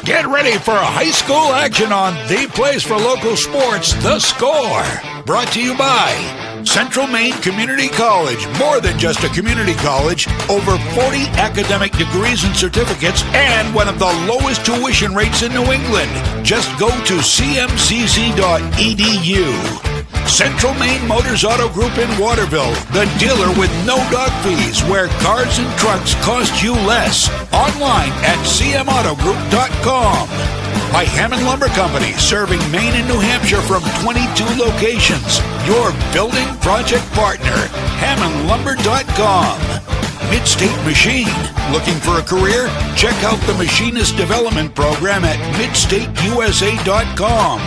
Get ready for a high school action on the place for local sports, The Score. Brought to you by Central Maine Community College. More than just a community college, over 40 academic degrees and certificates, and one of the lowest tuition rates in New England. Just go to cmcc.edu. Central Maine Motors Auto Group in Waterville, the dealer with no dog fees, where cars and trucks cost you less. Online at cmautogroup.com. By Hammond Lumber Company, serving Maine and New Hampshire from 22 locations. Your building project partner, hammondlumber.com. Midstate Machine. Looking for a career? Check out the Machinist Development Program at midstateusa.com.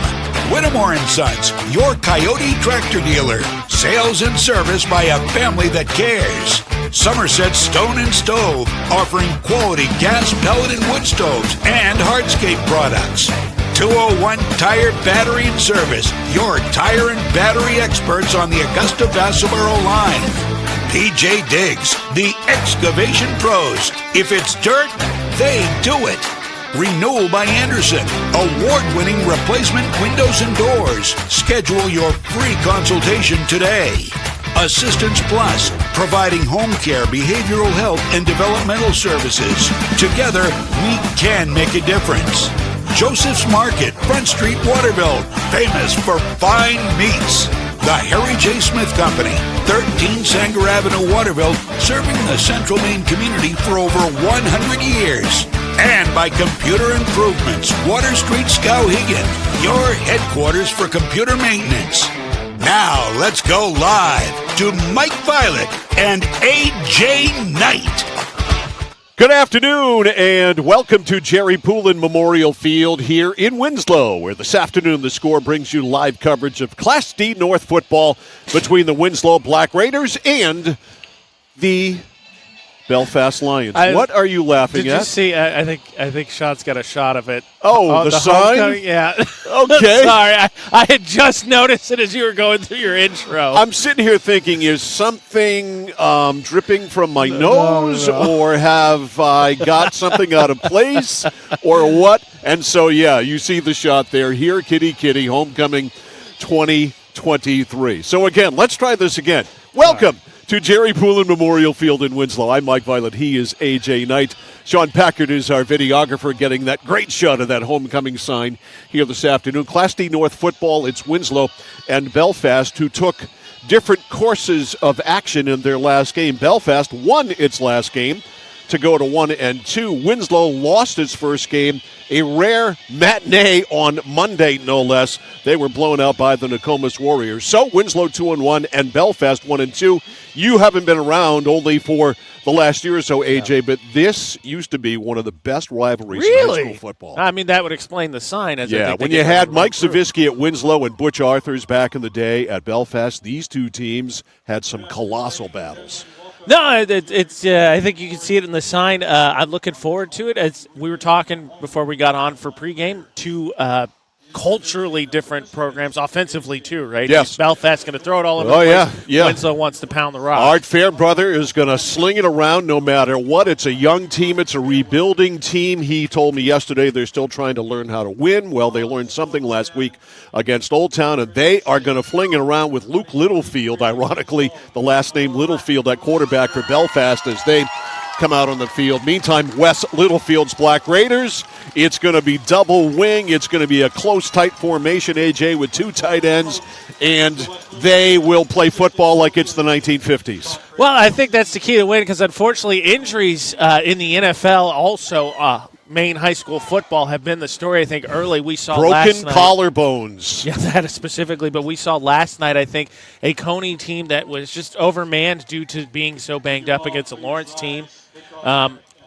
Whittemore & Sons, your Coyote tractor dealer. Sales and service by a family that cares. Somerset Stone and Stove, offering quality gas, pellet, and wood stoves and hardscape products. 201 Tire, Battery, and Service, your tire and battery experts on the Augusta Vassalboro line. PJ Diggs, the excavation pros. If it's dirt, they do it. Renewal by Anderson, award-winning replacement windows and doors. Schedule your free consultation today. Assistance Plus, providing home care, behavioral health, and developmental services. Together, we can make a difference. Joseph's Market, Front Street, Waterville, famous for fine meats. The Harry J. Smith Company, 13 Sanger Avenue, Waterville, serving the Central Maine community for over 100 years. And by Computer Improvements, Water Street, Skowhegan, your headquarters for computer maintenance. Now, let's go live to Mike Violet and AJ Knight. Good afternoon, and welcome to Jerry Poulin Memorial Field here in Winslow, where this afternoon The Score brings you live coverage of Class D North football between the Winslow Black Raiders and the Belfast Lions. What are you laughing at? Did you see? I think Sean's got a shot of it. Oh, the sign? Yeah. Okay. Sorry, I had just noticed it as you were going through your intro. I'm sitting here thinking, is something dripping from my nose, or have I got something out of place, or what? And so, yeah, you see the shot there. Here, kitty, kitty, homecoming 2023. So, again, let's try this again. Welcome to Jerry Poulin Memorial Field in Winslow. I'm Mike Violet. He is AJ Knight. Sean Packard is our videographer, getting that great shot of that homecoming sign here this afternoon. Class D North football, it's Winslow and Belfast, who took different courses of action in their last game. Belfast won its last game to go to 1-2. Winslow lost its first game, a rare matinee on Monday, no less. They were blown out by the Nokomis Warriors. So Winslow 2-1 and Belfast 1-2. You haven't been around only for the last year or so, AJ, but this used to be one of the best rivalries in high school football. I mean, that would explain the sign. When you had Mike Savitsky at Winslow and Butch Arthurs back in the day at Belfast, these two teams had some colossal battles. No, it's. I think you can see it in the sign. I'm looking forward to it. As we were talking before we got on for pregame, two culturally different programs, offensively too, right? Yes. Belfast's going to throw it all over the place. Yeah. Winslow wants to pound the rock. Art Fairbrother is going to sling it around no matter what. It's a young team. It's a rebuilding team. He told me yesterday they're still trying to learn how to win. Well, they learned something last week against Old Town, and they are going to fling it around with Luke Littlefield, ironically, the last name Littlefield at quarterback for Belfast as they come out on the field. Meantime, Wes Littlefield's Black Raiders, it's going to be double wing. It's going to be a close, tight formation, AJ, with two tight ends, and they will play football like it's the 1950s. Well, I think that's the key to win because, unfortunately, injuries in the NFL also Maine high school football have been the story. I think early we saw last night. Broken collarbones. Yeah, that specifically. But we saw last night, I think, a Coney team that was just overmanned due to being so banged up against a Lawrence team.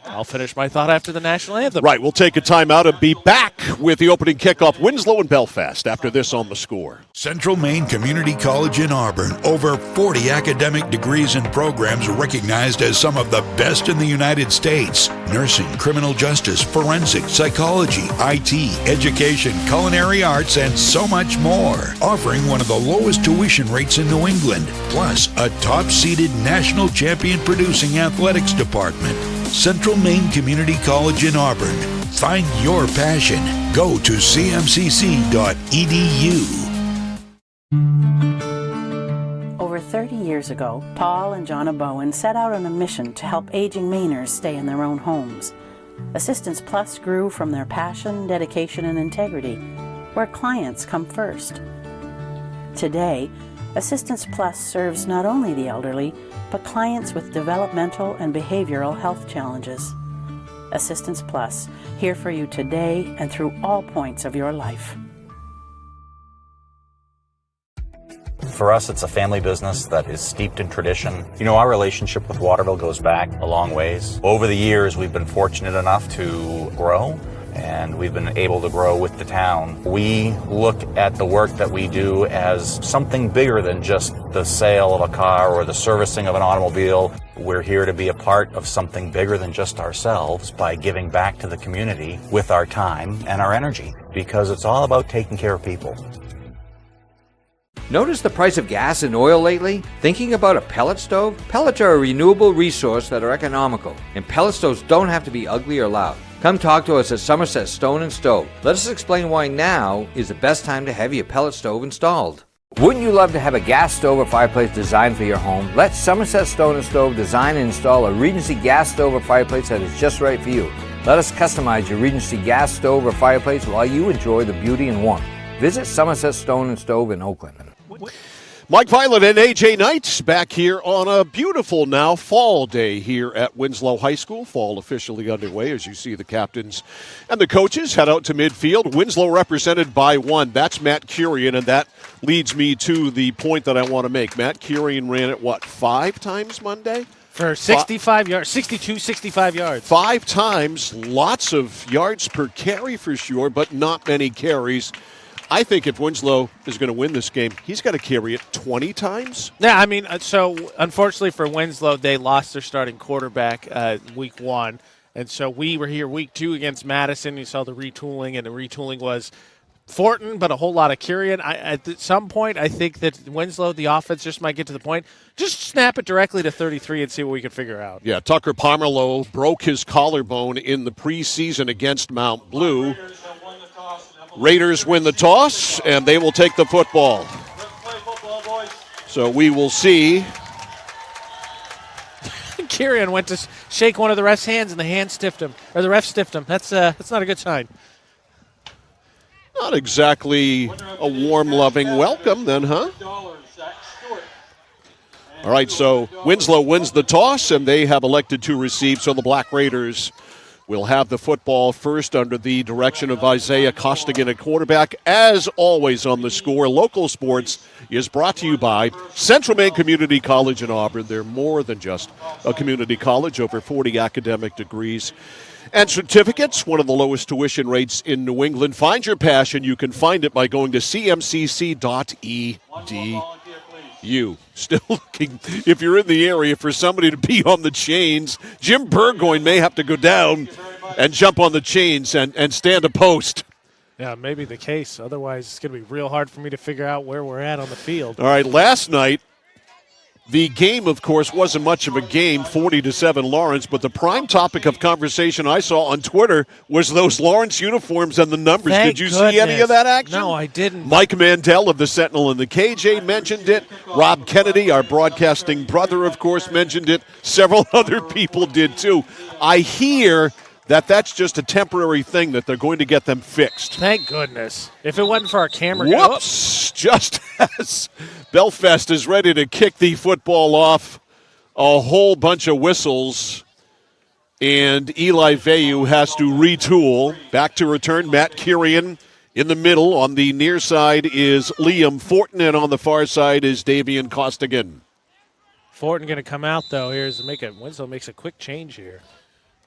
I'll finish my thought after the national anthem. Right, we'll take a timeout and be back with the opening kickoff. Winslow and Belfast after this on The Score. Central Maine Community College in Auburn. Over 40 academic degrees and programs recognized as some of the best in the United States. Nursing, criminal justice, forensic, psychology, IT, education, culinary arts, and so much more. Offering one of the lowest tuition rates in New England. Plus, a top-seeded national champion producing athletics department. Central Maine Community College in Auburn. Find your passion. Go to cmcc.edu. Over 30 years ago, Paul and Jonna Bowen set out on a mission to help aging Mainers stay in their own homes. Assistance Plus grew from their passion, dedication, and integrity, where clients come first. Today, Assistance Plus serves not only the elderly, but clients with developmental and behavioral health challenges. Assistance Plus, here for you today and through all points of your life. For us, it's a family business that is steeped in tradition. You know, our relationship with Waterville goes back a long ways. Over the years, we've been fortunate enough to grow, and we've been able to grow with the town. We look at the work that we do as something bigger than just the sale of a car or the servicing of an automobile. We're here to be a part of something bigger than just ourselves by giving back to the community with our time and our energy, because it's all about taking care of people. Notice the price of gas and oil lately? Thinking about a pellet stove? Pellets are a renewable resource that are economical, and pellet stoves don't have to be ugly or loud. Come talk to us at Somerset Stone & Stove. Let us explain why now is the best time to have your pellet stove installed. Wouldn't you love to have a gas stove or fireplace designed for your home? Let Somerset Stone & Stove design and install a Regency gas stove or fireplace that is just right for you. Let us customize your Regency gas stove or fireplace while you enjoy the beauty and warmth. Visit Somerset Stone & Stove in Oakland. Mike Violet and AJ Knight back here on a beautiful now fall day here at Winslow High School. Fall officially underway as you see the captains and the coaches head out to midfield. Winslow represented by one. That's Matt Curian, and that leads me to the point that I want to make. Matt Curian ran it, 5 times Monday? For 65 yards, 62, 65 yards. 5 times, lots of yards per carry for sure, but not many carries. I think if Winslow is going to win this game, he's got to carry it 20 times. Yeah, I mean, so unfortunately for Winslow, they lost their starting quarterback week 1. And so we were here week 2 against Madison. You saw the retooling, and the retooling was Fortin, but a whole lot of Curian. At some point, I think that Winslow, the offense just might get to the point. Just snap it directly to 33 and see what we can figure out. Yeah, Tucker Pomerleau broke his collarbone in the preseason against Mount Blue. Raiders win the toss, and they will take the football. So we will see. Curian went to shake one of the ref's hands, and the hand stiffed him, or the ref stiffed him. That's not a good sign. Not exactly a warm, loving welcome then, huh? All right, so Winslow wins the toss, and they have elected to receive, so the Black Raiders will have the football first under the direction of Isaiah Costigan at quarterback. As always on The Score, local sports is brought to you by Central Maine Community College in Auburn. They're more than just a community college, over 40 academic degrees and certificates, one of the lowest tuition rates in New England. Find your passion. You can find it by going to cmcc.edu. Still looking, if you're in the area, for somebody to be on the chains. Jim Burgoyne may have to go down and jump on the chains and stand a post. Yeah, maybe the case. Otherwise, it's going to be real hard for me to figure out where we're at on the field. All right, last night, the game, of course, wasn't much of a game, 40-7 Lawrence, but the prime topic of conversation I saw on Twitter was those Lawrence uniforms and the numbers. Thank Did you goodness. see any of that action? No, I didn't. Mike Mandel of the Sentinel and the KJ mentioned it. Rob Kennedy, our broadcasting brother, of course, mentioned it. Several other people did, too. I hear that's just a temporary thing, that they're going to get them fixed. Thank goodness. If it wasn't for our camera. Whoops! Just as Belfast is ready to kick the football off, a whole bunch of whistles, and Eli Vayu has to retool. Back to return, Matt Curian in the middle. On the near side is Liam Fortin, and on the far side is Davian Costigan. Fortin going to come out, though. Winslow makes a quick change here.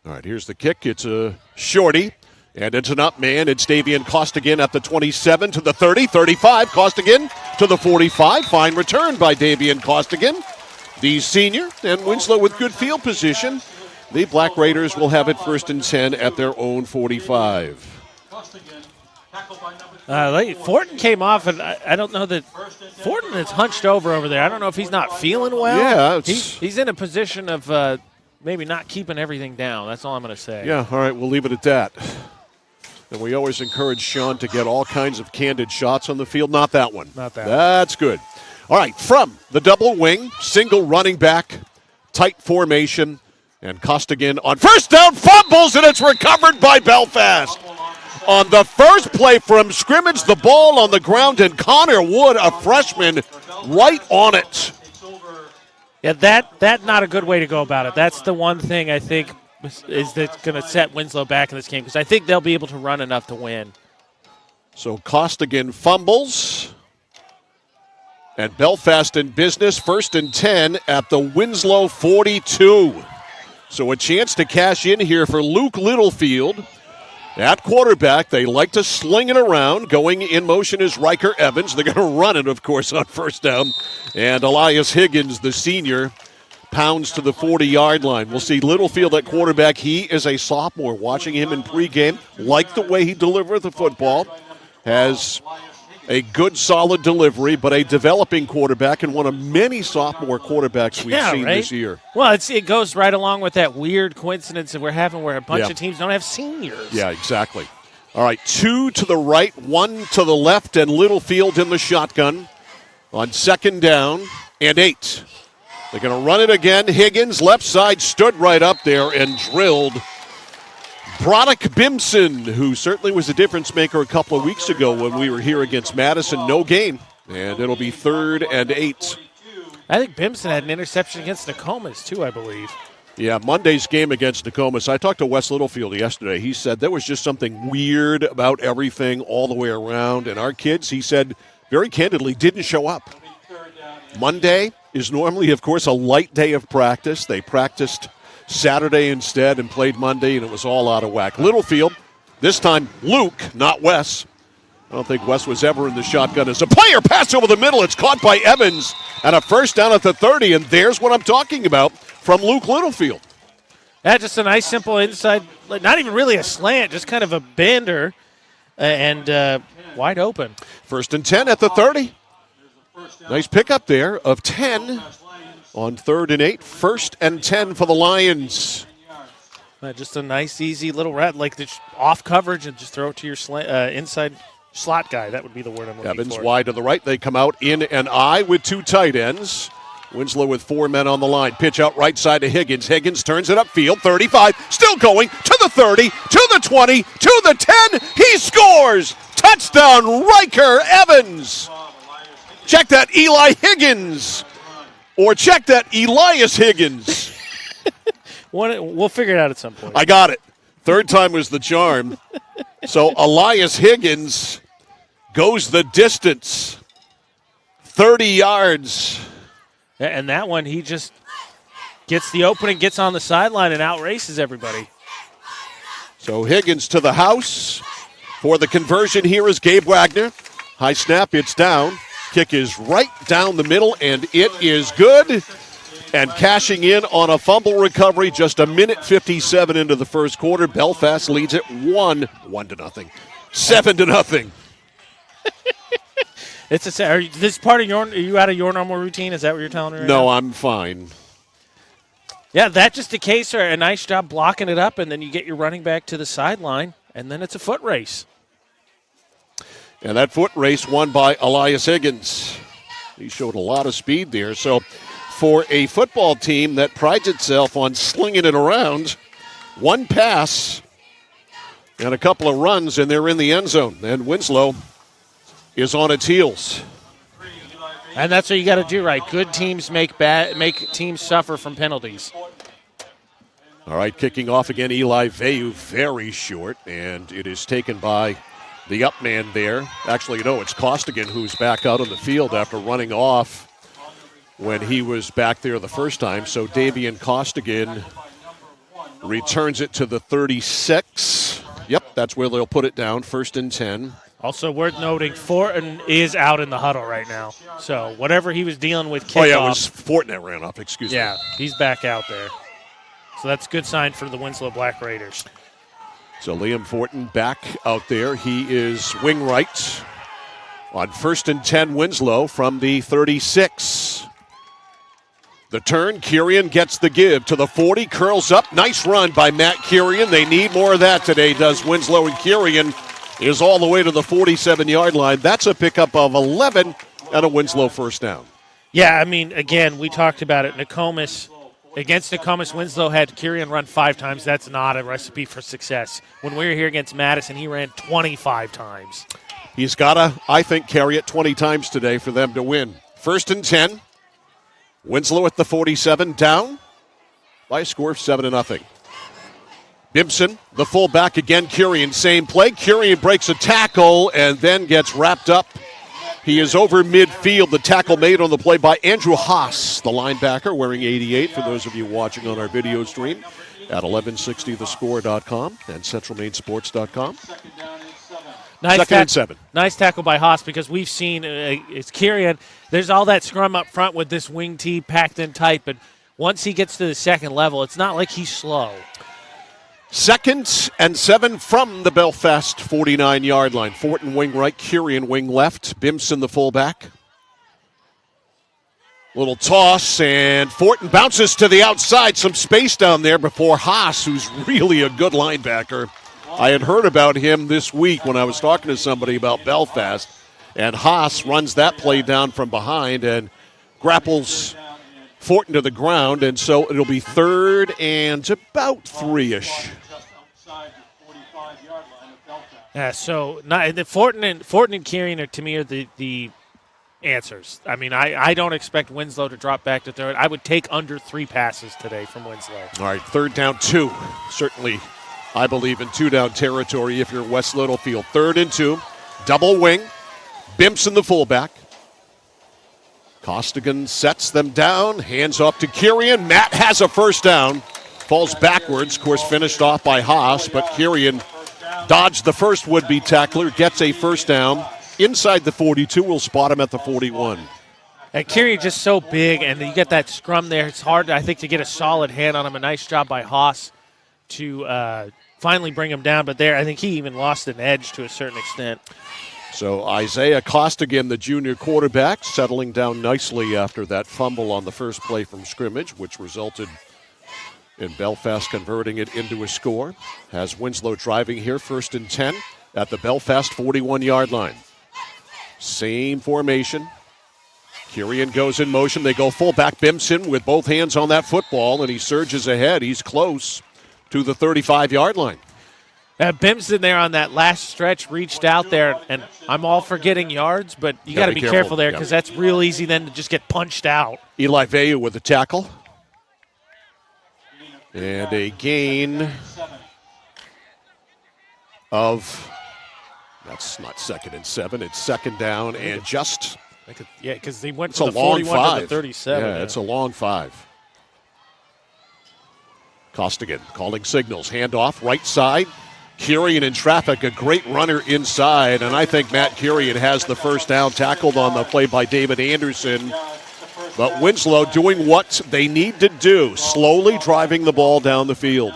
All right, here's the kick. It's a shorty, and it's an up man. It's Davian Costigan at the 27 to the 30, 35. Costigan to the 45. Fine return by Davian Costigan, the senior, and Winslow with good field position. The Black Raiders will have it 1st and 10 at their own 45. Fortin came off, and I don't know that Fortin is hunched over there. I don't know if he's not feeling well. Yeah. He's in a position of maybe not keeping everything down. That's all I'm going to say. Yeah, all right, we'll leave it at that. And we always encourage Sean to get all kinds of candid shots on the field. Not that one. Not that That's good. All right, from the double wing, single running back, tight formation, and Costigan on first down fumbles, and it's recovered by Belfast. On the first play from scrimmage, the ball on the ground, and Connor Wood, a freshman, right on it. Yeah, that not a good way to go about it. That's the one thing I think is that's going to set Winslow back in this game because I think they'll be able to run enough to win. So Costigan fumbles. And Belfast in business, 1st and 10 at the Winslow 42. So a chance to cash in here for Luke Littlefield. At quarterback, they like to sling it around. Going in motion is Riker Evans. They're going to run it, of course, on first down. And Elias Higgins, the senior, pounds to the 40-yard line. We'll see Littlefield at quarterback. He is a sophomore. Watching him in pregame, like the way he delivered the football. Has a good, solid delivery, but a developing quarterback and one of many sophomore quarterbacks we've seen this year. Well, it goes right along with that weird coincidence that we're having where a bunch of teams don't have seniors. Yeah, exactly. All right, 2 to the right, 1 to the left, and Littlefield in the shotgun on 2nd down and 8. They're going to run it again. Higgins, left side, stood right up there and drilled Broderick Bimson, who certainly was a difference maker a couple of weeks ago when we were here against Madison. No gain, and it'll be 3rd and 8. I think Bimson had an interception against Nokomis, too, I believe. Yeah, Monday's game against Nokomis. I talked to Wes Littlefield yesterday. He said there was just something weird about everything all the way around. And our kids, he said, very candidly, didn't show up. Monday is normally, of course, a light day of practice. They practiced Saturday instead and played Monday, and it was all out of whack. Littlefield, this time Luke, not Wes. I don't think Wes was ever in the shotgun as a player. Pass over the middle. It's caught by Evans, and a first down at the 30, and there's what I'm talking about from Luke Littlefield. Yeah, just a nice, simple inside, not even really a slant, just kind of a bender and wide open. 1st and 10 at the 30. Nice pickup there of 10. On 3rd and 8, 1st and 10 for the Lions. Just a nice, easy little rat, like the off coverage and just throw it to your inside slot guy. That would be the word I'm looking for. Evans wide to the right. They come out in an I with 2 tight ends. Winslow with 4 men on the line. Pitch out right side to Higgins. Higgins turns it upfield. 35, still going to the 30, to the 20, to the 10. He scores! Touchdown, Riker Evans! Check that, Eli Higgins! Or check that, Elias Higgins. We'll figure it out at some point. I got it. 3rd time was the charm. So Elias Higgins goes the distance. 30 yards. And that one, he just gets the opening, gets on the sideline, and outraces everybody. So Higgins to the house. For the conversion here is Gabe Wagner. High snap, it's down. Kick is right down the middle, and it is good. And cashing in on a fumble recovery just a minute 57 into the first quarter. Belfast leads it 1-0. 7-0. This part of are you out of your normal routine? Is that what you're telling me right now? No, I'm fine. Yeah, that's just a case or a nice job blocking it up, and then you get your running back to the sideline, and then it's a foot race. And that foot race won by Elias Higgins. He showed a lot of speed there. So for a football team that prides itself on slinging it around, 1 pass and a couple of runs, and they're in the end zone. And Winslow is on its heels. And that's what you got to do, right? Good teams make teams suffer from penalties. All right, kicking off again, Eli Veyu, very short, and it is taken by the up man there. Actually, no, it's Costigan who's back out on the field after running off when he was back there the first time. So Davian Costigan returns it to the 36. Yep, that's where they'll put it down, 1st and 10. Also worth noting, Fortin is out in the huddle right now. So whatever he was dealing with kickoff. Oh, yeah, it was Fortin that ran off, excuse me. Yeah, he's back out there. So that's a good sign for the Winslow Black Raiders. So Liam Fortin back out there. He is wing right on 1st and 10 Winslow from the 36. The turn, Kirian gets the give to the 40, curls up. Nice run by Matt Kirian. They need more of that today, does Winslow, and Kirian is all the way to the 47-yard line. That's a pickup of 11 and a Winslow first down. Yeah, I mean, again, we talked about it. Against Nokomis, Winslow had Kirian run 5 times. That's not a recipe for success. When we were here against Madison, he ran 25 times. He's got to, I think, carry it 20 times today for them to win. 1st and 10. Winslow at the 47, down by a score of 7-0. Bimson, the fullback again. Kirian, same play. Kirian breaks a tackle and then gets wrapped up. He is over midfield. The tackle made on the play by Andrew Haas, the linebacker, wearing 88, for those of you watching on our video stream at 1160thescore.com and centralmainsports.com. Second and 7. Nice tackle by Haas, because we've seen it's Kirian. There's all that scrum up front with this wing tee packed in tight, but once he gets to the second level, it's not like he's slow. 2nd and 7 from the Belfast 49-yard line. Fortin wing right, Kirian wing left. Bimson the fullback. Little toss, and Fortin bounces to the outside. Some space down there before Haas, who's really a good linebacker. I had heard about him this week when I was talking to somebody about Belfast, and Haas runs that play down from behind and grapples Fortin to the ground, and so it'll be 3rd and about 3-ish. Yeah, so Fortin and Kirian are, to me, are the answers. I mean, I don't expect Winslow to drop back to 3rd. I would take under 3 passes today from Winslow. All right, 3rd down 2. Certainly, I believe in 2-down territory if you're West Littlefield. 3rd and 2, double wing. Bimson the fullback. Costigan sets them down, hands off to Kirian. Matt has a first down, falls backwards, of course finished off by Haas, but Kirian dodged the first would-be tackler, gets a first down. Inside the 42, we'll spot him at the 41. And Kirian just so big, and you get that scrum there. It's hard, I think, to get a solid hand on him. A nice job by Haas to finally bring him down, but there, I think he even lost an edge to a certain extent. So Isaiah Costigan, the junior quarterback, settling down nicely after that fumble on the first play from scrimmage, which resulted in Belfast converting it into a score. Has Winslow driving here, 1st and 10 at the Belfast 41-yard line. Same formation. Kirian goes in motion. They go fullback. Bimson with both hands on that football, and he surges ahead. He's close to the 35-yard line. Bimson there on that last stretch reached out there, and I'm all for getting yards, but you got to be careful there, because that's real easy then to just get punched out. Eli Veu with the tackle. And a gain of, that's not 2nd and 7, it's 2nd down and just. Yeah, because they went from the 41 to the 37. Yeah, it's a long 5. Costigan calling signals, handoff, right side. Kirian in traffic, a great runner inside, and I think Matt Kirian has the first down, tackled on the play by David Anderson. But Winslow doing what they need to do, slowly driving the ball down the field.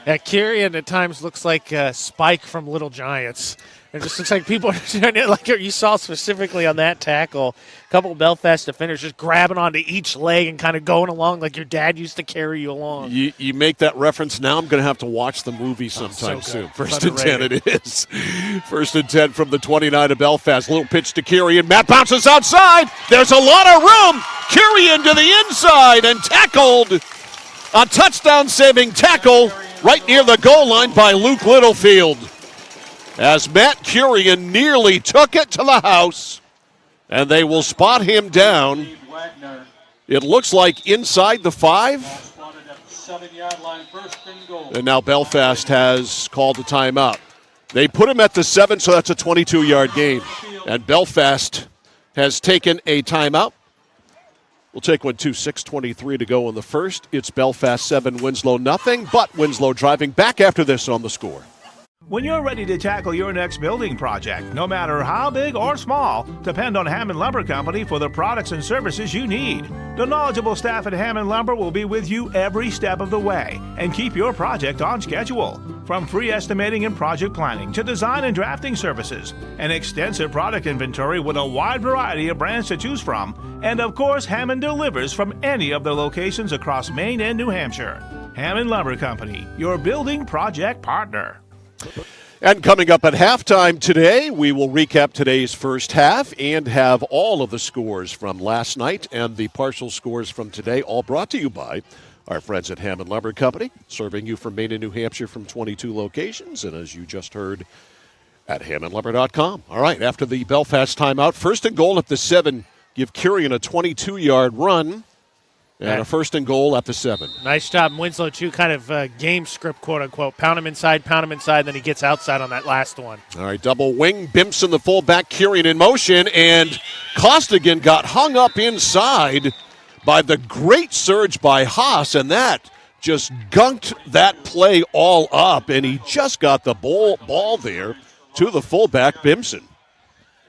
Yeah, Kirian at times looks like Spike from Little Giants. It just looks like people are trying to, like you saw specifically on that tackle, a couple of Belfast defenders just grabbing onto each leg and kind of going along like your dad used to carry you along. You make that reference, now I'm going to have to watch the movie sometime soon. 1st and 10 it is. 1st and 10 from the 29 of Belfast. Little pitch to Kirian. Matt bounces outside. There's a lot of room. Kirian to the inside and tackled. A touchdown-saving tackle right near the goal line by Luke Littlefield, as Matt Kirian nearly took it to the house, and they will spot him down. It looks like inside the 5. And now Belfast has called a timeout. They put him at the 7, so that's a 22-yard gain. And Belfast has taken a timeout. We'll take one, 6:23 to go in the first. It's Belfast 7, Winslow nothing, but Winslow driving back after this on the score. When you're ready to tackle your next building project, no matter how big or small, depend on Hammond Lumber Company for the products and services you need. The knowledgeable staff at Hammond Lumber will be with you every step of the way and keep your project on schedule. From free estimating and project planning to design and drafting services, an extensive product inventory with a wide variety of brands to choose from, and of course, Hammond delivers from any of their locations across Maine and New Hampshire. Hammond Lumber Company, your building project partner. And coming up at halftime today, we will recap today's first half and have all of the scores from last night and the partial scores from today, all brought to you by our friends at Hammond Lumber Company, serving you from Maine and New Hampshire from 22 locations, and as you just heard, at HammondLumber.com. All right, after the Belfast timeout, first and goal at the 7, give Kurian a 22-yard run, and a first and goal at the 7. Nice job, Winslow, too, kind of game script, quote-unquote. Pound him inside, then he gets outside on that last one. All right, double wing, Bimpson the fullback, Kurian in motion, and Costigan got hung up inside by the great surge by Haas, and that just gunked that play all up, and he just got the ball there to the fullback, Bimpson.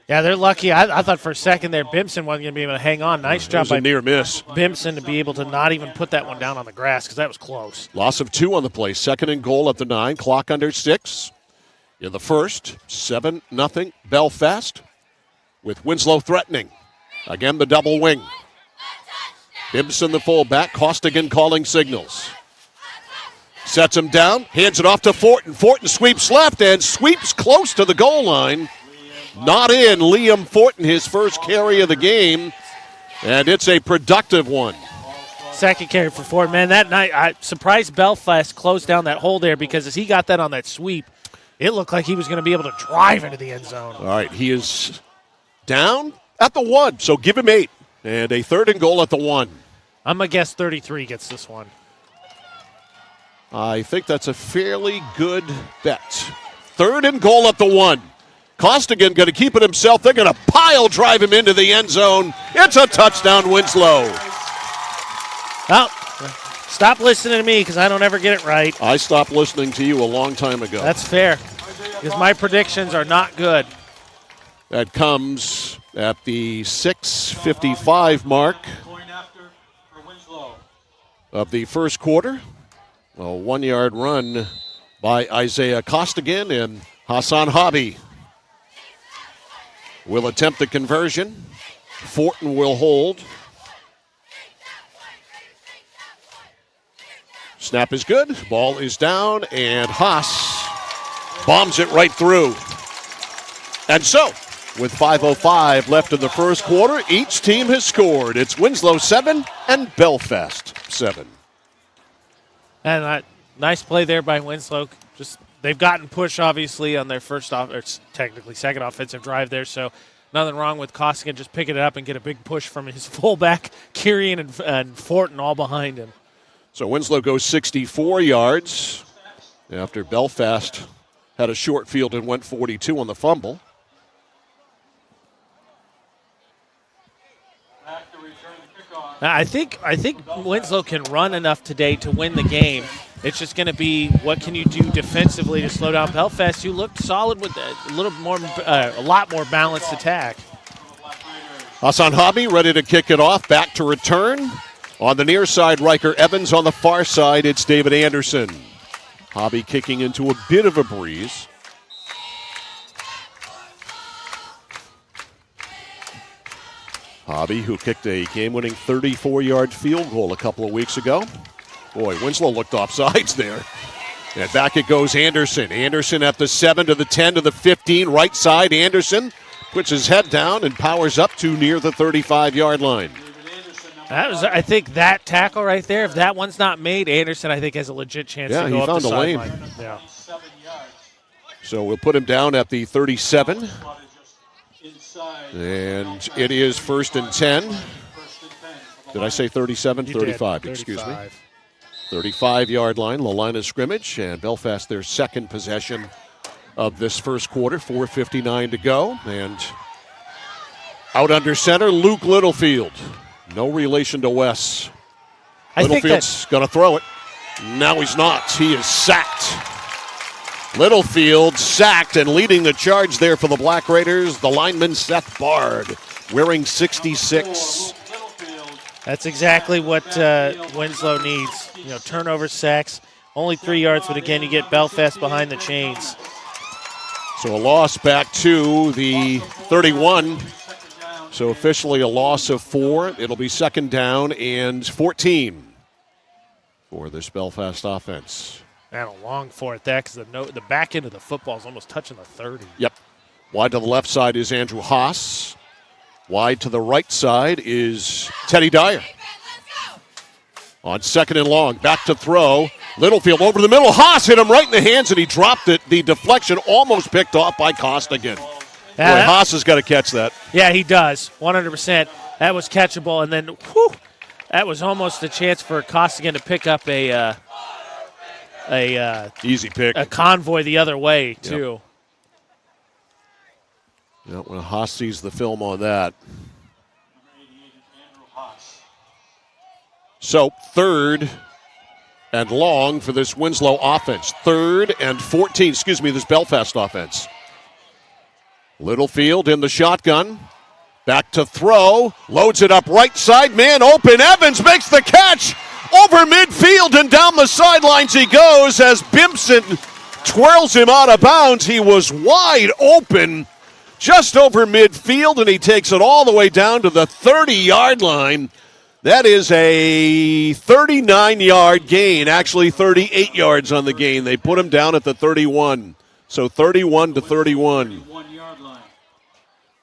Yeah, they're lucky. I thought for a second there Bimpson wasn't going to be able to hang on. Nice job by a near miss. Bimpson to be able to not even put that one down on the grass because that was close. Loss of 2 on the play. Second and goal at the 9. Clock under 6. In the first, 7-0 Belfast with Winslow threatening. Again, the double wing. Bimpson the fullback, Costigan calling signals. Sets him down, hands it off to Fortin. Fortin sweeps left and sweeps close to the goal line. Not in. Liam Fortin, his first carry of the game, and it's a productive one. Second carry for Fortin. Man, that night, I surprised Belfast closed down that hole there because as he got that on that sweep, it looked like he was going to be able to drive into the end zone. All right, he is down at the 1, so give him 8. And a third and goal at the 1. I'm going to guess 33 gets this one. I think that's a fairly good bet. Third and goal at the 1. Costigan going to keep it himself. They're going to pile drive him into the end zone. It's a touchdown, Winslow. Well, stop listening to me because I don't ever get it right. I stopped listening to you a long time ago. That's fair because my predictions are not good. That comes at the 6:55 mark of the first quarter. A 1-yard run by Isaiah Costigan, and Hassan Hobby will attempt the conversion. Fortin will hold. Snap is good. Ball is down, and Haas bombs it right through. And so, with 5:05 left in the first quarter, each team has scored. It's Winslow 7 and Belfast 7. And nice play there by Winslow. Just they've gotten push, obviously, on their second offensive drive there. So nothing wrong with Costigan just picking it up and get a big push from his fullback, Kurian and Fortin all behind him. So Winslow goes 64 yards after Belfast had a short field and went 42 on the fumble. I think Winslow can run enough today to win the game. It's just going to be what can you do defensively to slow down Belfast, who looked solid with a lot more balanced attack. Hassan Hobby ready to kick it off. Back to return. On the near side, Riker Evans. On the far side, it's David Anderson. Hobby kicking into a bit of a breeze. Hobby, who kicked a game-winning 34-yard field goal a couple of weeks ago. Boy, Winslow looked offsides there. And back it goes Anderson. Anderson at the 7 to the 10 to the 15. Right side, Anderson puts his head down and powers up to near the 35-yard line. That was, I think, that tackle right there. If that one's not made, Anderson, I think, has a legit chance to go up the sideline. Yeah. So we'll put him down at the 37. And it is 1st and 10. Did I say 37? 35, excuse me. 35-yard line, the line of scrimmage, and Belfast their second possession of this first quarter. 4:59 to go, and out under center, Luke Littlefield. No relation to Wes. Littlefield's going to throw it. Now he's not. He is sacked. Littlefield sacked, and leading the charge there for the Black Raiders, the lineman Seth Bard, wearing 66. That's exactly what Winslow needs. Turnover, sacks. Only 3 yards, but again, you get Belfast behind the chains. So a loss back to the 31. So officially a loss of 4. It'll be 2nd down and 14 for this Belfast offense. And a long 4 at that because the back end of the football is almost touching the 30. Yep. Wide to the left side is Andrew Haas. Wide to the right side is Teddy Dyer. On 2nd and long, back to throw. Littlefield over the middle. Haas hit him right in the hands, and he dropped it. The deflection almost picked off by Costigan. Boy, Haas has got to catch that. Yeah, he does. 100%. That was catchable, and then that was almost a chance for Costigan to pick up a easy pick, a convoy the other way too. Yep, when Haas sees the film on that. So 3rd and long for this Winslow offense. 3rd and 14, this Belfast offense. Littlefield in the shotgun. Back to throw. Loads it up right side. Man open. Evans makes the catch. Over midfield and down the sidelines he goes as Bimpson twirls him out of bounds. He was wide open just over midfield, and he takes it all the way down to the 30-yard line. That is a 39-yard gain, actually 38 yards on the gain. They put him down at the 31. So 31 to 31.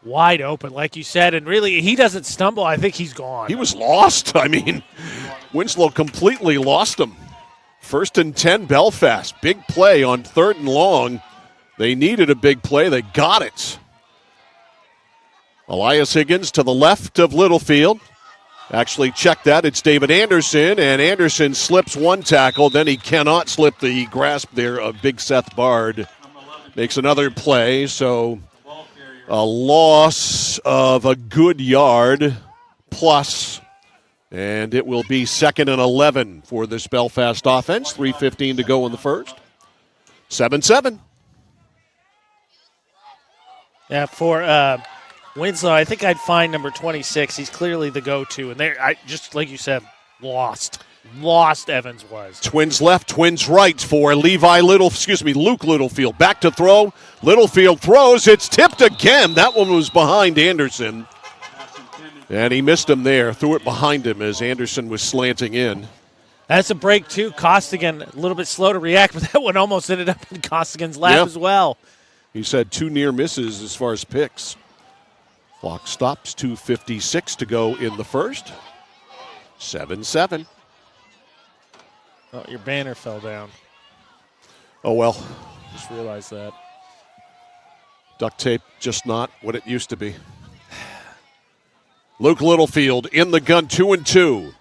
Wide open, like you said, and really, he doesn't stumble. I think he's gone. He was lost. I mean, Winslow completely lost him. 1st and 10, Belfast. Big play on 3rd and long. They needed a big play. They got it. Elias Higgins to the left of Littlefield. Actually, check that. It's David Anderson, and Anderson slips one tackle. Then he cannot slip the grasp there of Big Seth Bard. Makes another play, so a loss of a good yard plus, and it will be 2nd and 11 for this Belfast offense. 3:15 to go in the first. 7-7. Yeah, for Winslow, I think I'd find number 26. He's clearly the go-to, and just like you said, lost. Lost Evans was. Twins left, twins right for Luke Littlefield. Back to throw. Littlefield throws. It's tipped again. That one was behind Anderson. And he missed him there. Threw it behind him as Anderson was slanting in. That's a break, too. Costigan, a little bit slow to react, but that one almost ended up in Costigan's lap as well. He's had 2 near misses as far as picks. Clock stops. 2:56 to go in the first. 7-7. Oh, your banner fell down. Oh, well. Just realized that. Duct tape, just not what it used to be. Luke Littlefield in the gun, 2-2.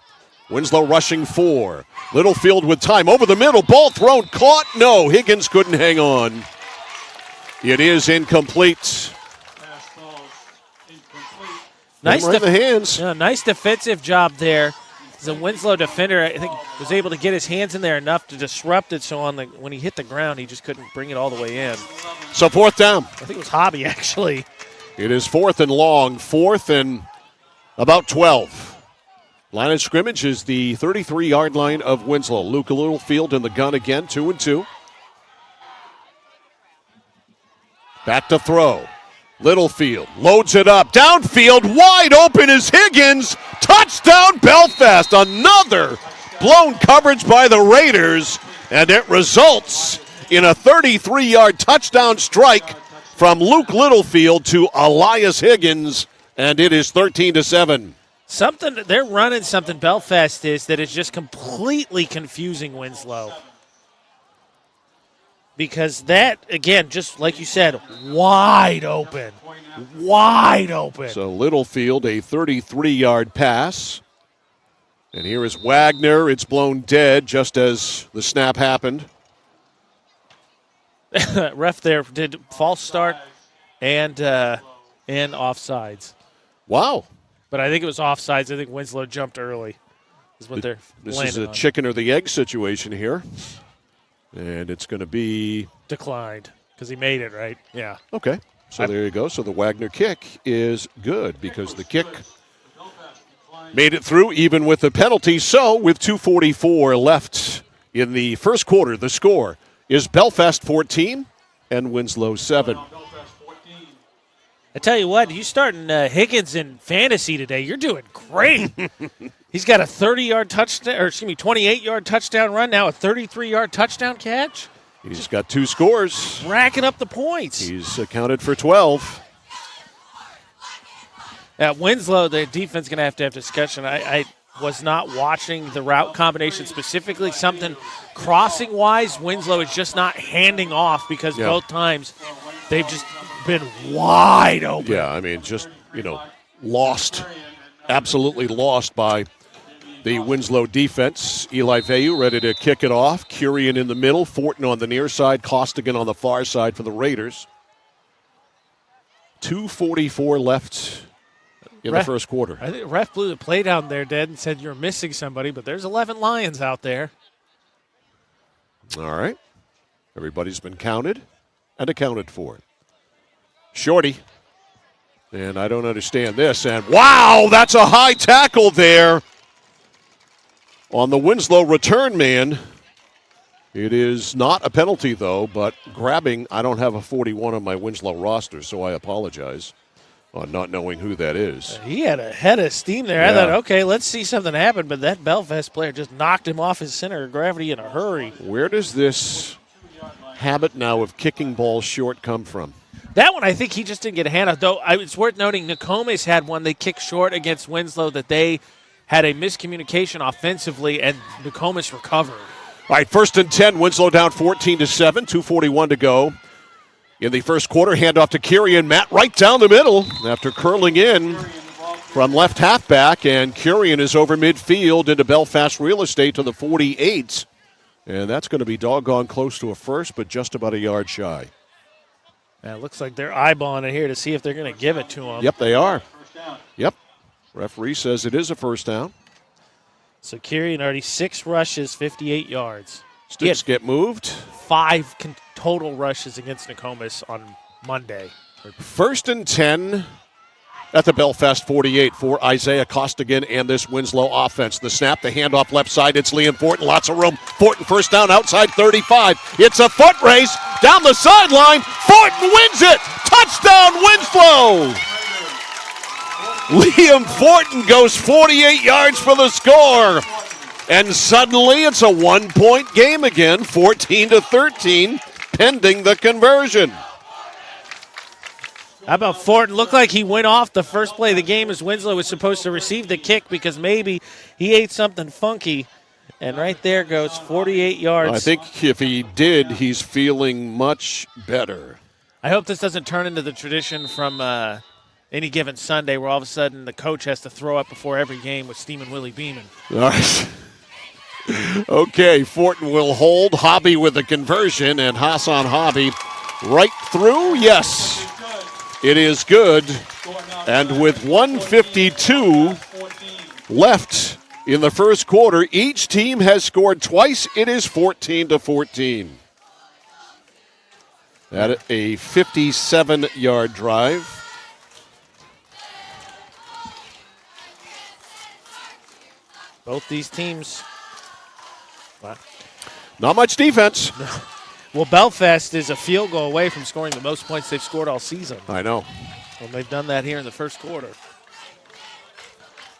Winslow rushing 4. Littlefield with time over the middle. Ball thrown, caught. No, Higgins couldn't hang on. It is incomplete. Nice right in the hands. Yeah, nice defensive job there. The Winslow defender, I think, was able to get his hands in there enough to disrupt it. So when he hit the ground, he just couldn't bring it all the way in. So 4th down. I think it was Hobby, actually. It is 4th and long. 4th and about 12. Line of scrimmage is the 33-yard line of Winslow. Luke Littlefield in the gun again, 2-2. Back to throw. Littlefield loads it up. Downfield, wide open is Higgins. Touchdown, Belfast. Another blown coverage by the Raiders, and it results in a 33-yard touchdown strike from Luke Littlefield to Elias Higgins, and it is 13-7. They're running something, Belfast is, that is just completely confusing Winslow. Because that, again, just like you said, wide open. Wide open. So Littlefield, a 33-yard pass. And here is Wagner. It's blown dead just as the snap happened. Ref there did false start and offsides. Wow. But I think it was offsides. I think Winslow jumped early. Is what they're This landing is a on. chicken or the egg situation here. And it's going to be Declined because he made it, right? Yeah. okay. So there you go. So the Wagner kick is good because the kick made it through even with the penalty. So with 2:44 left In the first quarter, the score is Belfast 14 and Winslow 7. I tell you what, you starting Higgins in fantasy today, you're doing great. He's got a 30-yard touchdown, 28-yard touchdown run, now a 33-yard touchdown catch. He's got 2 scores. Racking up the points. He's accounted for 12. At Winslow, the defense going to have discussion. I was not watching the route combination specifically. Something crossing-wise, Winslow is just not handing off because both times they've just been wide open. Yeah, I mean, just, lost, absolutely lost by the Winslow defense. Eli Veyu ready to kick it off. Curian in the middle, Fortin on the near side, Costigan on the far side for the Raiders. 2:44 left in the first quarter. I think ref blew the play down there, Dad, and said you're missing somebody, but there's 11 Lions out there. All right. Everybody's been counted and accounted for. Shorty. And I don't understand this. And wow, that's a high tackle there on the Winslow return man. It is not a penalty, though, but grabbing, I don't have a 41 on my Winslow roster, so I apologize on not knowing who that is. He had a head of steam there. I thought, okay, let's see something happen, but that Belfast player just knocked him off his center of gravity in a hurry. Where does this habit now of kicking balls short come from? That one, I think he just didn't get a hand out. Though it's worth noting, Nokomis had one they kicked short against Winslow that they had a miscommunication offensively, and Nokomis recovered. All right, 1st and 10, Winslow down 14-7, 2:41 to go. In the first quarter, handoff to Curian. Matt right down the middle after curling in from left halfback, and Curian is over midfield into Belfast real estate to the 48. And that's going to be doggone close to a first, but just about a yard shy. It looks like they're eyeballing it here to see if they're going to give it to him. Yep, they are. Yep. Referee says it is a first down. So Curian already 6 rushes, 58 yards. Sticks get moved. 5 total rushes against Nokomis on Monday. 1st and 10 at the Belfast 48 for Isaiah Costigan and this Winslow offense. The snap, the handoff left side. It's Liam Fortin. Lots of room. Fortin first down outside 35. It's a foot race down the sideline. Fortin wins it. Touchdown Winslow. Liam Fortin goes 48 yards for the score. And suddenly it's a 1-point game again, 14-13, pending the conversion. How about Fortin? Looked like he went off the first play of the game as Winslow was supposed to receive the kick because maybe he ate something funky. And right there goes 48 yards. I think if he did, he's feeling much better. I hope this doesn't turn into the tradition from any given Sunday where all of a sudden the coach has to throw up before every game with Steamin' Willie Beeman. All right. Okay, Fortin will hold. Hobby with the conversion, and Hassan Hobby right through. Yes, it is good. And with 1:52 left in the first quarter, each team has scored twice. It is 14-14. At a 57-yard drive. Both these teams. Not much defense. Well, Belfast is a field goal away from scoring the most points they've scored all season. I know. Well, they've done that here in the first quarter.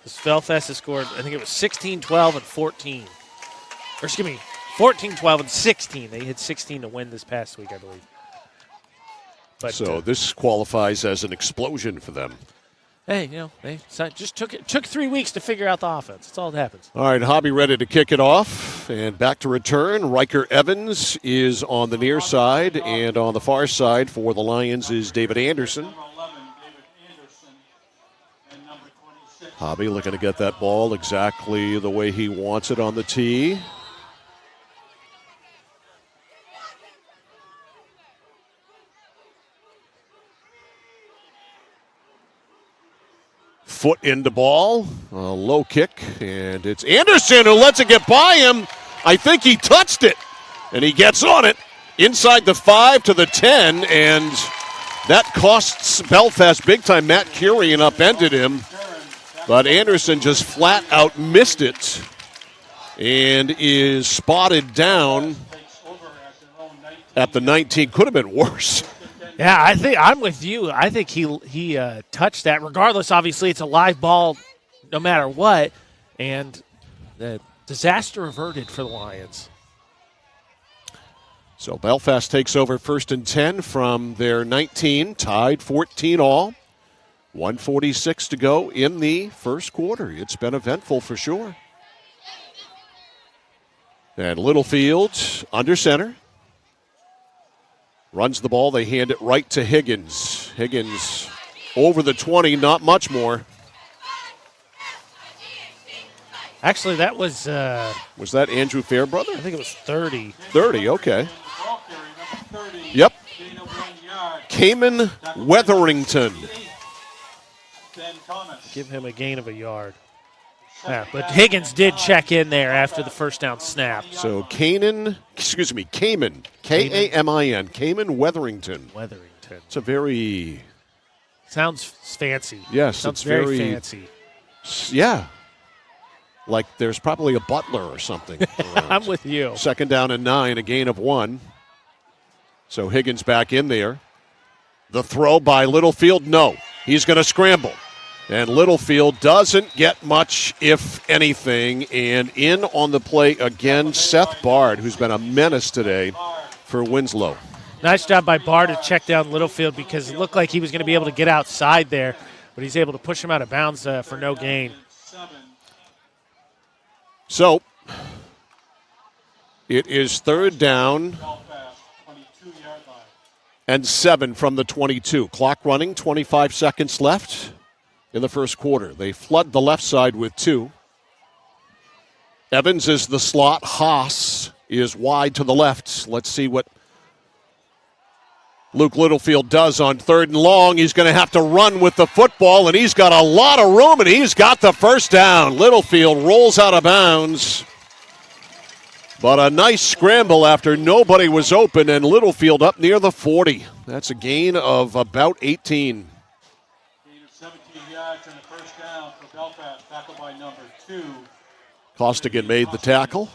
This Belfast has scored, I think it was 16, 12, and 14. Or excuse me, 14, 12, and 16. They hit 16 to win this past week, I believe. But, so this qualifies as an explosion for them. Hey, they just took 3 weeks to figure out the offense. That's all that happens. All right, Hobby ready to kick it off. And back to return. Riker Evans is on the near side. And on the far side for the Lions is David Anderson. Hobby looking to get that ball exactly the way he wants it on the tee. Foot into ball, a low kick, and it's Anderson who lets it get by him. I think he touched it, and he gets on it inside the 5 to the 10, and that costs Belfast big time. Matt Curian upended him, but Anderson just flat out missed it. and is spotted down at the 19. Could have been worse. Yeah, I think I'm with you. I think he touched that. Regardless, obviously, it's a live ball no matter what, and the disaster averted for the Lions. So Belfast takes over 1st and 10 from their 19, tied 14 all. 1:46 to go in the first quarter. It's been eventful for sure. And Littlefield under center. Runs the ball. They hand it right to Higgins. Higgins over the 20, not much more. Actually, that was... was that Andrew Fairbrother? I think it was 30. 30, okay. Yep. Cayman Wetherington. Give him a gain of a yard. Yeah, but Higgins did check in there after the first down snap. So Cayman, K-A-M-I-N, Cayman Wetherington. Wetherington. It's a very... Sounds fancy. Yes, Sounds it's very fancy. Yeah. Like there's probably a butler or something. I'm with you. 2nd down and 9, a gain of 1. So Higgins back in there. The throw by Littlefield, no. He's going to scramble. And Littlefield doesn't get much, if anything. And in on the play again, Seth Bard, who's been a menace today for Winslow. Nice job by Bard to check down Littlefield because it looked like he was going to be able to get outside there, but he's able to push him out of bounds for no gain. So it is 3rd down and 7 from the 22. Clock running, 25 seconds left in the first quarter. They flood the left side with 2. Evans is the slot. Haas is wide to the left. Let's see what Luke Littlefield does on 3rd and long. He's going to have to run with the football, and he's got a lot of room, and he's got the first down. Littlefield rolls out of bounds. But a nice scramble after nobody was open, and Littlefield up near the 40. That's a gain of about 18. Gain of 17 yards and a first down for Belfast, tackled by number 2. Costigan made the tackle.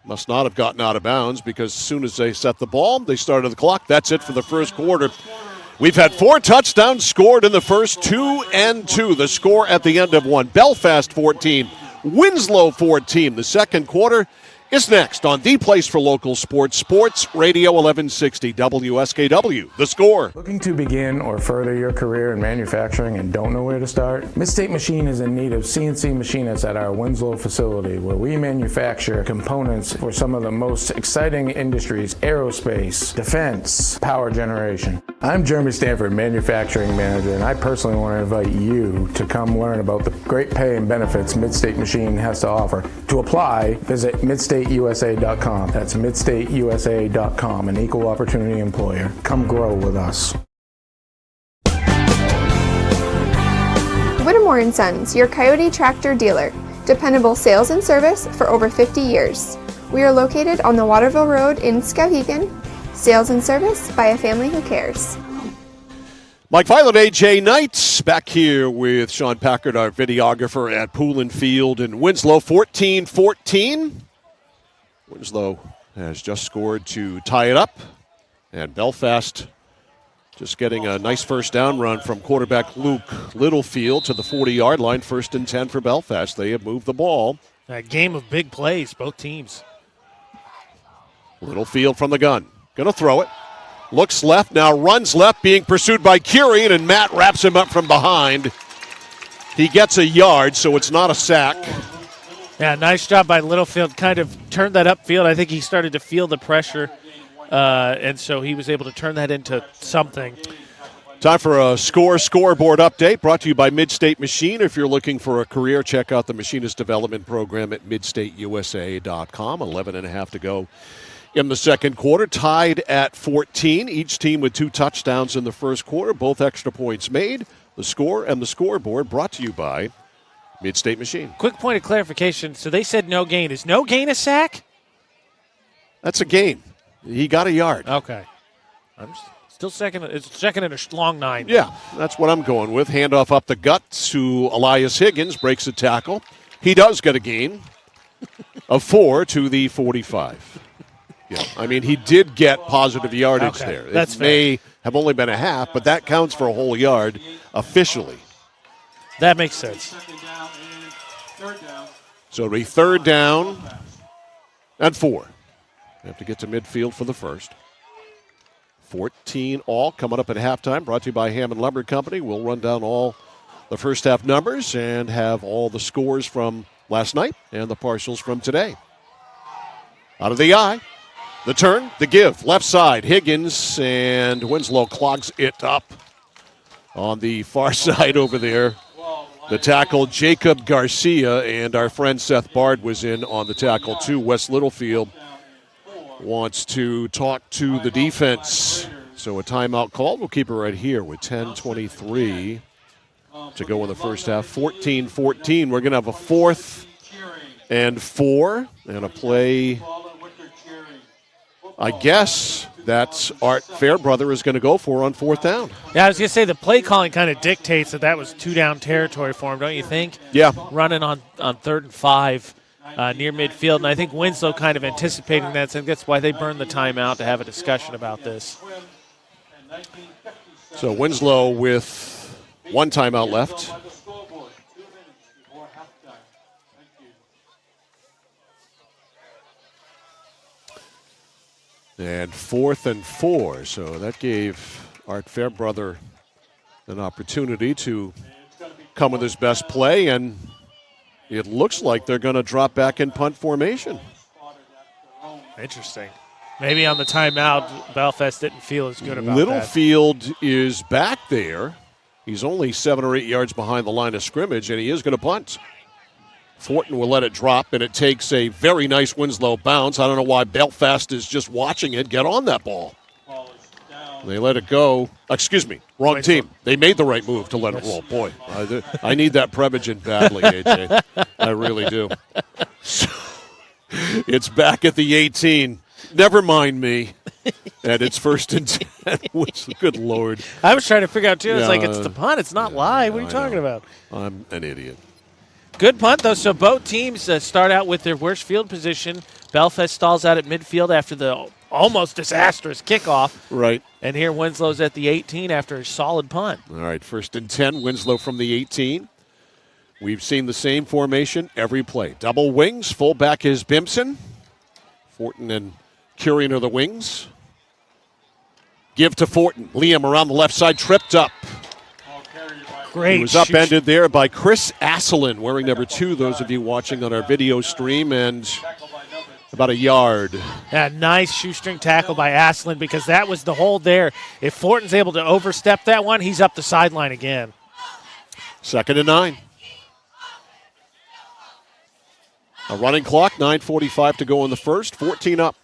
Must not have gotten out of bounds because as soon as they set the ball, they started the clock. That's it for the first quarter. We've had 4 touchdowns scored in the first, 2 and 2. The score at the end of one. Belfast 14, Winslow 14. The second quarter is next on the place for local sports, Sports Radio 1160 WSKW. The Score. Looking to begin or further your career in manufacturing and don't know where to start? Midstate Machine is in need of CNC machinists at our Winslow facility, where we manufacture components for some of the most exciting industries: aerospace, defense, power generation. I'm Jeremy Stanford, manufacturing manager, and I personally want to invite you to come learn about the great pay and benefits Midstate Machine has to offer. To apply, visit midstateusa.com. That's midstateusa.com, an equal opportunity employer. Come grow with us. Whittemore & Sons, your Coyote tractor dealer. Dependable sales and service for over 50 years. We are located on the Waterville Road in Skowhegan. Sales and service by a family who cares. Mike Violet, AJ Knight, back here with Sean Packard, our videographer at Poolin Field in Winslow. 14-14. Winslow has just scored to tie it up. And Belfast just getting a nice first down run from quarterback Luke Littlefield to the 40-yard line. 1st and 10 for Belfast. They have moved the ball. A game of big plays, both teams. Littlefield from the gun. Going to throw it. Looks left, now runs left, being pursued by Curian, and Matt wraps him up from behind. He gets a yard, so it's not a sack. Yeah, nice job by Littlefield. Kind of turned that upfield. I think he started to feel the pressure, and so he was able to turn that into something. Time for a scoreboard update brought to you by Midstate Machine. If you're looking for a career, check out the Machinist Development Program at midstateusa.com. 11.5 to go in the second quarter, tied at 14. Each team with 2 touchdowns in the first quarter, both extra points made. The score and the scoreboard brought to you by Midstate Machine. Quick point of clarification. So they said no gain. Is no gain a sack? That's a gain. He got a yard. Okay. I'm just Still second. It's second in a long 9. Yeah, that's what I'm going with. Handoff up the gut to Elias Higgins, breaks a tackle. He does get a gain of 4 to the 45. Yeah, I mean, he did get positive yardage there. That's it may have only been a half, but that counts for a whole yard officially. That makes sense. So it'll be 3rd down and 4. We have to get to midfield for the first. 14 all coming up at halftime, brought to you by Hammond Lumber Company. We'll run down all the first half numbers and have all the scores from last night and the partials from today. Out of the eye, the turn, the give, left side, Higgins, and Winslow clogs it up on the far side over there. The tackle, Jacob Garcia, and our friend Seth Bard was in on the tackle too. Wes Littlefield wants to talk to the defense. So a timeout called. We'll keep it right here with 10:23 to go in the first half. 14-14. We're going to have a 4th and 4 and a play. I guess that's Art Fairbrother is going to go for on 4th down. Yeah, I was going to say the play calling kind of dictates that was 2-down territory for him, don't you think? Yeah. Running on 3rd and 5. Near midfield, and I think Winslow kind of anticipating that, so that's why they burned the timeout to have a discussion about this. So Winslow with 1 timeout left. And 4th and 4, so that gave Art Fairbrother an opportunity to come with his best play, and it looks like they're going to drop back in punt formation. Interesting. Maybe on the timeout, Belfast didn't feel as good about Littlefield is back there. He's only 7 or 8 yards behind the line of scrimmage, and he is going to punt. Fortin will let it drop, and it takes a very nice Winslow bounce. I don't know why Belfast is just watching it get on that ball. They let it go. Excuse me, wrong team. They made the right move to let it roll. Boy, I need that Prevagen badly, AJ. I really do. So, it's back at the 18. Never mind me. And it's 1st and 10. Good Lord. I was trying to figure out, too. It's like, it's the punt. It's not live. What are you talking about? I'm an idiot. Good punt, though. So both teams start out with their worst field position. Belfast stalls out at midfield after the almost disastrous kickoff. Right. And here Winslow's at the 18 after a solid punt. All right, 1st and 10, Winslow from the 18. We've seen the same formation every play. Double wings, fullback is Bimson. Fortin and Curian are the wings. Give to Fortin. Liam around the left side, tripped up. Great. He was upended there by Chris Asselin, wearing number 2, those of you watching on our video stream, and about a yard. Yeah, nice shoestring tackle by Asselin, because that was the hold there. If Fortin's able to overstep that one, he's up the sideline again. 2nd and 9. A running clock, 9:45 to go in the first, 14 up.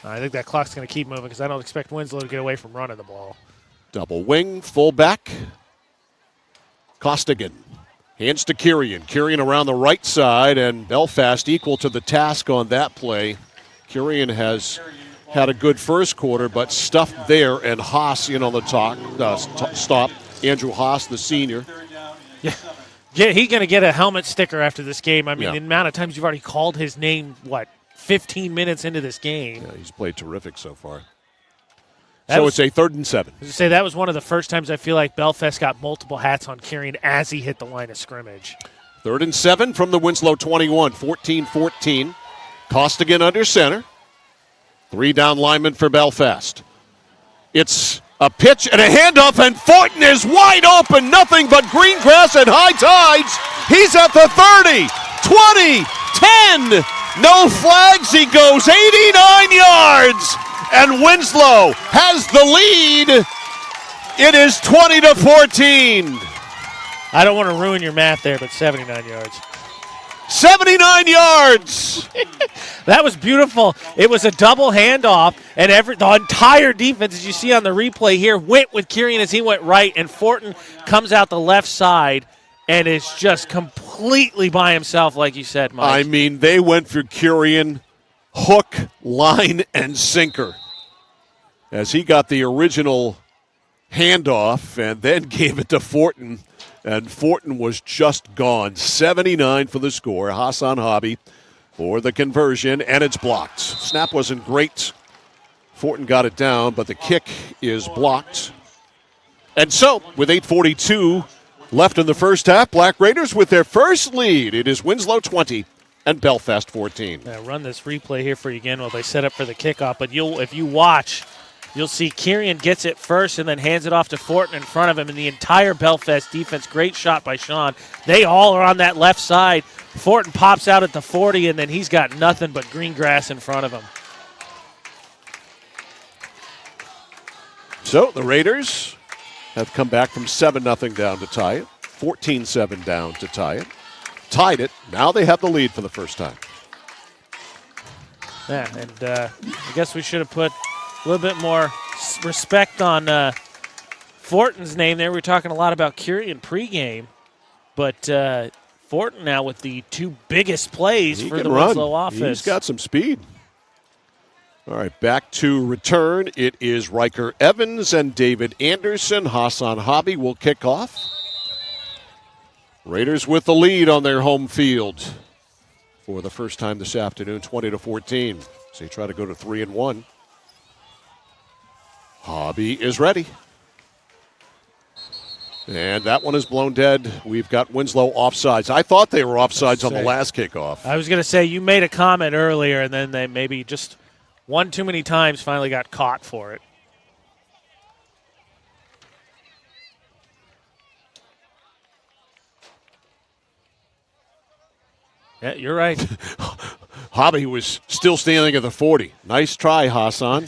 I think that clock's going to keep moving because I don't expect Winslow to get away from running the ball. Double wing, fullback. Costigan. Hands to Curian. Curian around the right side, and Belfast equal to the task on that play. Curian has had a good first quarter, but stuffed there, and Haas in on the stop. Andrew Haas, the senior. Yeah, he's going to get a helmet sticker after this game. I mean, Yeah. the amount of times you've already called his name, 15 minutes into this game. Yeah, he's played terrific so far. It's a 3rd and 7. I was going to say, that was one of the first times I feel like Belfast got multiple hats on Curian as he hit the line of scrimmage. 3rd and 7 from the Winslow 21, 14-14. Costigan under center. 3 down linemen for Belfast. It's a pitch and a handoff, and Fortin is wide open. Nothing but green grass and high tides. He's at the 30, 20, 10. No flags. He goes 89 yards, and Winslow has the lead. It is 20-14. I don't want to ruin your math there, but 79 yards. 79 yards. That was beautiful. It was a double handoff, and the entire defense, as you see on the replay here, went with Curian as he went right, and Fortin comes out the left side and is just completely by himself, like you said, Mike. I mean, they went for Curian hook, line, and sinker. As he got the original handoff and then gave it to Fortin, and Fortin was just gone. 79 for the score. Hassan Hobby for the conversion, and it's blocked. Snap wasn't great. Fortin got it down, but the kick is blocked. And so, with 8:42 left in the first half, Black Raiders with their first lead. It is Winslow 20 and Belfast 14. Run this replay here for you again while they set up for the kickoff. But if you watch, you'll see Kirian gets it first and then hands it off to Fortin in front of him. And the entire Belfast defense, great shot by Sean. They all are on that left side. Fortin pops out at the 40, and then he's got nothing but green grass in front of him. So the Raiders have come back from 7-0 down to tie it, 14-7 down to tie it, tied it. Now they have the lead for the first time. Yeah, and I guess we should have put a little bit more respect on Fortin's name there. We were talking a lot about Kirian pregame, but Fortin now with the two biggest plays for the Winslow offense. He's got some speed. All right, back to return. It is Riker Evans and David Anderson. Hassan Hobby will kick off. Raiders with the lead on their home field for the first time this afternoon, 20-14. So they try to go to 3-1. Hobby is ready. And that one is blown dead. We've got Winslow offsides. I thought they were offsides on the last kickoff. I was going to say, you made a comment earlier, and then they maybe just one too many times finally got caught for it. Yeah, you're right. Hobby was still standing at the 40. Nice try, Hassan.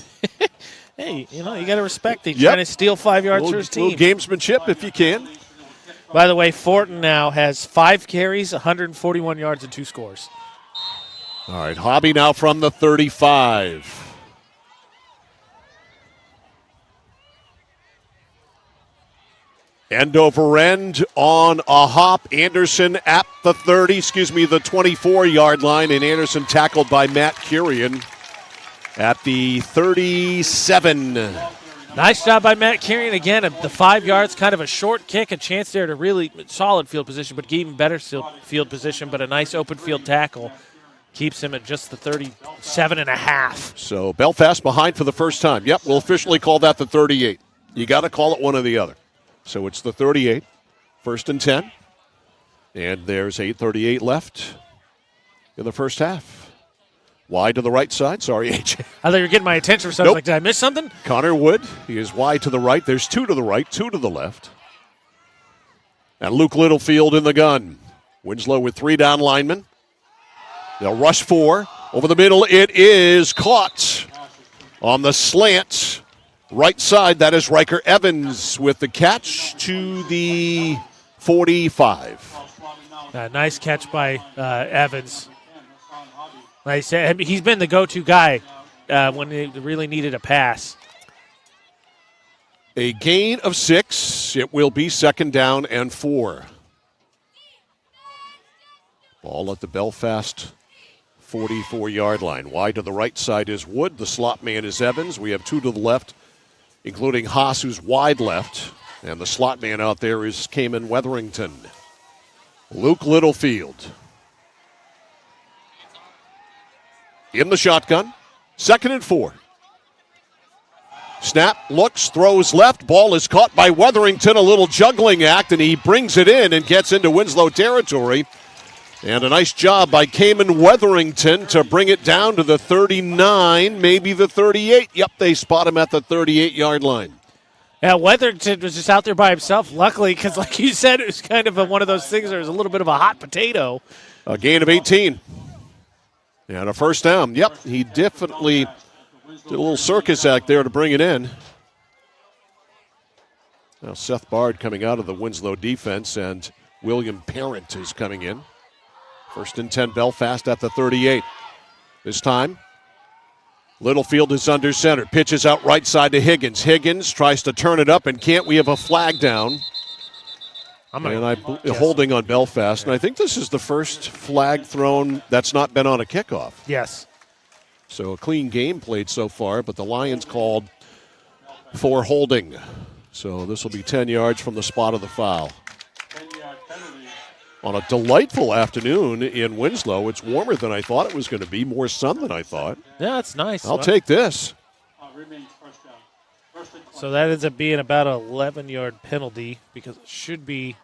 Hey, you got to respect it. He's trying to steal 5 yards for his team. Little gamesmanship if you can. By the way, Fortin now has 5 carries, 141 yards, and 2 scores. All right, Hobby now from the 35. End over end on a hop. Anderson at the 24-yard line, and Anderson tackled by Matt Kirian at the 37. Nice job by Matt Kirian. Again, the 5 yards, kind of a short kick, a chance there to really solid field position, but even better field position, but a nice open field tackle. Keeps him at just the 37.5. So Belfast behind for the first time. Yep, we'll officially call that the 38. You got to call it one or the other. So it's the 38, 1st and 10. And there's 8:38 left in the first half. Wide to the right side. Sorry, AJ. I thought you were getting my attention for something. Like, did I miss something? Connor Wood, he is wide to the right. There's 2 to the right, 2 to the left. And Luke Littlefield in the gun. Winslow with 3 down linemen. They'll rush 4. Over the middle, it is caught on the slant. Right side, that is Riker Evans with the catch to the 45. Nice catch by Evans. Like I said, he's been the go-to guy when they really needed a pass. A gain of 6. It will be 2nd down and 4. Ball at the Belfast 44-yard line. Wide to the right side is Wood. The slot man is Evans. We have 2 to the left, including Haas, who's wide left. And the slot man out there is Cayman Wetherington. Luke Littlefield in the shotgun. 2nd and 4. Snap, looks, throws left. Ball is caught by Wetherington. A little juggling act, and he brings it in and gets into Winslow territory. And a nice job by Cayman Wetherington to bring it down to the 39, maybe the 38. Yep, they spot him at the 38-yard line. Yeah, Wetherington was just out there by himself, luckily, because like you said, it was kind of one of those things where it was a little bit of a hot potato. A gain of 18. And a 1st down. Yep, he definitely did a little circus act there to bring it in. Now Seth Bard coming out of the Winslow defense, and William Parent is coming in. 1st and 10, Belfast at the 38. This time, Littlefield is under center. Pitches out right side to Higgins. Higgins tries to turn it up and can't. We have a flag down. Holding on Belfast. And I think this is the first flag thrown that's not been on a kickoff. Yes. So a clean game played so far, but the Lions called for holding. So this will be 10 yards from the spot of the foul. 10-yard penalty. On a delightful afternoon in Winslow. It's warmer than I thought it was going to be, more sun than I thought. Yeah, it's nice. I'll take this. Remains first down. First and 20. So that ends up being about an 11-yard penalty because it should be.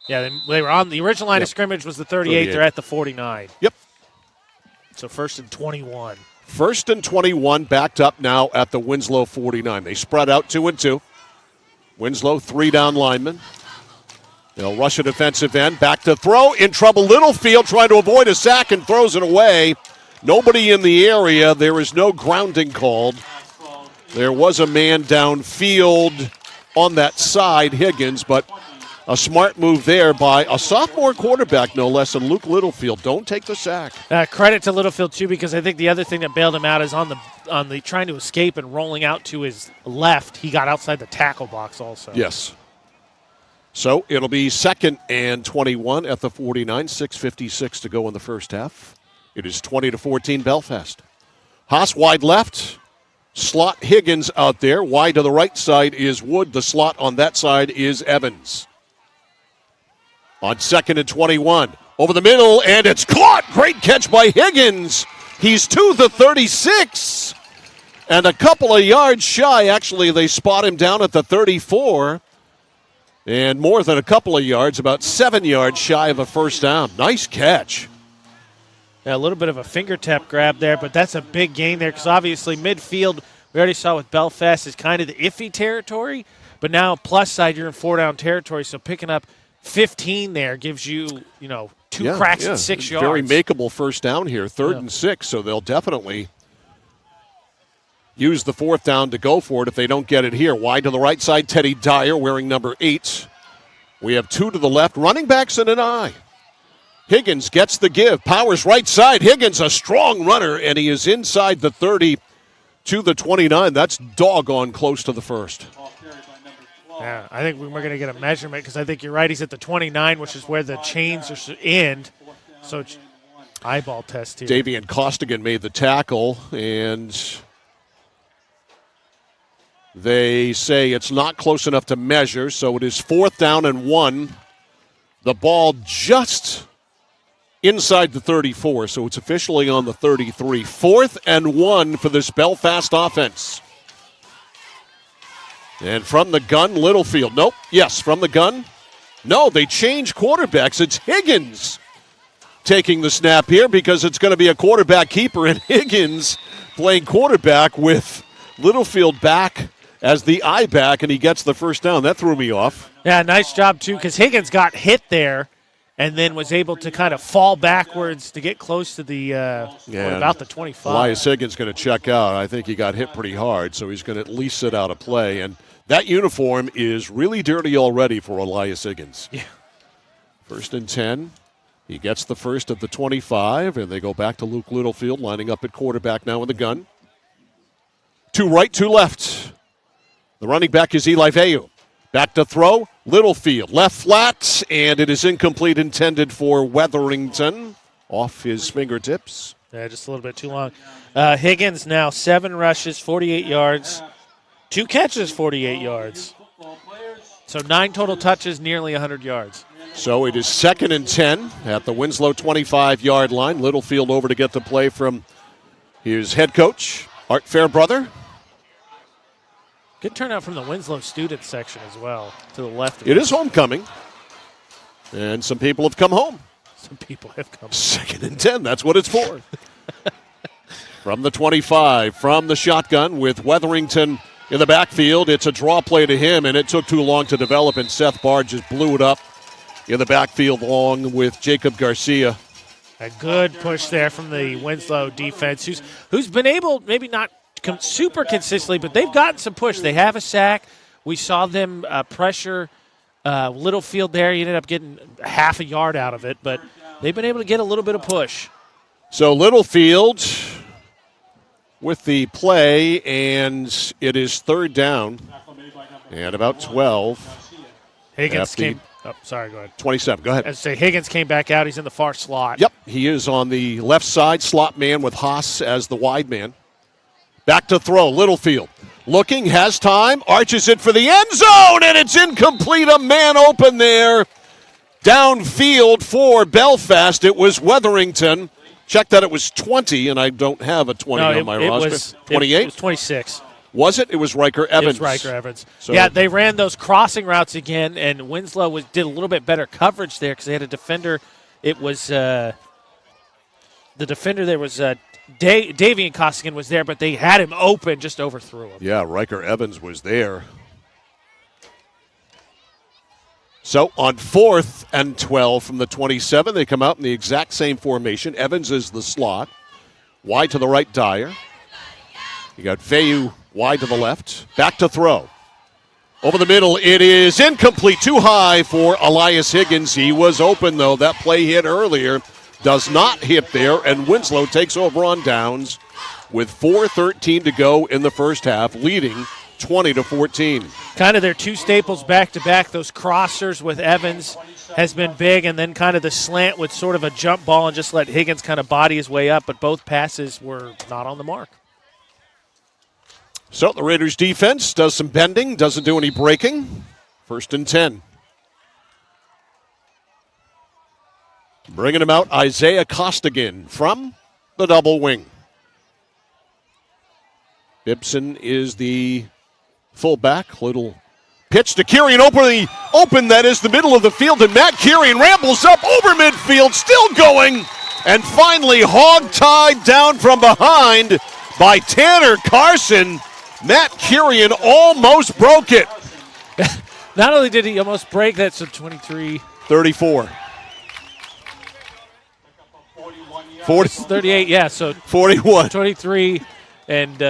Yeah, they were on the original line of scrimmage was the 38. They're at the 49. Yep. So first and 21. First and 21, backed up now at the Winslow 49. They spread out 2 and 2. Winslow, 3 down linemen. They'll rush a defensive end. Back to throw. In trouble, Littlefield trying to avoid a sack and throws it away. Nobody in the area. There is no grounding called. There was a man downfield on that side, Higgins, but a smart move there by a sophomore quarterback, no less than Luke Littlefield. Don't take the sack. Credit to Littlefield, too, because I think the other thing that bailed him out is on the trying to escape and rolling out to his left. He got outside the tackle box also. Yes. So it'll be 2nd and 21 at the 49, 6:56 to go in the first half. It is 20-14 Belfast. Haas wide left. Slot Higgins out there. Wide to the right side is Wood. The slot on that side is Evans. On 2nd and 21. Over the middle, and it's caught. Great catch by Higgins. He's to the 36. And a couple of yards shy. Actually, they spot him down at the 34. And more than a couple of yards, about 7 yards shy of a first down. Nice catch. Yeah, a little bit of a fingertip grab there, but that's a big gain there because obviously midfield, we already saw with Belfast, is kind of the iffy territory. But now plus side, you're in 4-down territory, so picking up 15 there gives you, two cracks at 6 yards. Very makeable first down here, 3rd and 6, so they'll definitely use the 4th down to go for it if they don't get it here. Wide to the right side, Teddy Dyer wearing number 8. We have 2 to the left, running backs and an eye. Higgins gets the give, powers right side. Higgins, a strong runner, and he is inside the 30 to the 29. That's doggone close to the first. Yeah, I think we're going to get a measurement because I think you're right. He's at the 29, which is where the chains are end. So it's eyeball test here. Davian Costigan made the tackle, and they say it's not close enough to measure, so it is 4th down and 1. The ball just inside the 34, so it's officially on the 33. 4th and 1 for this Belfast offense. And from the gun, Littlefield. Nope. Yes, from the gun. No, they change quarterbacks. It's Higgins taking the snap here because it's going to be a quarterback keeper, and Higgins playing quarterback with Littlefield back as the eye back, and he gets the first down. That threw me off. Yeah, nice job, too, because Higgins got hit there and then was able to kind of fall backwards to get close to the about the 25. Elias Higgins going to check out. I think he got hit pretty hard, so he's going to at least sit out a play. And that uniform is really dirty already for Elias Higgins. Yeah. 1st and 10. He gets the first at the 25, and they go back to Luke Littlefield, lining up at quarterback now in the gun. 2 right, 2 left. The running back is Eli Veu. Back to throw, Littlefield. Left flat, and it is incomplete, intended for Wetherington. Off his fingertips. Yeah, just a little bit too long. Higgins now 7 rushes, 48 yards. 2 catches, 48 yards. So 9 total touches, nearly 100 yards. So it is 2nd and 10 at the Winslow 25-yard line. Littlefield over to get the play from his head coach, Art Fairbrother. Good turnout from the Winslow student section as well, to the left. It is homecoming, and some people have come home. Some people have come home. 2nd and 10, that's what it's for. From the 25, from the shotgun with Wetherington in the backfield. It's a draw play to him, and it took too long to develop, and Seth Bard just blew it up in the backfield along with Jacob Garcia. A good push there from the Winslow defense, who's been able, maybe not super consistently, but they've gotten some push. They have a sack. We saw them pressure Littlefield there. He ended up getting half a yard out of it, but they've been able to get a little bit of push. So Littlefield with the play, and it is 3rd down and about 12. Higgins came. Oh, sorry, go ahead. 27, go ahead. As I say, Higgins came back out. He's in the far slot. Yep, he is on the left side, slot man with Haas as the wide man. Back to throw, Littlefield. Looking, has time, arches it for the end zone, and it's incomplete. A man open there. Downfield for Belfast. It was Wetherington. Check that it was 20, and I don't have a 20 on my roster. 28? It was 26. Was it? It was Riker Evans. It was Riker Evans. So, yeah, they ran those crossing routes again, and Winslow did a little bit better coverage there because they had a defender. It was the defender there was Davian Costigan was there, but they had him open, just overthrew him. Yeah, Riker Evans was there. So on 4th and 12 from the 27, they come out in the exact same formation. Evans is the slot. Wide to the right, Dyer. You got Veyu wide to the left. Back to throw. Over the middle, it is incomplete. Too high for Elias Higgins. He was open, though. That play hit earlier. Does not hit there, and Winslow takes over on downs with 4:13 to go in the first half, leading 20-14. Kind of their two staples back-to-back. Those crossers with Evans has been big, and then kind of the slant with sort of a jump ball and just let Higgins kind of body his way up, but both passes were not on the mark. So the Raiders defense does some bending, doesn't do any breaking. 1st and 10. Bringing him out, Isaiah Costigan from the double wing. Ibsen is the fullback. Little pitch to Kirian, open, that is the middle of the field, and Matt Kirian rambles up over midfield, still going, and finally hog-tied down from behind by Tanner Carson. Matt Kirian almost broke it. Not only did he almost break that, so 23. 34. 38, yeah, so 41. 23 and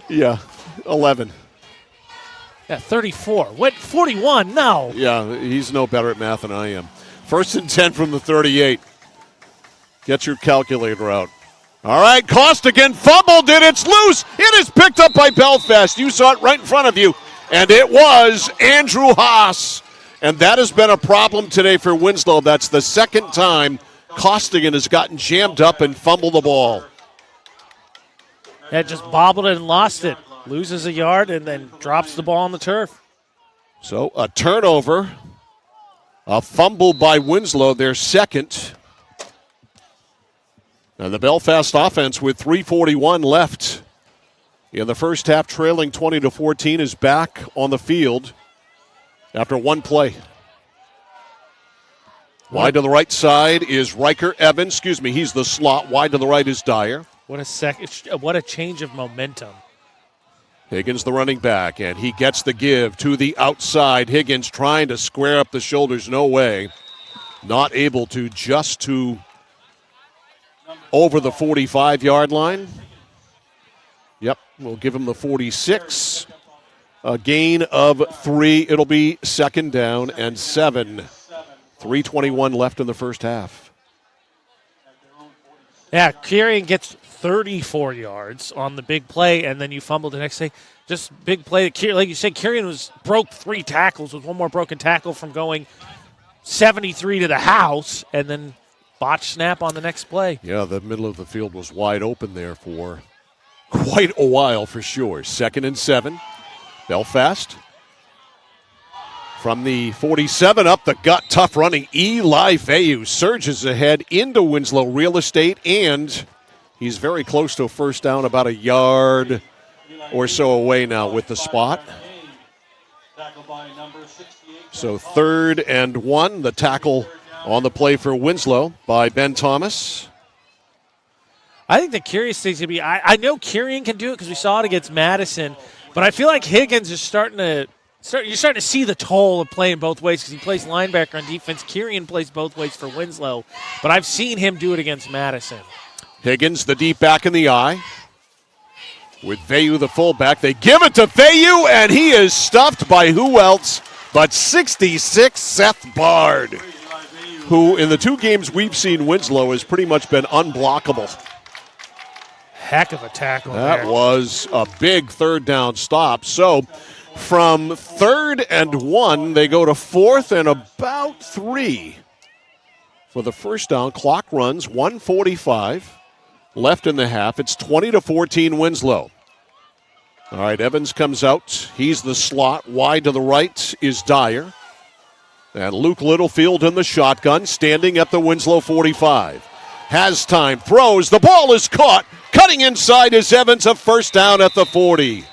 yeah, 11. Yeah, 34. What? 41? No. Yeah, he's no better at math than I am. 1st and 10 from the 38. Get your calculator out. All right, Costigan fumbled it. It's loose. It is picked up by Belfast. You saw it right in front of you, and it was Andrew Haas. And that has been a problem today for Winslow. That's the second time Costigan has gotten jammed up and fumbled the ball. Yeah, just bobbled it and lost it. Loses a yard and then drops the ball on the turf. So a turnover, a fumble by Winslow, their second. And the Belfast offense with 3:41 left in the first half, trailing 20-14, is back on the field after one play. Wide to the right side is Riker Evans. He's the slot. Wide to the right is Dyer. What a change of momentum. Higgins the running back, and he gets the give to the outside. Higgins trying to square up the shoulders. No way. Not able to, just to over the 45-yard line. Yep, we'll give him the 46. A gain of 3. It'll be 2nd down and 7. 3:21 left in the first half. Yeah, Kirian gets 34 yards on the big play, and then you fumbled the next day. Just big play. Like you said, Kirian broke 3 tackles with one more broken tackle from going 73 to the house, and then botch snap on the next play. Yeah, the middle of the field was wide open there for quite a while for sure. 2nd and 7. Belfast. From the 47 up the gut, tough running. Eli Veyu surges ahead into Winslow real estate, and he's very close to a first down, about a yard or so away now with the spot. So 3rd and 1, the tackle on the play for Winslow by Ben Thomas. I think the curious thing's going to be, I know Kirian can do it because we saw it against Madison, but I feel like Higgins is you're starting to see the toll of playing both ways because he plays linebacker on defense. Kirian plays both ways for Winslow, but I've seen him do it against Madison. Higgins, the deep back in the eye. With Veyu, the fullback. They give it to Veyu, and he is stuffed by who else but 66 Seth Bard, who in the 2 games we've seen Winslow has pretty much been unblockable. Heck of a tackle. That there. was a big 3rd down stop. So From 3rd and 1, they go to 4th and about 3 for the first down. Clock runs 1:45 left in the half. It's 20-14 Winslow. All right, Evans comes out. He's the slot. Wide to the right is Dyer. And Luke Littlefield in the shotgun, standing at the Winslow 45. Has time, throws, the ball is caught. Cutting inside is Evans, a first down at the 40.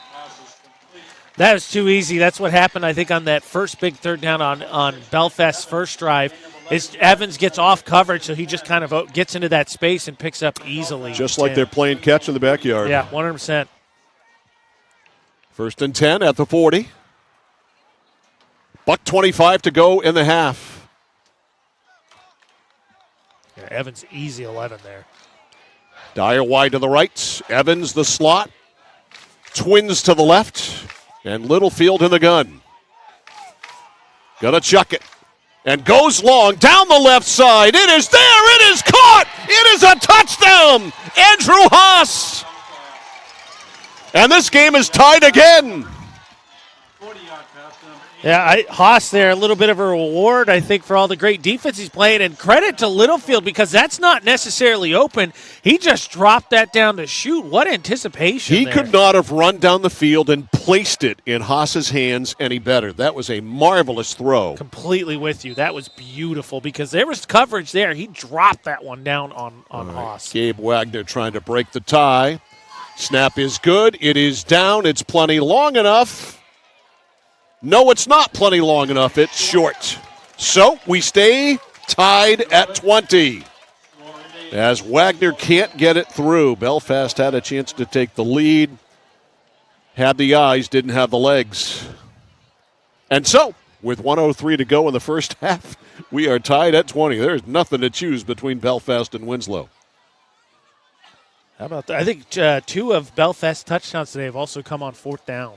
That was too easy. That's what happened, I think, on that first big third down on Belfast's first drive. Is Evans gets off coverage, so he just kind of gets into that space and picks up easily. Just like they're playing catch in the backyard. Yeah, 100%. 1st and 10 at the 40. $1:25 to go in the half. Yeah, Evans easy 11 there. Dyer wide to the right. Evans the slot. Twins to the left. And Littlefield in the gun. Gonna chuck it. And goes long down the left side. It is there. It is caught. It is a touchdown. Andrew Haas. And this game is tied again. Yeah, Haas there, a little bit of a reward, I think, for all the great defense he's playing. And credit to Littlefield because that's not necessarily open. He just dropped that down to shoot. What anticipation He there. could not have run down the field and placed it in Haas's hands any better. That was a marvelous throw. Completely with you. That was beautiful because there was coverage there. He dropped that one down on Haas. Gabe Wagner trying to break the tie. Snap is good. It is down. It's plenty long enough. No, it's not plenty long enough. It's short. So we stay tied at 20. As Wagner can't get it through. Belfast had a chance to take the lead. Had the eyes, didn't have the legs. And so, with 1:03 to go in the first half, we are tied at 20. There's nothing to choose between Belfast and Winslow. How about that? I think 2 of Belfast's touchdowns today have also come on 4th down.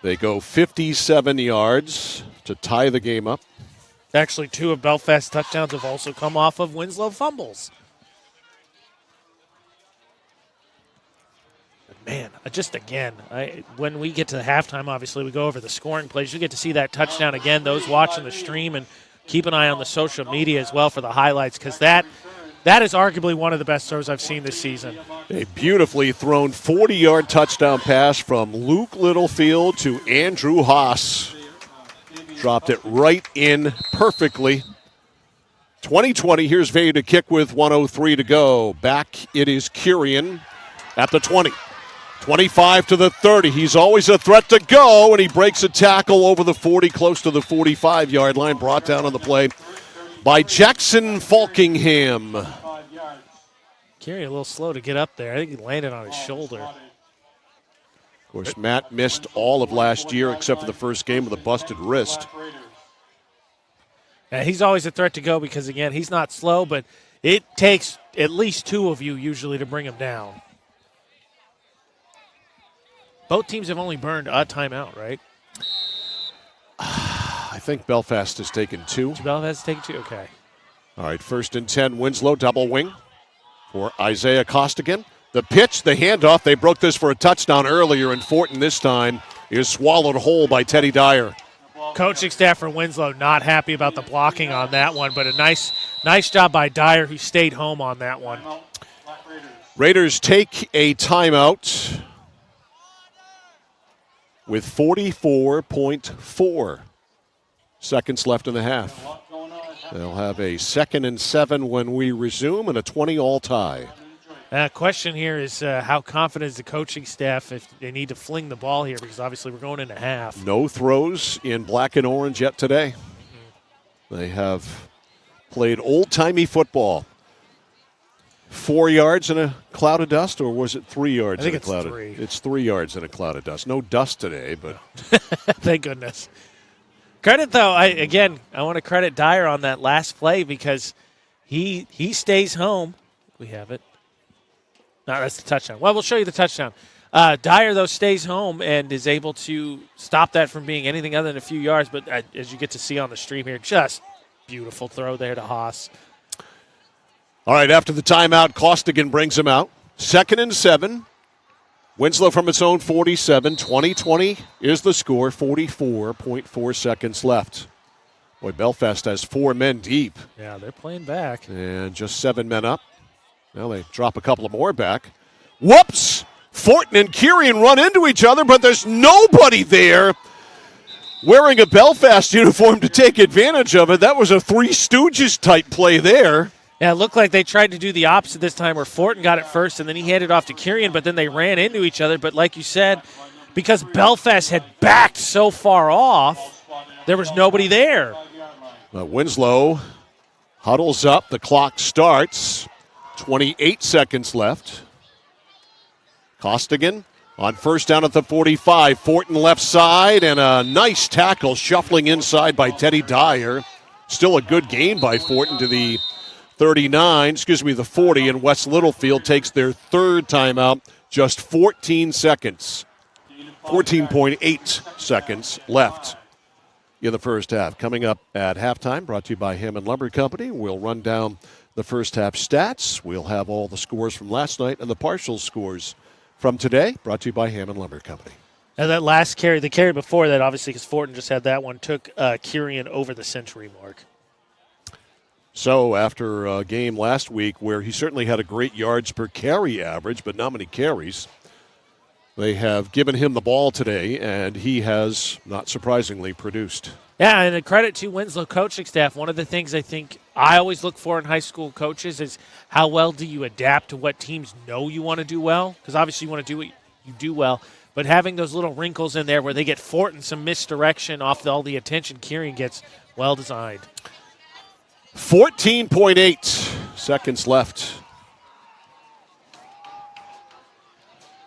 They go 57 yards to tie the game up. Actually, 2 of Belfast's touchdowns have also come off of Winslow fumbles. Man, just again, when we get to the halftime, obviously, we go over the scoring plays. You get to see that touchdown again. Those watching the stream, and keep an eye on the social media as well for the highlights because that is arguably one of the best throws I've seen this season. A beautifully thrown 40-yard touchdown pass from Luke Littlefield to Andrew Haas. Dropped it right in perfectly. 2020, here's Vay to kick with 1:03 to go. Back it is Kurian at the 20. 25 to the 30. He's always a threat to go, and he breaks a tackle over the 40, close to the 45-yard line. Brought down on the play by Jackson Falkingham. Kerry a little slow to get up there. I think he landed on his shoulder. Of course, Matt missed all of last year except for the first game with a busted wrist. And he's always a threat to go because, again, he's not slow, but it takes at least 2 of you usually to bring him down. Both teams have only burned a timeout, right? I think Belfast has taken 2. Belfast has taken 2, okay. All right, 1st and 10, Winslow, double wing for Isaiah Costigan. The pitch, the handoff, they broke this for a touchdown earlier, and Fortin this time is swallowed whole by Teddy Dyer. Coaching staff for Winslow not happy about the blocking on that one, but a nice job by Dyer who stayed home on that one. Raiders take a timeout with 44.4 seconds left in the half. They'll have a 2nd and 7 when we resume and a 20-all tie. Question here is how confident is the coaching staff if they need to fling the ball here because obviously we're going into half. No throws in black and orange yet today. They have played old-timey football. 4 yards in a cloud of dust, or was it 3 yards in a cloud of dust? It's 3 yards in a cloud of dust. No dust today, but thank goodness. Credit, though, I want to credit Dyer on that last play because he stays home. We have it. No, that's the touchdown. Well, we'll show you the touchdown. Dyer, though, stays home and is able to stop that from being anything other than a few yards. But as you get to see on the stream here, just beautiful throw there to Haas. All right, after the timeout, Costigan brings him out. 2nd and 7. Winslow from its own 47, 20-20 is the score, 44.4 seconds left. Boy, Belfast has 4 men deep. Yeah, they're playing back. And just 7 men up. Now they drop a couple of more back. Whoops! Fortin and Kirian run into each other, but there's nobody there wearing a Belfast uniform to take advantage of it. That was a Three Stooges type play there. Yeah, it looked like they tried to do the opposite this time where Fortin got it first and then he handed off to Kirian, but then they ran into each other. But like you said, because Belfast had backed so far off, there was nobody there. Winslow huddles up. The clock starts. 28 seconds left. Costigan on first down at the 45. Fortin left side and a nice tackle shuffling inside by Teddy Dyer. Still a good gain by Fortin to the the 40, and West Littlefield takes their third timeout, just 14 seconds. 14.8 seconds left in the first half. Coming up at halftime, brought to you by Hammond Lumber Company. We'll run down the first half stats. We'll have all the scores from last night and the partial scores from today, brought to you by Hammond Lumber Company. And that last carry, the carry before that, obviously, because Fortin just had that one, took Kirian over the century mark. So after a game last week where he certainly had a great yards per carry average, but not many carries, they have given him the ball today, and he has, not surprisingly, produced. Yeah, and a credit to Winslow coaching staff. One of the things I think I always look for in high school coaches is how well do you adapt to what teams know you want to do well, because obviously you want to do what you do well, but having those little wrinkles in there where they get Fortin some misdirection off all the attention Kirian gets, well designed. 14.8 seconds left.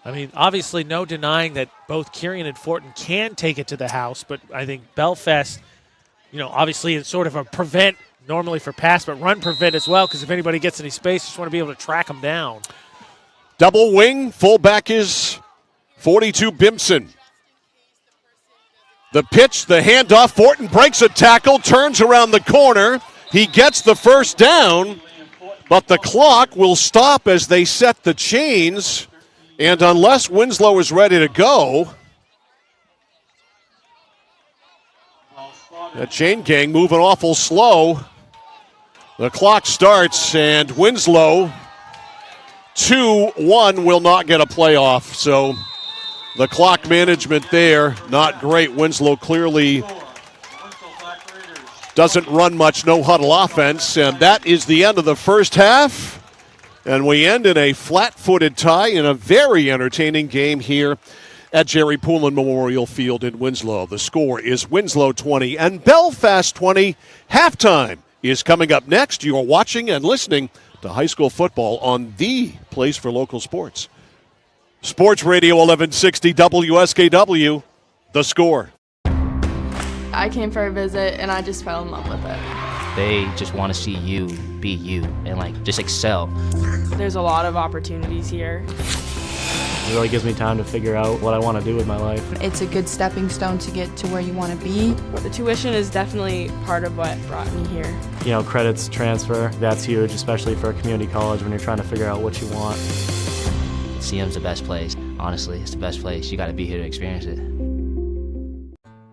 I mean, obviously no denying that both Kirian and Fortin can take it to the house, but I think Belfast, obviously it's sort of a prevent normally for pass, but run prevent as well, because if anybody gets any space, just want to be able to track them down. Double wing, fullback is 42 Bimson. The pitch, the handoff, Fortin breaks a tackle, turns around the corner. He gets the first down, but the clock will stop as they set the chains. And unless Winslow is ready to go, that chain gang moving awful slow. The clock starts, and Winslow, 2-1, will not get a playoff. So the clock management there, not great. Winslow clearly doesn't run much, no huddle offense, and that is the end of the first half. And we end in a flat-footed tie in a very entertaining game here at Jerry Poulin Memorial Field in Winslow. The score is Winslow 20 and Belfast 20. Halftime is coming up next. You are watching and listening to high school football on the place for local sports. Sports Radio 1160 WSKW, The Score. I came for a visit, and I just fell in love with it. They just want to see you be you and just excel. There's a lot of opportunities here. It really gives me time to figure out what I want to do with my life. It's a good stepping stone to get to where you want to be. The tuition is definitely part of what brought me here. Credits transfer, that's huge, especially for a community college when you're trying to figure out what you want. CM's the best place. Honestly, it's the best place. You got to be here to experience it.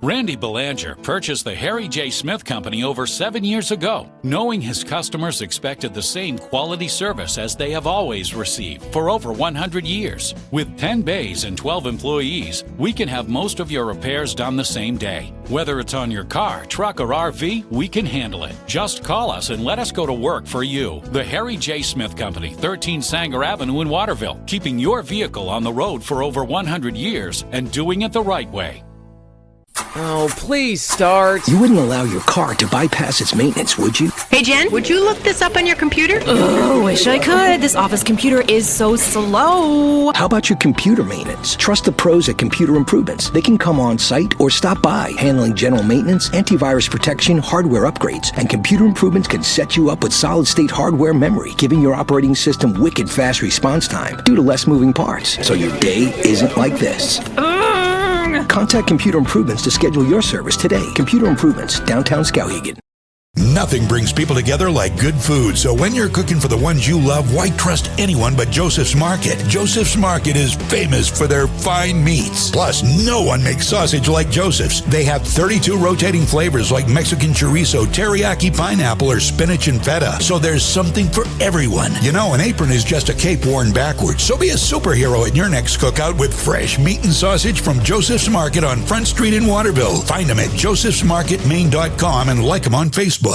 Randy Belanger purchased the Harry J. Smith Company over 7 years ago, knowing his customers expected the same quality service as they have always received for over 100 years. With 10 bays and 12 employees, we can have most of your repairs done the same day. Whether it's on your car, truck, or RV, we can handle it. Just call us and let us go to work for you. The Harry J. Smith Company, 13 Sanger Avenue in Waterville, keeping your vehicle on the road for over 100 years and doing it the right way. Oh, please start. You wouldn't allow your car to bypass its maintenance, would you? Hey, Jen, would you look this up on your computer? Oh, wish I could. This office computer is so slow. How about your computer maintenance? Trust the pros at Computer Improvements. They can come on site or stop by, handling general maintenance, antivirus protection, hardware upgrades, and Computer Improvements can set you up with solid-state hardware memory, giving your operating system wicked fast response time due to less moving parts, so your day isn't like this. Contact Computer Improvements to schedule your service today. Computer Improvements, downtown Skowhegan. Nothing brings people together like good food, so when you're cooking for the ones you love, why trust anyone but Joseph's Market? Joseph's Market is famous for their fine meats. Plus, no one makes sausage like Joseph's. They have 32 rotating flavors like Mexican chorizo, teriyaki pineapple, or spinach and feta, so there's something for everyone. You know, an apron is just a cape worn backwards, so be a superhero at your next cookout with fresh meat and sausage from Joseph's Market on Front Street in Waterville. Find them at josephsmarketmaine.com and like them on Facebook.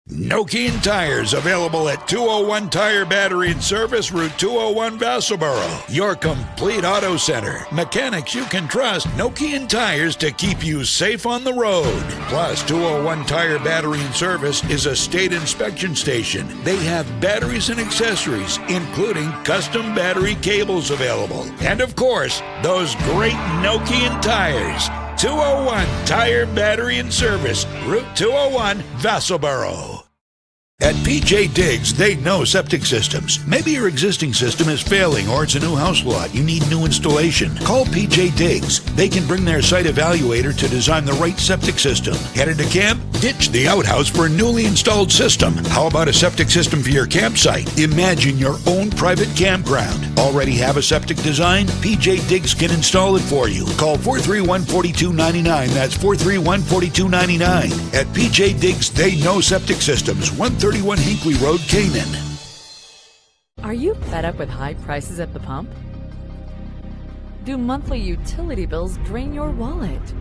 Nokian Tires, available at 201 Tire Battery and Service, Route 201, Vassalboro. Your complete auto center. Mechanics you can trust. Nokian Tires to keep you safe on the road. Plus, 201 Tire Battery and Service is a state inspection station. They have batteries and accessories, including custom battery cables available. And of course, those great Nokian tires. 201 Tire Battery and Service, Route 201, Vassalboro. At PJ Diggs, they know septic systems. Maybe your existing system is failing or it's a new house lot. You need new installation. Call PJ Diggs. They can bring their site evaluator to design the right septic system. Headed to camp? Ditch the outhouse for a newly installed system. How about a septic system for your campsite? Imagine your own private campground. Already have a septic design? PJ Diggs can install it for you. Call 431-4299. That's 431-4299. At PJ Diggs, they know septic systems. 131 Hinkley Road, Canaan. Are you fed up with high prices at the pump? Do monthly utility bills drain your wallet?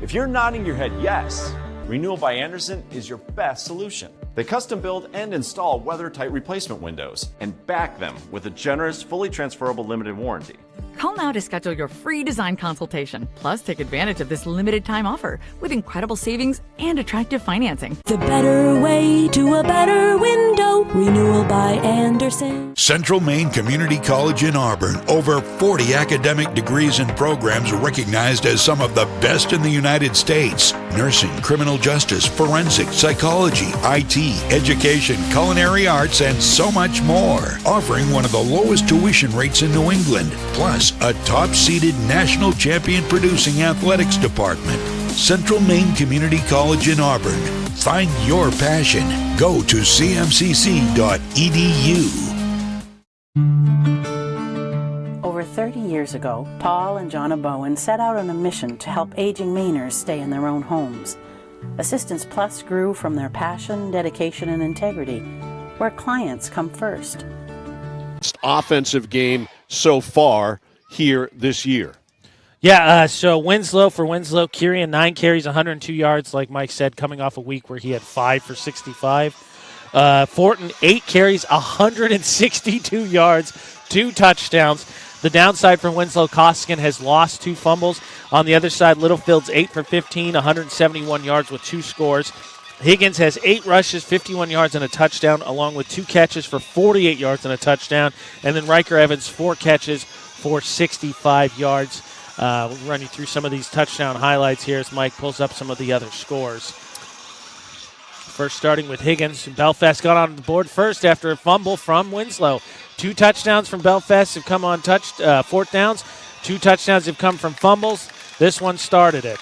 If you're nodding your head yes, Renewal by Andersen is your best solution. They custom build and install weather-tight replacement windows and back them with a generous, fully transferable limited warranty. Call now to schedule your free design consultation. Plus, take advantage of this limited time offer with incredible savings and attractive financing. The better way to a better window. Renewal by Andersen. Central Maine Community College in Auburn. Over 40 academic degrees and programs recognized as some of the best in the United States. Nursing, criminal justice, forensic, psychology, IT, education, culinary arts, and so much more. Offering one of the lowest tuition rates in New England. Plus, a top-seeded national champion producing athletics department. Central Maine Community College in Auburn. Find your passion. Go to cmcc.edu. Over 30 years ago, Paul and Jonna Bowen set out on a mission to help aging Mainers stay in their own homes. Assistance Plus grew from their passion, dedication, and integrity, where clients come first. Offensive game so far here this year. Yeah, so Winslow, Kirian, 9 carries, 102 yards, like Mike said, coming off a week where he had 5 for 65. Fortin, 8 carries, 162 yards, 2 touchdowns. The downside for Winslow, Koskinen has lost 2 fumbles. On the other side, Littlefield's 8 for 15, 171 yards with 2 scores. Higgins has 8 rushes, 51 yards, and a touchdown, along with 2 catches for 48 yards and a touchdown. And then Riker Evans, 4 catches for 65 yards. We'll run you through some of these touchdown highlights here as Mike pulls up some of the other scores. First starting with Higgins. Belfast got on the board first after a fumble from Winslow. 2 touchdowns from Belfast have come on fourth downs. 2 touchdowns have come from fumbles. This one started it.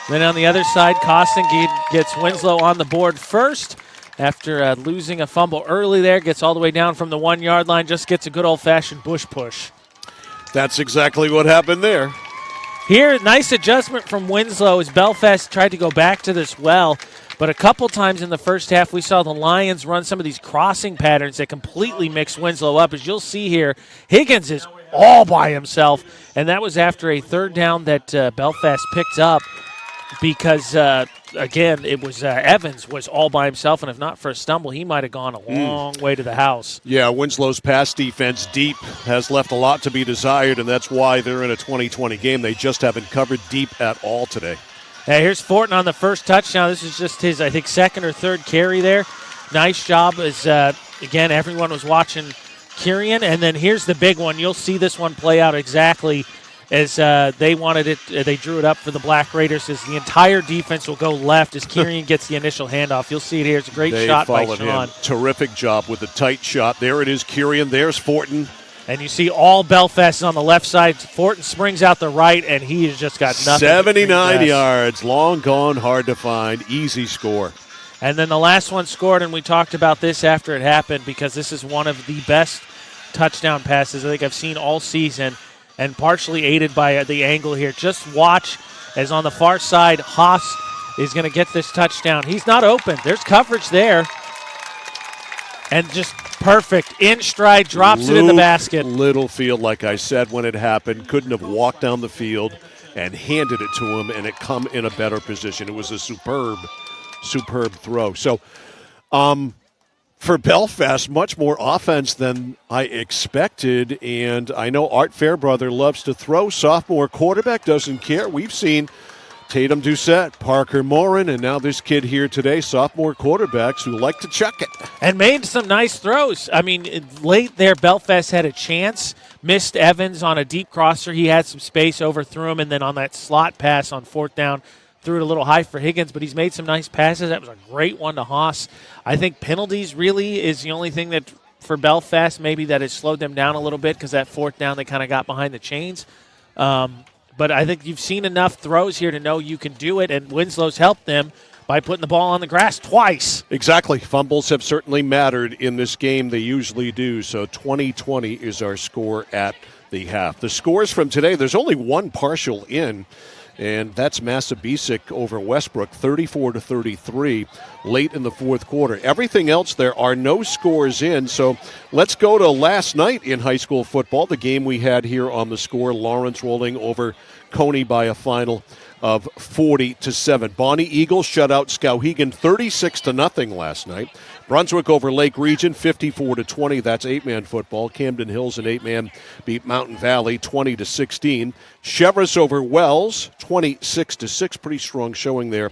Then on the other side, Koskinen gets Winslow on the board first after losing a fumble early there. Gets all the way down from the 1-yard line. Just gets a good old-fashioned bush push. That's exactly what happened there. Here, nice adjustment from Winslow as Belfast tried to go back to this well. But a couple times in the first half, we saw the Lions run some of these crossing patterns that completely mixed Winslow up. As you'll see here, Higgins is all by himself. And that was after a 3rd down that Belfast picked up. Because, again, it was Evans was all by himself, and if not for a stumble, he might have gone a long way to the house. Yeah, Winslow's pass defense deep has left a lot to be desired, and that's why they're in a 2020 game. They just haven't covered deep at all today. Hey, here's Fortin on the first touchdown. This is just his, I think, 2nd or 3rd carry there. Nice job as, again, everyone was watching Kirian. And then here's the big one. You'll see this one play out exactly as they wanted it. They drew it up for the Black Raiders as the entire defense will go left as Kirian gets the initial handoff. You'll see it here. It's a great shot by Sean. Terrific job with the tight shot. There it is, Kirian. There's Fortin. And you see all Belfast is on the left side. Fortin springs out the right, and he has just got nothing. 79 yards, long gone, hard to find, easy score. And then the last one scored, and we talked about this after it happened because this is one of the best touchdown passes I think I've seen all season, and partially aided by the angle here. Just watch as on the far side, Haas is going to get this touchdown. He's not open. There's coverage there. And just perfect. In stride, drops it in the basket. Littlefield, like I said when it happened, couldn't have walked down the field and handed it to him and it come in a better position. It was a superb throw. So for Belfast, much more offense than I expected. And I know Art Fairbrother loves to throw. Sophomore quarterback doesn't care. We've seen Tatum Doucette, Parker Morin, and now this kid here today, sophomore quarterbacks who like to chuck it. And made some nice throws. I mean, late there, Belfast had a chance. Missed Evans on a deep crosser. He had some space, overthrew him, and then on that slot pass on fourth down, threw it a little high for Higgins, but he's made some nice passes. That was a great one to Haas. I think penalties really is the only thing that, for Belfast, maybe that has slowed them down a little bit because that fourth down they kind of got behind the chains. But I think you've seen enough throws here to know you can do it, and Winslow's helped them by putting the ball on the grass twice. Exactly. Fumbles have certainly mattered in this game. They usually do. So 20-20 is our score at the half. The scores from today, there's only one partial in, and that's Massabesic over Westbrook, 34-33, late in the fourth quarter. Everything else, there are no scores in. So let's go to last night in high school football, the game we had here on the score, Lawrence rolling over Coney by a final of 40-7. Bonnie Eagles shut out Skowhegan 36-0 last night. Brunswick over Lake Region 54-20. That's 8-man football. Camden Hills and 8-man beat Mountain Valley 20-16. Chevrolet over Wells 26-6. Pretty strong showing there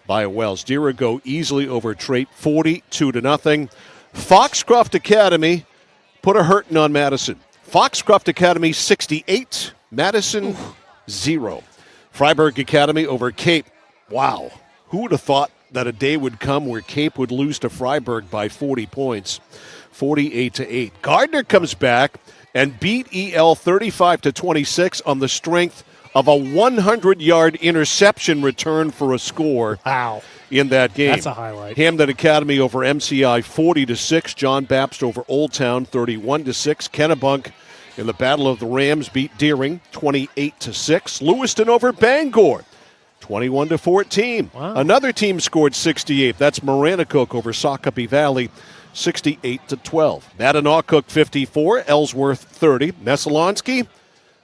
by Wells. Dirigo easily over Trait 42-0. Foxcroft Academy put a hurting on Madison. Foxcroft Academy 68, Madison 0. Freiburg Academy over Cape. Wow. Who would have thought that a day would come where Cape would lose to Freiburg by 40 points, 48-8. Gardner comes back and beat EL 35-26 on the strength of a 100-yard interception return for a score. Wow. In that game. That's a highlight. Hamden Academy over MCI 40-6. John Bapst over Old Town 31-6. Kennebunk in the Battle of the Rams beat Deering 28-6. Lewiston over Bangor 21-14. Wow. Another team scored 68. That's Maranacook over Sacopee Valley 68-12. Mattanacook 54, Ellsworth 30. Messalonsky,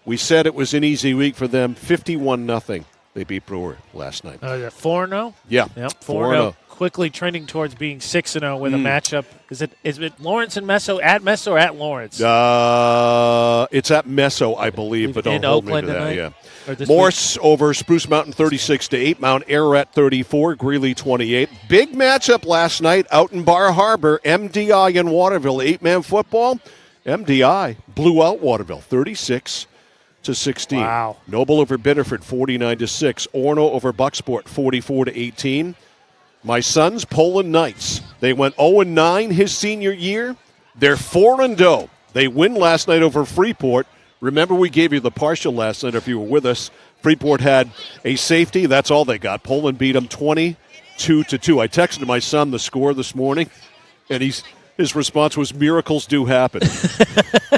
we said it was an easy week for them, 51-0. They beat Brewer last night. 4-0? Yeah. Yep, 4-0. Quickly trending towards being 6-0 with a matchup. Is it Lawrence and Meso at Meso or at Lawrence? It's at Meso, I believe, but don't in hold Oakland me to that. tonight? Yeah. Morse over Spruce Mountain 36-8. Mount Ararat 34. Greeley 28. Big matchup last night out in Bar Harbor. MDI and Waterville 8-man football. MDI blew out Waterville 36-16. Wow. Noble over Biddeford 49-6. Orno over Bucksport 44-18. My son's Poland Knights. They went 0-9 his senior year. They're 4-0. They win last night over Freeport. Remember, we gave you the partial last night if you were with us. Freeport had a safety. That's all they got. Poland beat them 22-2. I texted my son the score this morning, and his response was, miracles do happen.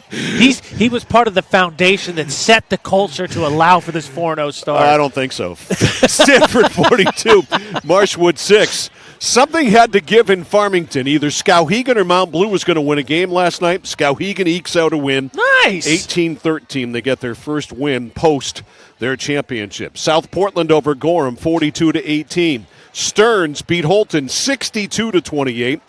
He was part of the foundation that set the culture to allow for this 4-0 start. I don't think so. Stanford 42, Marshwood 6. Something had to give in Farmington. Either Skowhegan or Mount Blue was going to win a game last night. Skowhegan ekes out a win. Nice. 18-13. They get their first win post their championship. South Portland over Gorham 42-18. Stearns beat Holton 62-28.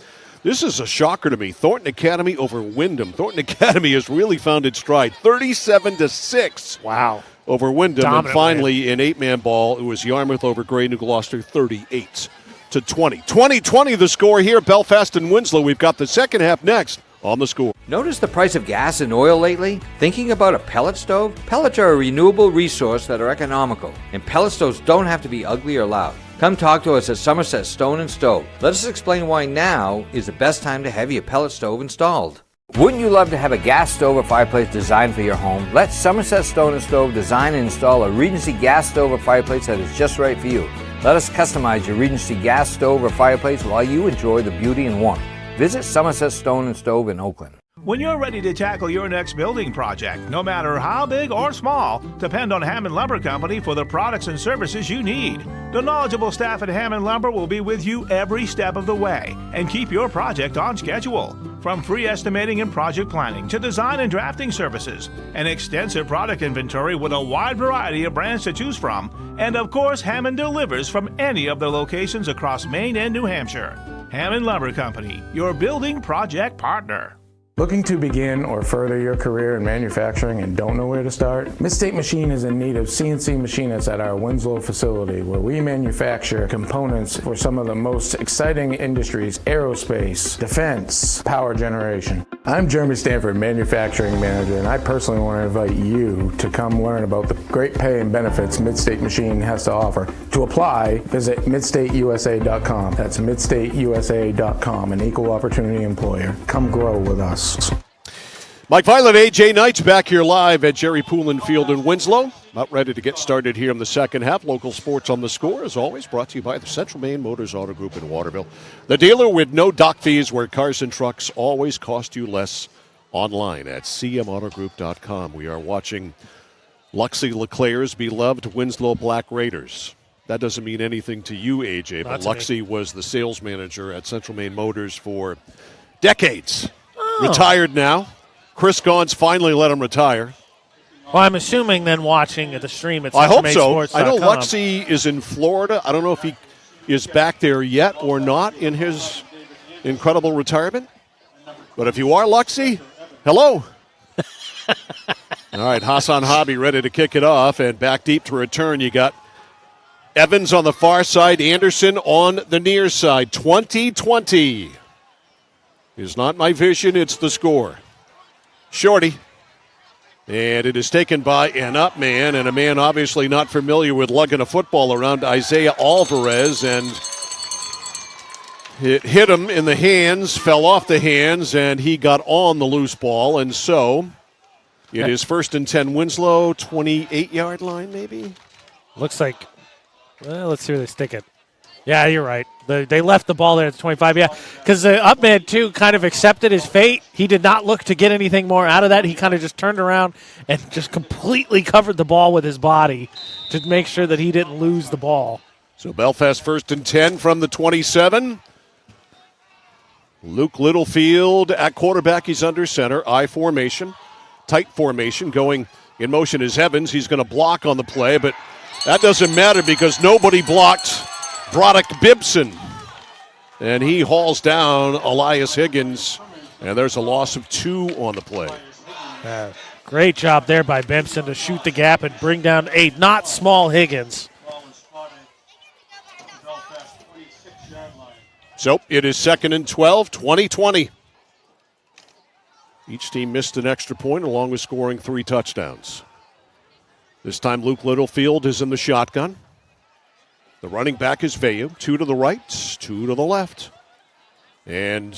This is a shocker to me. Thornton Academy over Wyndham. Thornton Academy has really found its stride. 37-6. Wow. Over Wyndham. Dominant and finally, in 8-man ball, it was Yarmouth over Grey New Gloucester 38-20. 20-20 the score here. Belfast and Winslow. We've got the second half next on the score. Notice the price of gas and oil lately? Thinking about a pellet stove? Pellets are a renewable resource that are economical, and pellet stoves don't have to be ugly or loud. Come talk to us at Somerset Stone and Stove. Let us explain why now is the best time to have your pellet stove installed. Wouldn't you love to have a gas stove or fireplace designed for your home? Let Somerset Stone & Stove design and install a Regency gas stove or fireplace that is just right for you. Let us customize your Regency gas stove or fireplace while you enjoy the beauty and warmth. Visit Somerset Stone & Stove in Oakland. When you're ready to tackle your next building project, no matter how big or small, depend on Hammond Lumber Company for the products and services you need. The knowledgeable staff at Hammond Lumber will be with you every step of the way and keep your project on schedule. From free estimating and project planning to design and drafting services, an extensive product inventory with a wide variety of brands to choose from, and of course, Hammond delivers from any of the locations across Maine and New Hampshire. Hammond Lumber Company, your building project partner. Looking to begin or further your career in manufacturing and don't know where to start? Midstate Machine is in need of CNC machinists at our Winslow facility, where we manufacture components for some of the most exciting industries: aerospace, defense, power generation. I'm Jeremy Stanford, manufacturing manager, and I personally want to invite you to come learn about the great pay and benefits Midstate Machine has to offer. To apply, visit midstateusa.com. That's midstateusa.com, an equal opportunity employer. Come grow with us. Mike Violet, AJ Knight's back here live at Jerry Poulin Field in Winslow. About ready to get started here in the second half. Local sports on the score, as always, brought to you by the Central Maine Motors Auto Group in Waterville. The dealer with no dock fees, where cars and trucks always cost you less. Online at cmautogroup.com. We are watching Luxie LeClair's beloved Winslow Black Raiders. That doesn't mean anything to you, AJ, but Luxie was the sales manager at Central Maine Motors for decades. Retired now. Chris Gaun's finally let him retire. Well, I'm assuming then watching the stream at I hope so. sports.com. I know Luxie is in Florida. I don't know if he is back there yet or not in his incredible retirement. But if you are Luxie, hello. All right, Hassan Hobby ready to kick it off, and back deep to return. You got Evans on the far side, Anderson on the near side. 20-20. Is not my vision, it's the score. Shorty. And it is taken by an up man, and a man obviously not familiar with lugging a football around, Isaiah Alvarez, and it hit him in the hands, fell off the hands, and he got on the loose ball, and so it is 1st and 10 Winslow, 28-yard line maybe? Looks like, well, let's see where they stick it. Yeah, you're right. They left the ball there at the 25, yeah. Because the up man, too, kind of accepted his fate. He did not look to get anything more out of that. He kind of just turned around and just completely covered the ball with his body to make sure that he didn't lose the ball. So Belfast 1st and 10 from the 27. Luke Littlefield at quarterback. He's under center. I formation. Tight formation. Going in motion is Evans. He's going to block on the play, but that doesn't matter because nobody blocked Broderick Bibson, and he hauls down Elias Higgins, and there's a loss of 2 on the play. Great job there by Bibson to shoot the gap and bring down a not small Higgins. So it is 2nd and 12, 20-20. Each team missed an extra point along with scoring 3 touchdowns. This time Luke Littlefield is in the shotgun. The running back is Veyu. 2 to the right, 2 to the left. And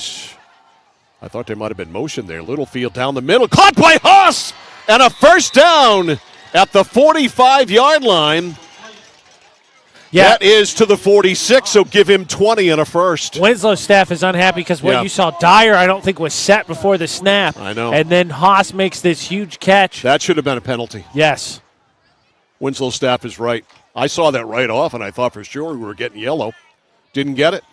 I thought there might have been motion there. Littlefield down the middle. Caught by Haas! And a first down at the 45-yard line. Yeah. That is to the 46, so give him 20 and a first. Winslow's staff is unhappy because what you saw, Dyer, I don't think was set before the snap. I know. And then Haas makes this huge catch. That should have been a penalty. Yes. Winslow's staff is right. I saw that right off, and I thought for sure we were getting yellow. Didn't get it.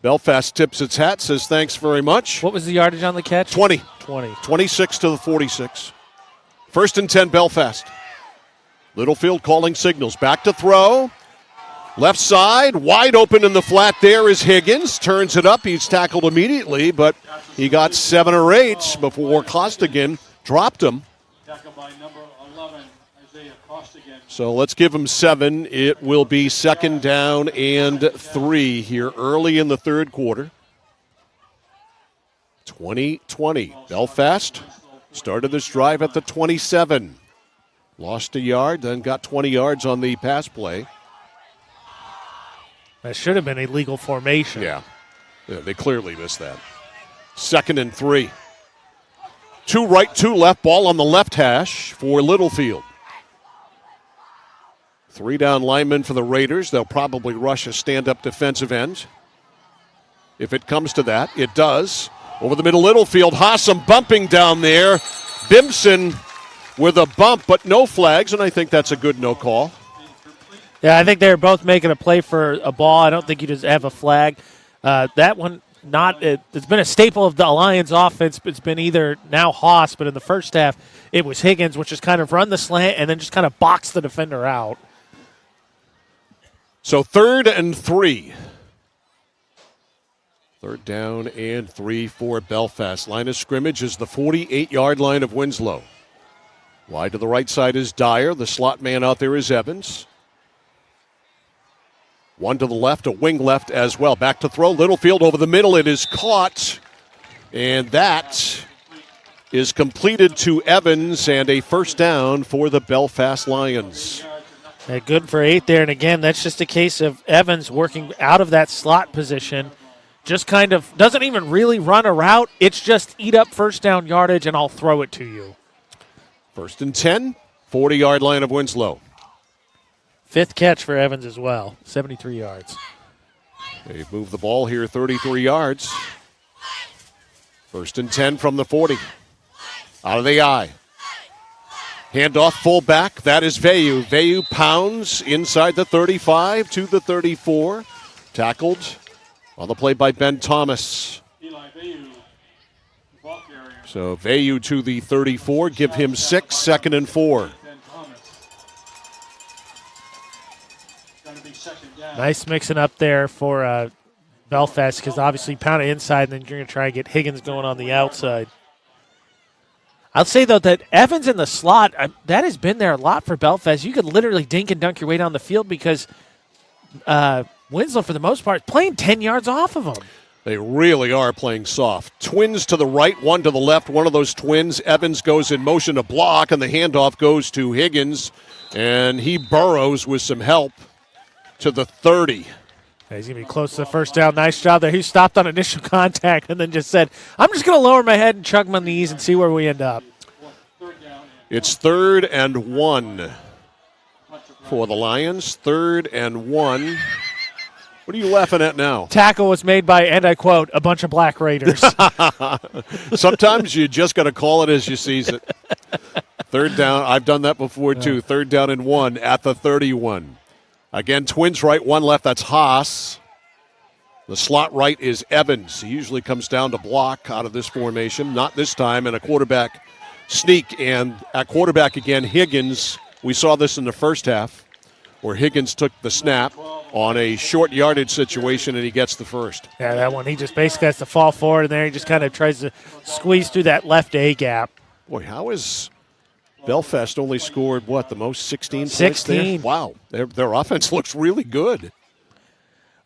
Belfast tips its hat, says thanks very much. What was the yardage on the catch? 20. 20. 26 to the 46. 1st and 10, Belfast. Littlefield calling signals. Back to throw. Left side, wide open in the flat there is Higgins. Turns it up. He's tackled immediately, but he got 7 or 8 before Costigan dropped him. Tackled by number 11, Isaiah Costigan. So let's give him 7. It will be 2nd down and 3 here early in the third quarter. 20-20. Belfast started this drive at the 27. Lost a yard, then got 20 yards on the pass play. That should have been a legal formation. Yeah, they clearly missed that. 2nd and 3. 2 right, 2 left. Ball on the left hash for Littlefield. 3 down linemen for the Raiders. They'll probably rush a stand-up defensive end. If it comes to that, it does. Over the middle, Littlefield. Hassam bumping down there. Bimson with a bump, but no flags, and I think that's a good no call. Yeah, I think they're both making a play for a ball. I don't think you just have a flag. That one, it's been a staple of the Lions offense. It's been either now Haas, but in the first half, it was Higgins, which just kind of run the slant and then just kind of box the defender out. So 3rd and 3. 3rd down and 3 for Belfast. Line of scrimmage is the 48-yard line of Winslow. Wide to the right side is Dyer. The slot man out there is Evans. 1 to the left, a wing left as well. Back to throw. Littlefield over the middle. It is caught. And that is completed to Evans and a first down for the Belfast Lions. Yeah, good for 8 there. And again, that's just a case of Evans working out of that slot position. Just kind of doesn't even really run a route. It's just eat up first down yardage and I'll throw it to you. 1st and 10, 40-yard line of Winslow. 5th catch for Evans as well, 73 yards. They've moved the ball here 33 yards. 1st and 10 from the 40. Out of the eye. Handoff fullback, that is Veyu. Veyu pounds inside the 35 to the 34. Tackled on the play by Ben Thomas. So Veyu to the 34, give him 6, 2nd and 4. Nice mixing up there for Belfast because obviously pound it inside and then you're going to try and get Higgins going on the outside. I'll say, though, that Evans in the slot, that has been there a lot for Belfast. You could literally dink and dunk your way down the field because Winslow, for the most part, is playing 10 yards off of him. They really are playing soft. Twins to the right, 1 to the left. One of those twins, Evans, goes in motion to block, and the handoff goes to Higgins, and he burrows with some help to the 30. He's going to be close to the first down. Nice job there. He stopped on initial contact and then just said, I'm just going to lower my head and chug my knees and see where we end up. It's 3rd and 1 for the Lions. 3rd and 1. What are you laughing at now? Tackle was made by, and I quote, a bunch of black Raiders. Sometimes you just got to call it as you sees it. 3rd down. I've done that before, too. 3rd down and 1 at the 31. Again, twins right, 1 left. That's Haas. The slot right is Evans. He usually comes down to block out of this formation. Not this time, and a quarterback sneak. And at quarterback again, Higgins. We saw this in the first half where Higgins took the snap on a short yardage situation, and he gets the first. Yeah, that one, he just basically has to fall forward, and there he just kind of tries to squeeze through that left A gap. Boy, how is Belfast only scored, the most 16 points 16. there? Wow, their offense looks really good.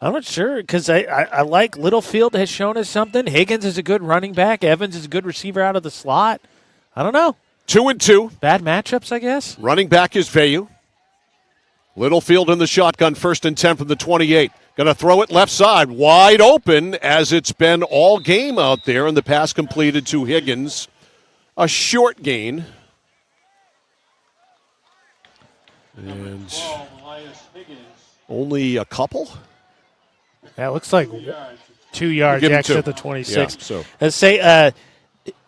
I'm not sure because I like Littlefield has shown us something. Higgins is a good running back. Evans is a good receiver out of the slot. I don't know. 2 and 2. Bad matchups, I guess. Running back is Veyu. Littlefield in the shotgun, 1st and 10 from the 28. Going to throw it left side, wide open, as it's been all game out there, and the pass completed to Higgins. A short gain. And only a couple? Yeah, it looks like 2 yards extra at the 26. Yeah, so. Let's say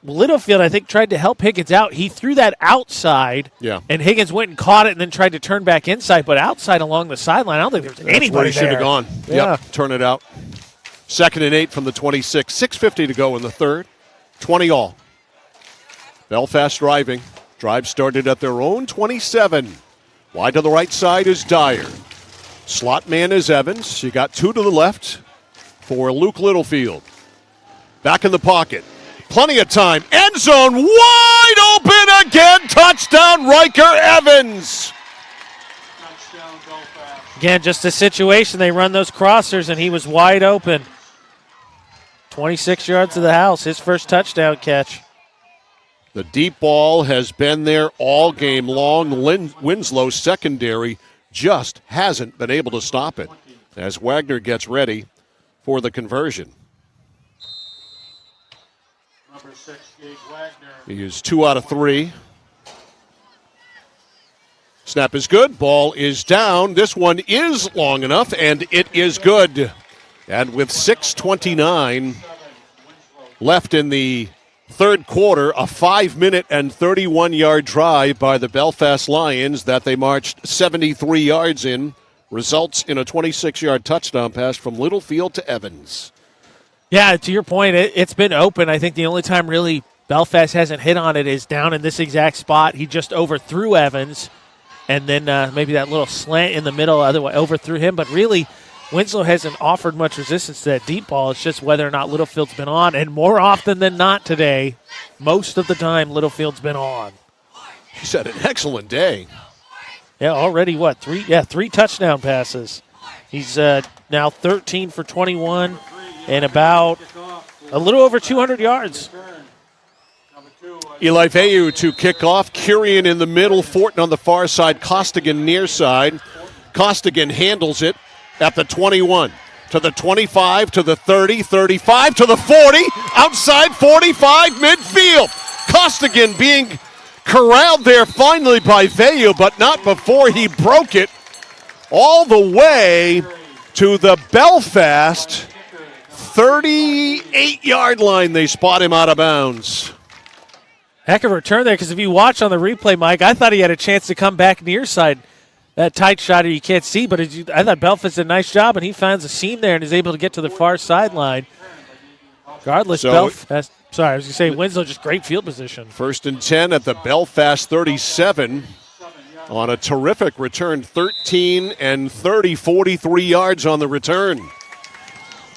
Littlefield, I think, tried to help Higgins out. He threw that outside, and Higgins went and caught it and then tried to turn back inside, but outside along the sideline, I don't think there was anybody where he should have gone. Yeah. Yep, turn it out. 2nd and 8 from the 26. 6:50 to go in the 3rd. 20 all. Belfast driving. Drive started at their own 27. Wide to the right side is Dyer. Slot man is Evans. You got 2 to the left for Luke Littlefield. Back in the pocket. Plenty of time. End zone wide open again. Touchdown, Riker Evans. Again, just a situation. They run those crossers, and he was wide open. 26 yards to the house. His first touchdown catch. The deep ball has been there all game long. Winslow's secondary just hasn't been able to stop it as Wagner gets ready for the conversion. Number 6, Gage Wagner. He is 2 out of 3. Snap is good. Ball is down. This one is long enough, and it is good. And with 6:29 left in the third quarter, a 5-minute and 31-yard drive by the Belfast Lions that they marched 73 yards in results in a 26-yard touchdown pass from Littlefield to Evans. Yeah, to your point, it's been open. I think the only time really Belfast hasn't hit on it is down in this exact spot. He just overthrew Evans, and then maybe that little slant in the middle otherwise overthrew him. But really, Winslow hasn't offered much resistance to that deep ball. It's just whether or not Littlefield's been on, and more often than not today, most of the time Littlefield's been on. He's had an excellent day. Yeah, already what? 3 touchdown passes. He's now 13 for 21 and about a little over 200 yards. Eli Veyu to kick off. Curian in the middle. Fortin on the far side. Costigan near side. Costigan handles it at the 21. To the 25, to the 30, 35, to the 40. Outside 45, midfield. Costigan being corralled there finally by Veyu, but not before he broke it all the way to the Belfast 38-yard line. They spot him out of bounds. Heck of a return there, because if you watch on the replay, Mike, I thought he had a chance to come back near side. That tight shot you can't see, but I thought Belfast did a nice job, and he finds a seam there and is able to get to the far sideline. Regardless, Belfast. Sorry, I was going to say Winslow, just great field position. 1st and 10 at the Belfast 37 on a terrific return. 13 and 30, 43 yards on the return.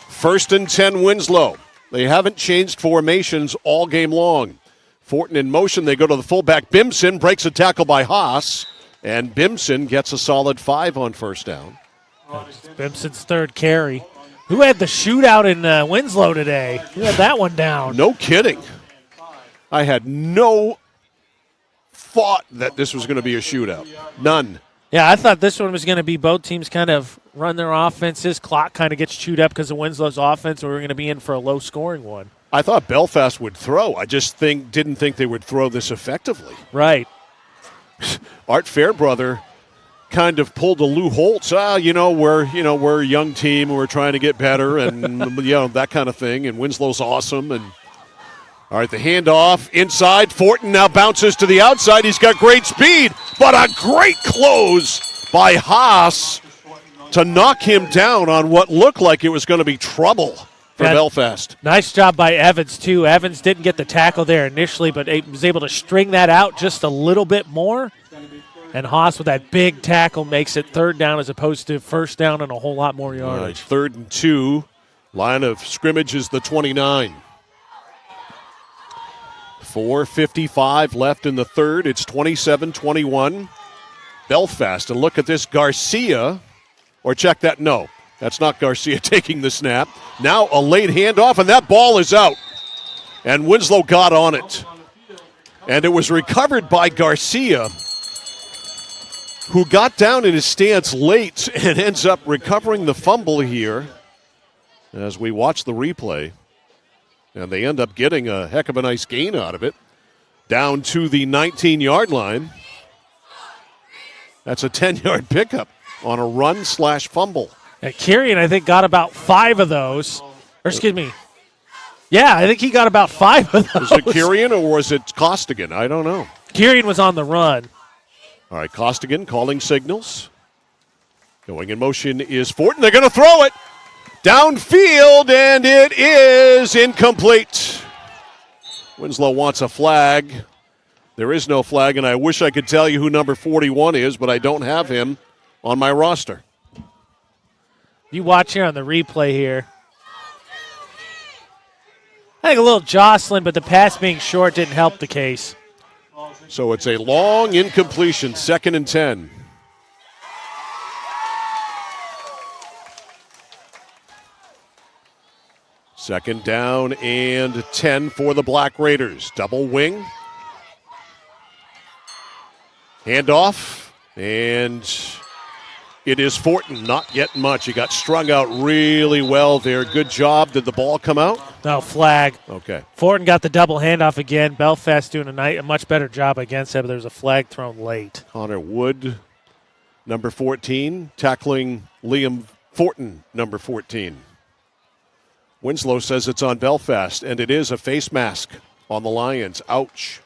1st and 10 Winslow. They haven't changed formations all game long. Fortin in motion. They go to the fullback. Bimson breaks a tackle by Haas, and Bimson gets a solid 5 on first down. Bimson's third carry. Who had the shootout in Winslow today? Who had that one down? No kidding. I had no thought that this was going to be a shootout. None. Yeah, I thought this one was going to be both teams kind of run their offenses. Clock kind of gets chewed up because of Winslow's offense, or we're going to be in for a low-scoring one. I thought Belfast would throw. I just didn't think they would throw this effectively. Right. Art Fairbrother kind of pulled a Lou Holtz. We're a young team. We're trying to get better, and that kind of thing. And Winslow's awesome. And all right, the handoff inside. Fortin now bounces to the outside. He's got great speed, but a great close by Haas to knock him down on what looked like it was going to be trouble for Belfast. Nice job by Evans, too. Evans didn't get the tackle there initially, but was able to string that out just a little bit more. And Haas with that big tackle makes it 3rd down as opposed to 1st down and a whole lot more yardage. All right, 3rd and 2. Line of scrimmage is the 29. 4:55 left in the third. It's 27-21. Belfast. And look at this, Garcia. Or check that, no. That's not Garcia taking the snap. Now a late handoff, and that ball is out. And Winslow got on it. And it was recovered by Garcia, who got down in his stance late and ends up recovering the fumble here as we watch the replay. And they end up getting a heck of a nice gain out of it. Down to the 19-yard line. That's a 10-yard pickup on a run/fumble. And Kieran, I think, got about 5 of those. Or excuse me. Yeah, I think he got about 5 of those. Was it Kieran or was it Costigan? I don't know. Kieran was on the run. All right, Costigan calling signals. Going in motion is Fortin. They're going to throw it downfield, and it is incomplete. Winslow wants a flag. There is no flag, and I wish I could tell you who number 41 is, but I don't have him on my roster. You watch here on the replay here. I think a little jostling, but the pass being short didn't help the case. So it's a long incompletion, 2nd and 10. Second down and 10 for the Black Raiders. Double wing. Handoff. And It is Fortin, not getting much. He got strung out really well there. Good job. Did the ball come out? No, flag. Okay. Fortin got the double handoff again. Belfast doing a much better job against it, but there was a flag thrown late. Connor Wood, number 14, tackling Liam Fortin, number 14. Winslow says it's on Belfast, and it is a face mask on the Lions. Ouch.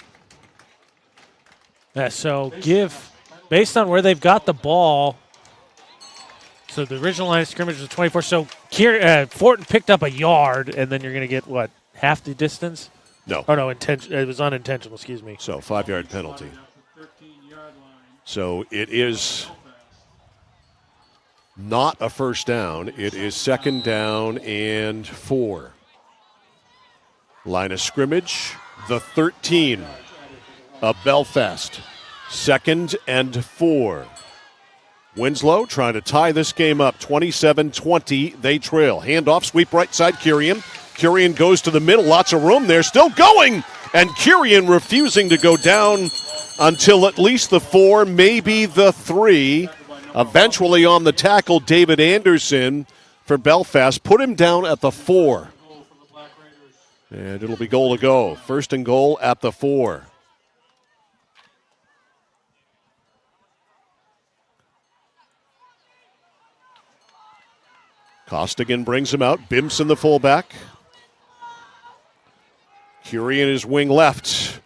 Yeah, so based on where they've got the ball, so the original line of scrimmage was 24. So Fortin picked up a yard, and then you're going to get, what, half the distance? No. Oh, no, it was unintentional, excuse me. So 5-yard penalty. So it is not a first down. It is 2nd down and 4. Line of scrimmage, the 13 of Belfast. 2nd and 4. Winslow trying to tie this game up. 27-20, they trail. Handoff, sweep right side, Kurian. Kurian goes to the middle, lots of room there, still going! And Kurian refusing to go down until at least the 4, maybe the 3. Eventually on the tackle, David Anderson for Belfast. Put him down at the 4. And it'll be goal to go. 1st and goal at the 4. Costigan brings him out. Bimson the fullback. Kurian is wing left.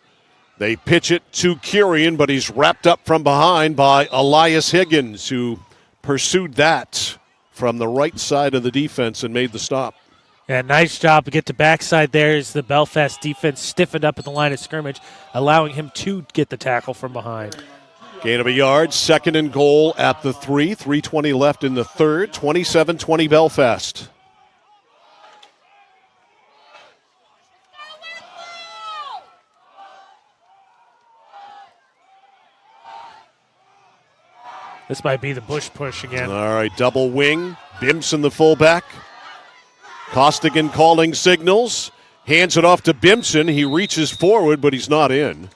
They pitch it to Kurian, but he's wrapped up from behind by Elias Higgins, who pursued that from the right side of the defense and made the stop. Yeah, nice job to get to backside there as the Belfast defense stiffened up at the line of scrimmage, allowing him to get the tackle from behind. Gain of a yard, 2nd and goal at the 3. 3:20 left in the third. 27-20 Belfast. This might be the Bush push again. All right, double wing. Bimson the fullback. Costigan calling signals. Hands it off to Bimson. He reaches forward, but he's not in.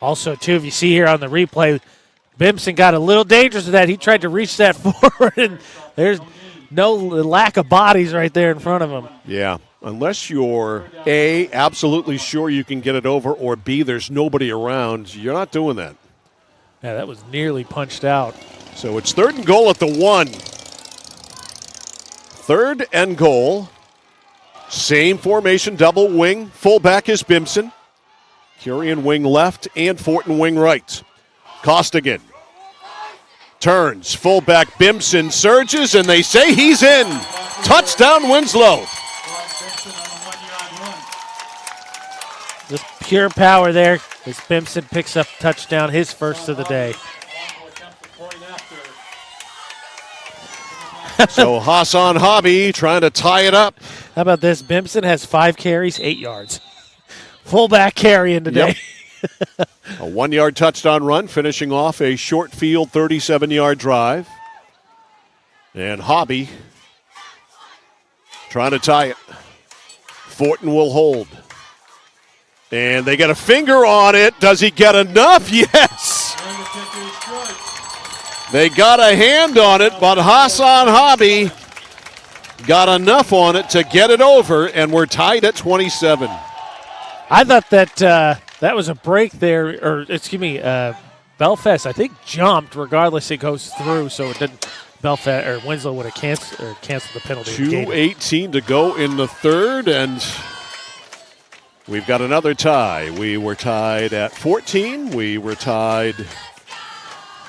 Also, too, if you see here on the replay, Bimson got a little dangerous with that. He tried to reach that forward, and there's no lack of bodies right there in front of him. Yeah, unless you're, A, absolutely sure you can get it over, or B, there's nobody around, you're not doing that. Yeah, that was nearly punched out. So it's 3rd and goal at the 1. 3rd and goal. Same formation, double wing. Fullback is Bimson. Kurian wing left and Fortin wing right. Costigan turns. Fullback Bimson surges, and they say he's in. Touchdown Winslow. Just pure power there as Bimson picks up touchdown, his first of the day. So Hassan Hobby trying to tie it up. How about this? Bimson has 5 carries, 8 yards. Fullback carrying today. Yep. A 1-yard touchdown run, finishing off a short field 37-yard drive. And Hobby trying to tie it. Fortin will hold. And they get a finger on it. Does he get enough? Yes. They got a hand on it, but Hassan Hobby got enough on it to get it over, and we're tied at 27. I thought that that was a break there, or excuse me, Belfast, I think, jumped regardless it goes through, so it didn't. Belfast or Winslow would have canceled the penalty. 2:18 to go in the third, and we've got another tie. We were tied at 14. We were tied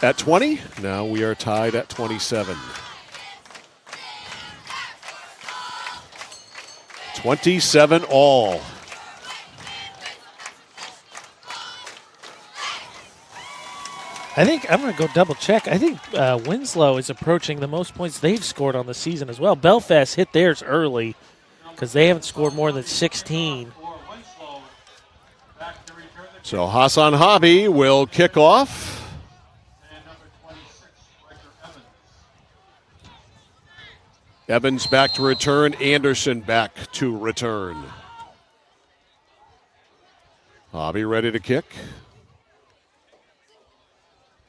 at 20. Now we are tied at 27. 27 all. I think I'm going to go double check. I think Winslow is approaching the most points they've scored on the season as well. Belfast hit theirs early because they haven't scored more than 16. So Hassan Hobby will kick off. Evans back to return. Anderson back to return. Hobby ready to kick.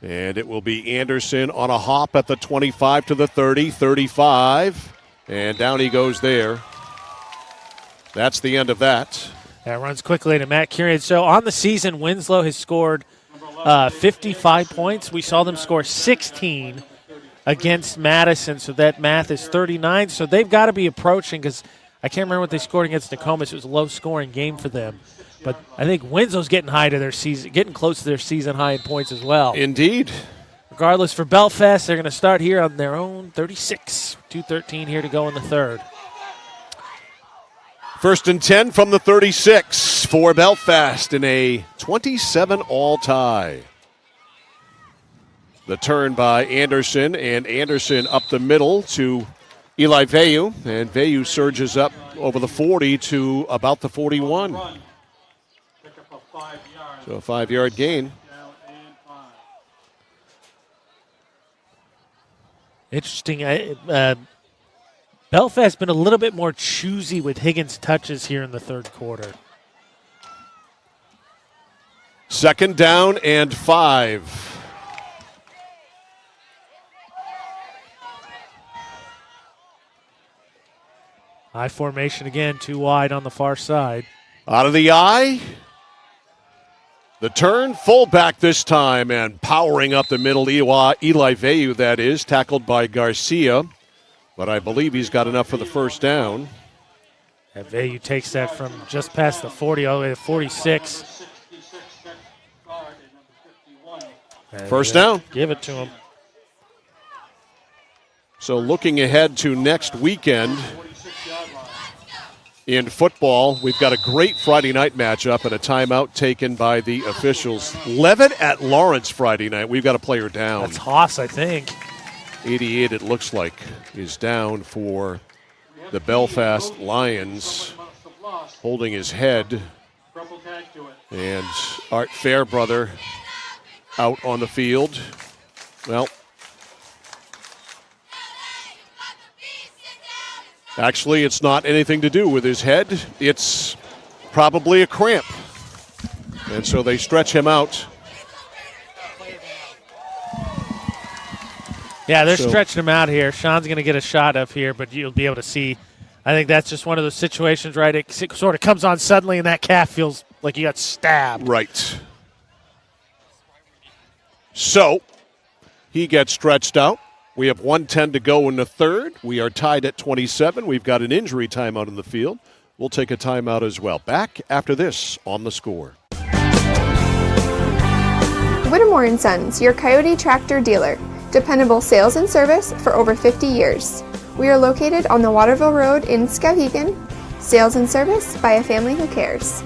And it will be Anderson on a hop at the 25 to the 30, 35. And down he goes there. That's the end of that. That runs quickly to Matt Kieran. So on the season, Winslow has scored 55 points. We saw them score 16 against Madison, so that math is 39. So they've got to be approaching, because I can't remember what they scored against Nokomis. It was a low-scoring game for them. But I think Winslow's getting close to their season high in points as well. Indeed. Regardless, for Belfast, they're going to start here on their own 36. 2:13 here to go in the third. First and 10 from the 36 for Belfast in a 27-all tie. The turn by Anderson, and Anderson up the middle to Eli Veyu, and Veyu surges up over the 40 to about the 41. So a 5-yard gain. Interesting. Belfast been a little bit more choosy with Higgins' touches here in the third quarter. Second down and 5. High formation again, too wide on the far side. Out of the eye. The turn, fullback this time, and powering up the middle, Eli Veyu, that is, tackled by Garcia. But I believe he's got enough for the first down. And Veyu takes that from just past the 40 all the way to 46. First down. Give it to him. So looking ahead to next weekend in football, we've got a great Friday night matchup and a timeout taken by the officials. Levitt at Lawrence Friday night. We've got a player down. That's Haas, I think. 88, it looks like, is down for the Belfast Lions, holding his head. And Art Fairbrother out on the field. Well, actually, it's not anything to do with his head. It's probably a cramp. And so they stretch him out. Yeah, they're stretching him out here. Sean's going to get a shot up here, but you'll be able to see. I think that's just one of those situations, right? It sort of comes on suddenly, and that calf feels like you got stabbed. Right. So he gets stretched out. We have 1:10 to go in the third. We are tied at 27. We've got an injury timeout in the field. We'll take a timeout as well. Back after this on The Score. Whittemore & Sons, your Coyote tractor dealer. Dependable sales and service for over 50 years. We are located on the Waterville Road in Skowhegan. Sales and service by a family who cares.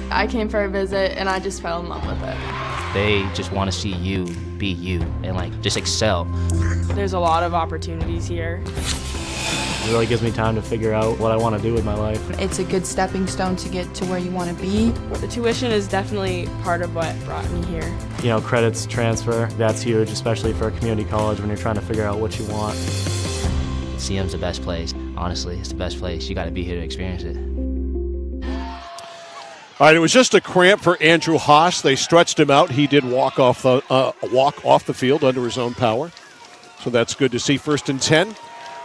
I came for a visit and I just fell in love with it. They just want to see you be you and just excel. There's a lot of opportunities here. It really gives me time to figure out what I want to do with my life. It's a good stepping stone to get to where you want to be. The tuition is definitely part of what brought me here. You know, credits transfer, that's huge, especially for a community college when you're trying to figure out what you want. CM's the best place. Honestly, it's the best place. You got to be here to experience it. All right, it was just a cramp for Andrew Haas. They stretched him out. He did walk off the field under his own power. So that's good to see. First and 10.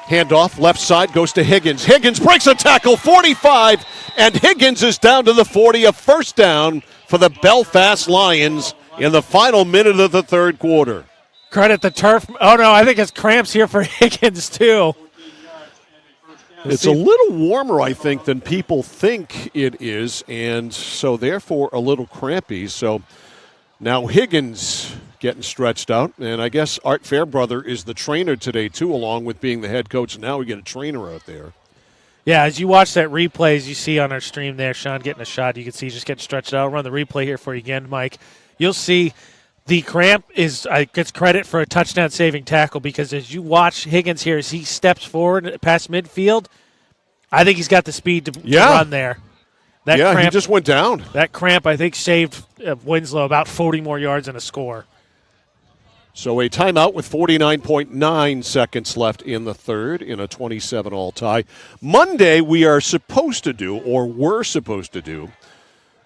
Handoff, left side, goes to Higgins. Higgins breaks a tackle, 45, and Higgins is down to the 40. A first down for the Belfast Lions in the final minute of the third quarter. Credit the turf. Oh, no, I think it's cramps here for Higgins, too. It's a little warmer, I think, than people think it is, and so therefore a little crampy. So now Higgins getting stretched out, and I guess Art Fairbrother is the trainer today, too, along with being the head coach. Now we get a trainer out there. Yeah, as you watch that replay, as you see on our stream there, Sean getting a shot, you can see just getting stretched out. I'll run the replay here for you again, Mike. You'll see the cramp gets credit for a touchdown-saving tackle, because as you watch Higgins here, as he steps forward past midfield, I think he's got the speed to run there. That cramp, he just went down. That cramp, I think, saved Winslow about 40 more yards and a score. So a timeout with 49.9 seconds left in the third in a 27-all tie. Monday we are supposed to do, or were supposed to do,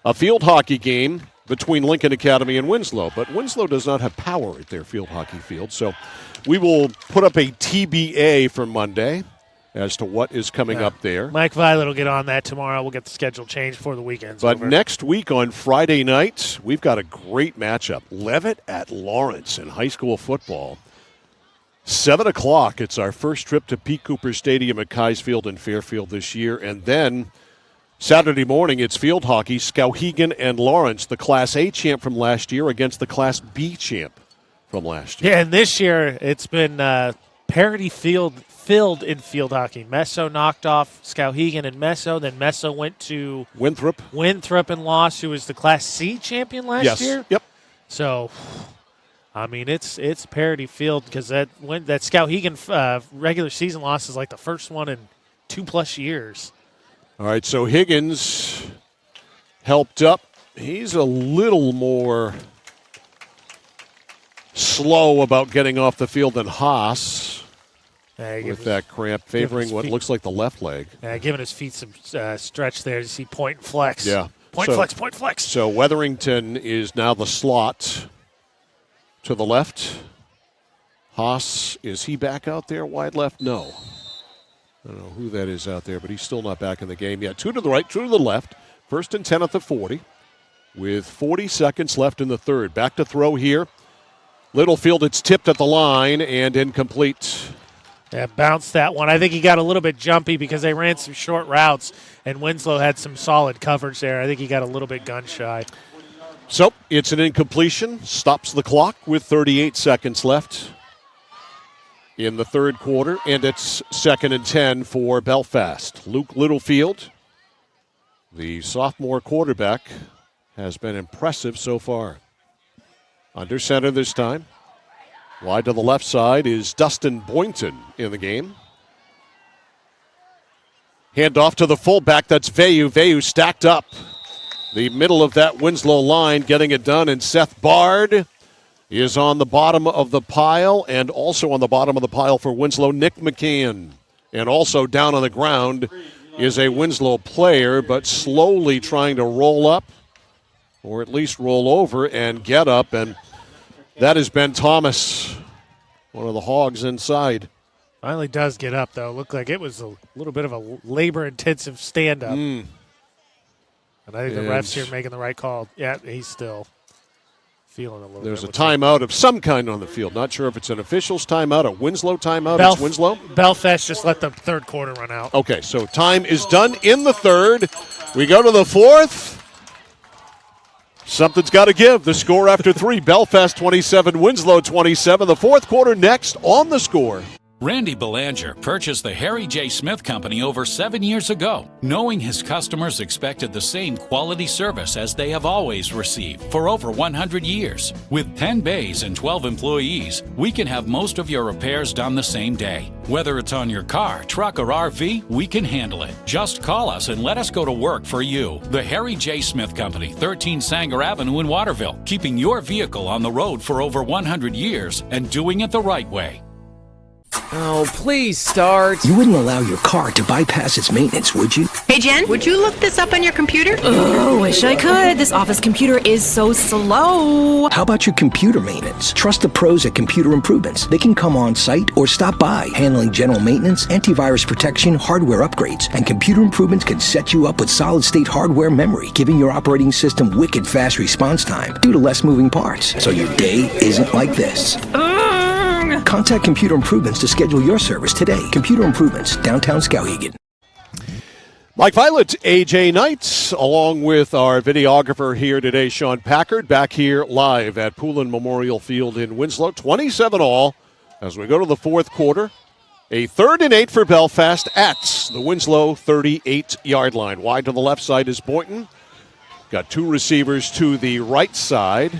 a field hockey game between Lincoln Academy and Winslow. But Winslow does not have power at their field hockey field. So we will put up a TBA for Monday as to what is coming up there. Mike Violet will get on that tomorrow. We'll get the schedule changed before the weekend's But over. next week on Friday night, we've got a great matchup. Leavitt at Lawrence in high school football. 7 o'clock, it's our first trip to Pete Cooper Stadium at Keyes Field in Fairfield this year. And then Saturday morning, it's field hockey, Skowhegan and Lawrence, the Class A champ from last year against the Class B champ from last year. Yeah, and this year it's been parity filled in field hockey. Meso knocked off Skowhegan and Meso. Then Meso went to Winthrop and lost, who was the Class C champion last year. Yep. So, I mean, it's parity field because that Skowhegan regular season loss is like the first one in 2+ years. All right, so Higgins helped up. He's a little more slow about getting off the field than Haas with that cramp, favoring what looks like the left leg. Giving his feet some stretch there to see point and flex. Yeah. Point flex. So Weatherington is now the slot to the left. Haas, is he back out there wide left? No. I don't know who that is out there, but he's still not back in the game yet. 2 to the right, 2 to the left. 1st and 10 at the 40 with 40 seconds left in the third. Back to throw here. Littlefield, it's tipped at the line and incomplete. Yeah, bounced that one. I think he got a little bit jumpy because they ran some short routes, and Winslow had some solid coverage there. I think he got a little bit gun shy. So it's an incompletion. Stops the clock with 38 seconds left in the third quarter, and it's 2nd and 10 for Belfast. Luke Littlefield, the sophomore quarterback, has been impressive so far. Under center this time. Wide to the left side is Dustin Boynton in the game. Hand off to the fullback, that's Veyu. Veyu stacked up the middle of that Winslow line, getting it done, and Seth Bard is on the bottom of the pile, and also on the bottom of the pile for Winslow, Nick McCann. And also down on the ground is a Winslow player, but slowly trying to roll up, or at least roll over and get up, and that is Ben Thomas, one of the hogs inside. Finally does get up, though. Looked like it was a little bit of a labor-intensive stand-up. And I think the refs here making the right call. Yeah, he's still feeling a little bit. There's a timeout of some kind on the field. Not sure if it's an official's timeout, a Winslow timeout. It's Winslow. Belfast just let the third quarter run out. Okay, so time is done in the third. We go to the fourth. Something's got to give. The score after 3, Belfast 27, Winslow 27. The fourth quarter next on The Score. Randy Belanger purchased the Harry J. Smith Company over 7 years ago, knowing his customers expected the same quality service as they have always received for over 100 years. With 10 bays and 12 employees, we can have most of your repairs done the same day. Whether it's on your car, truck, or RV, we can handle it. Just call us and let us go to work for you. The Harry J. Smith Company, 13 Sanger Avenue in Waterville, keeping your vehicle on the road for over 100 years and doing it the right way. Oh, please start. You wouldn't allow your car to bypass its maintenance, would you? Hey, Jen, would you look this up on your computer? Oh, wish I could. This office computer is so slow. How about your computer maintenance? Trust the pros at Computer Improvements. They can come on site or stop by, handling general maintenance, antivirus protection, hardware upgrades, and Computer Improvements can set you up with solid-state hardware memory, giving your operating system wicked fast response time due to less moving parts, so your day isn't like this. Contact Computer Improvements to schedule your service today. Computer Improvements, downtown Skowhegan. Mike Violet, AJ Knight, along with our videographer here today, Sean Packard, back here live at Poulin Memorial Field in Winslow. 27 all as we go to the fourth quarter. A 3rd and 8 for Belfast at the Winslow 38-yard line. Wide to the left side is Boynton. Got 2 receivers to the right side.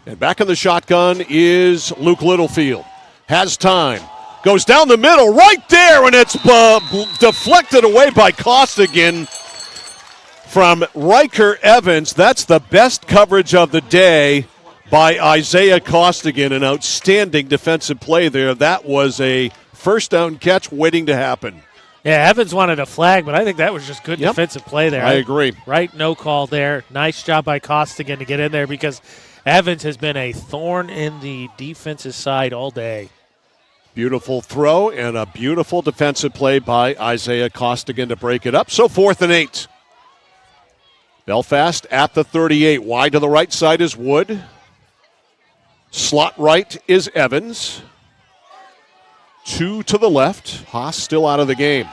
And back in the shotgun is Luke Littlefield. Has time. Goes down the middle right there, and it's deflected away by Costigan from Riker Evans. That's the best coverage of the day by Isaiah Costigan. An outstanding defensive play there. That was a first down catch waiting to happen. Yeah, Evans wanted a flag, but I think that was just good defensive play there. I agree. Right, no call there. Nice job by Costigan to get in there because Evans has been a thorn in the defensive side all day. Beautiful throw and a beautiful defensive play by Isaiah Costigan to break it up. So 4th and 8. Belfast at the 38. Wide to the right side is Wood. Slot right is Evans. 2 to the left. Haas still out of the game.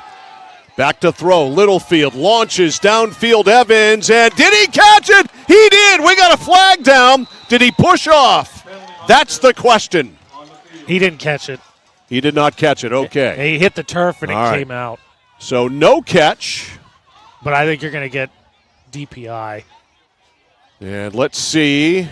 Back to throw. Littlefield launches downfield. Evans. And did he catch it? He did. We got a flag down. Did he push off? That's the question. He didn't catch it. He did not catch it. Okay. He hit the turf and All it right. came out. So no catch. But I think you're going to get DPI. And let's see.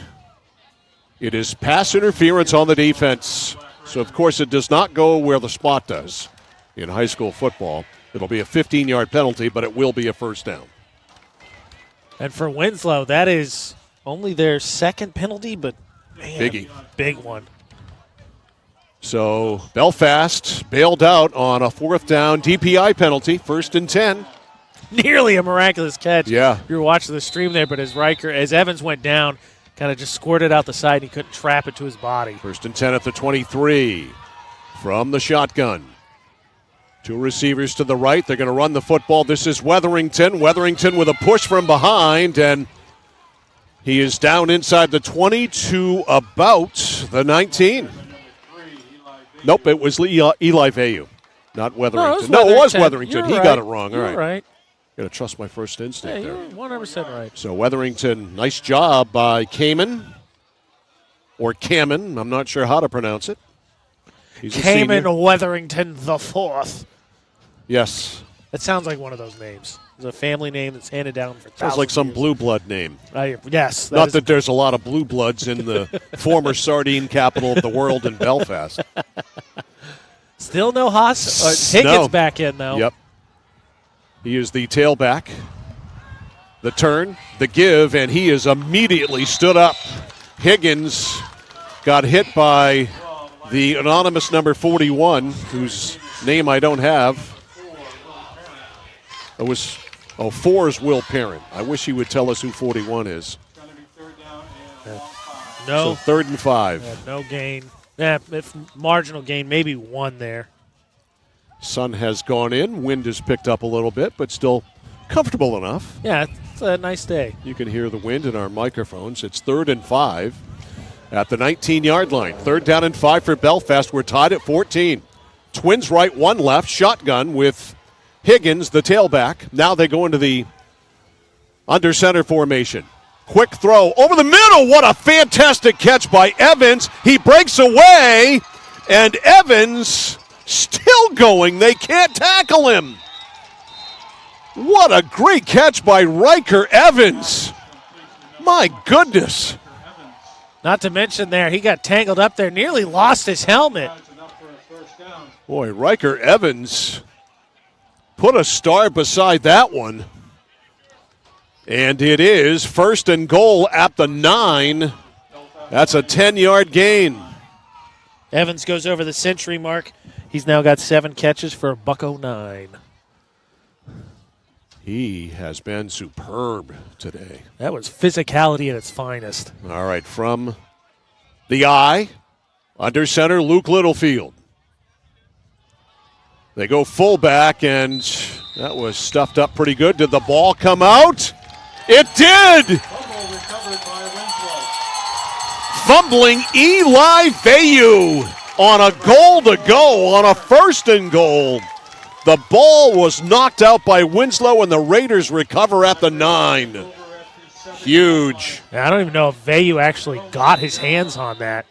It is pass interference on the defense. So, of course, it does not go where the spot does in high school football. It'll be a 15-yard penalty, but it will be a first down. And for Winslow, that is only their second penalty, but man, Biggie. Big one. So Belfast bailed out on a 4th down DPI penalty, 1st and 10. Nearly a miraculous catch. Yeah. You were watching the stream there, but as Evans went down, kind of just squirted out the side, and he couldn't trap it to his body. 1st and 10 at the 23 from the shotgun. 2 receivers to the right. They're going to run the football. This is Wetherington. Wetherington with a push from behind, and he is down inside the 20 to about the 19. Nope, it was Eli Vayu, not Wetherington. No, it was Wetherington. He right. got it wrong. All You're right. Got to trust my first instinct Yeah, there. you're 100% right. So Wetherington, nice job by Kamen, or Kamen. I'm not sure how to pronounce it. He's a Kamen senior. Wetherington the Fourth. Yes. That sounds like one of those names. It's a family name that's handed down for thousands. Sounds like some years. blue blood name. Yes. Not that there's a lot of blue bloods in the former sardine capital of the world in Belfast. Still no Haas. Higgins back in, though. Yep. He is the tailback. The turn, the give, and he is immediately stood up. Higgins got hit by the anonymous number 41, whose name I don't have. It was, 4 is Will Parent. I wish he would tell us who 41 is. No. So 3rd and 5. Yeah, no gain. Yeah, if marginal gain, maybe 1 there. Sun has gone in. Wind has picked up a little bit, but still comfortable enough. Yeah, it's a nice day. You can hear the wind in our microphones. It's 3rd and 5 at the 19-yard line. 3rd down and 5 for Belfast. We're tied at 14. Twins right, 1 left. Shotgun with Higgins, the tailback. Now they go into the under center formation. Quick throw over the middle. What a fantastic catch by Evans. He breaks away, and Evans still going. They can't tackle him. What a great catch by Riker Evans. My goodness. Not to mention there, he got tangled up there, nearly lost his helmet. Boy, Riker Evans put a star beside that one. And it is 1st and goal at the 9. That's a 10-yard gain. Evans goes over the century mark. He's now got 7 catches for a $109. He has been superb today. That was physicality at its finest. All right, from the eye, under center, Luke Littlefield. They go fullback, and that was stuffed up pretty good. Did the ball come out? It did! Fumbling Eli Vayu on a goal to go, on a 1st and goal. The ball was knocked out by Winslow, and the Raiders recover at the 9. Huge. I don't even know if Vayu actually got his hands on that.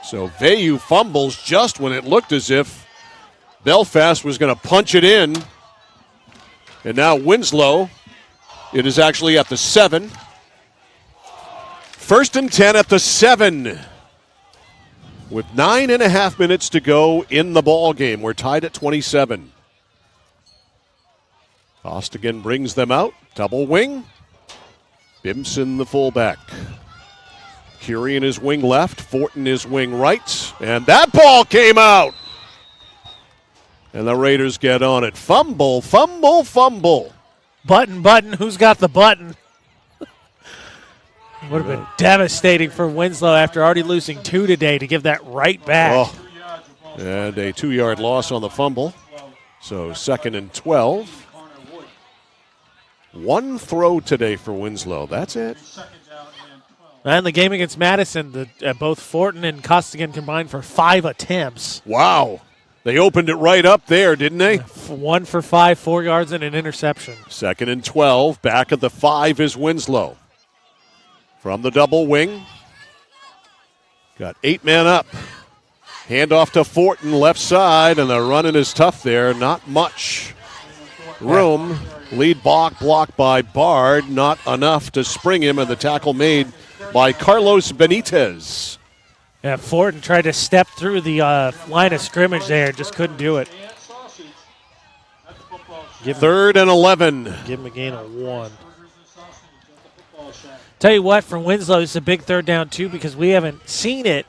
So Vayu fumbles just when it looked as if Belfast was going to punch it in. And now Winslow, it is actually at the 7. 1st and 10 at the 7. With 9.5 minutes to go in the ball game. We're tied at 27. Costigan brings them out. Double wing. Bimson the fullback. Curian is wing left. Fortin is wing right. And that ball came out. And the Raiders get on it. Fumble, fumble, fumble. Button, who's got the button? Would have been devastating for Winslow after already losing 2 today to give that right back. Oh. And a 2-yard loss on the fumble. So 2nd and 12. One throw today for Winslow. That's it. And the game against Madison, both Fortin and Costigan combined for 5 attempts. Wow. They opened it right up there, didn't they? 1 for 5, 4 yards, and an interception. 2nd and 12. Back at the 5 is Winslow. From the double wing. Got 8 men up. Handoff to Fortin, left side, and the running is tough there. Not much room. Lead blocked by Bard. Not enough to spring him, and the tackle made by Carlos Benitez. Yeah, Fortin tried to step through the line of scrimmage there, just couldn't do it. 3rd and 11. Give him a gain of 1. Tell you what, for Winslow, it's a big 3rd down, too, because we haven't seen it,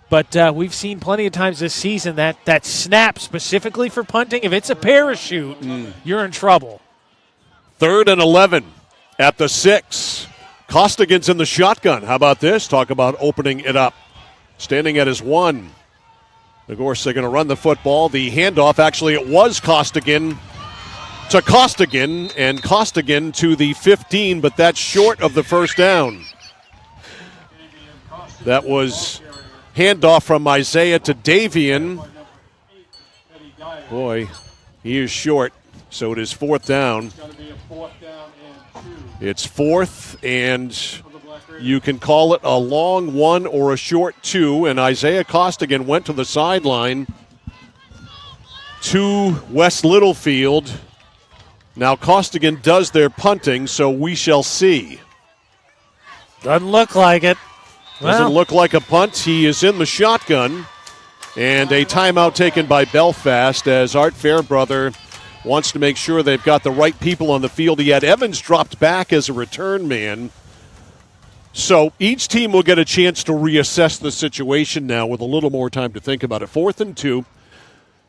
but we've seen plenty of times this season that snap specifically for punting, if it's a parachute, you're in trouble. 3rd and 11 at the 6. Costigan's in the shotgun. How about this? Talk about opening it up. Standing at his 1. Of course, they're going to run the football. The handoff, actually, it was Costigan to Costigan, and Costigan to the 15, but that's short of the 1st down. That was handoff from Isaiah to Davian. Boy, he is short, so it is 4th down. It's 4th, and you can call it a long 1 or a short 2, and Isaiah Costigan went to the sideline to West Littlefield. Now Costigan does their punting, so we shall see. Doesn't look like it. Doesn't look like a punt. He is in the shotgun, and a timeout taken by Belfast as Art Fairbrother wants to make sure they've got the right people on the field. He had Evans dropped back as a return man. So each team will get a chance to reassess the situation now with a little more time to think about it. 4th and 2.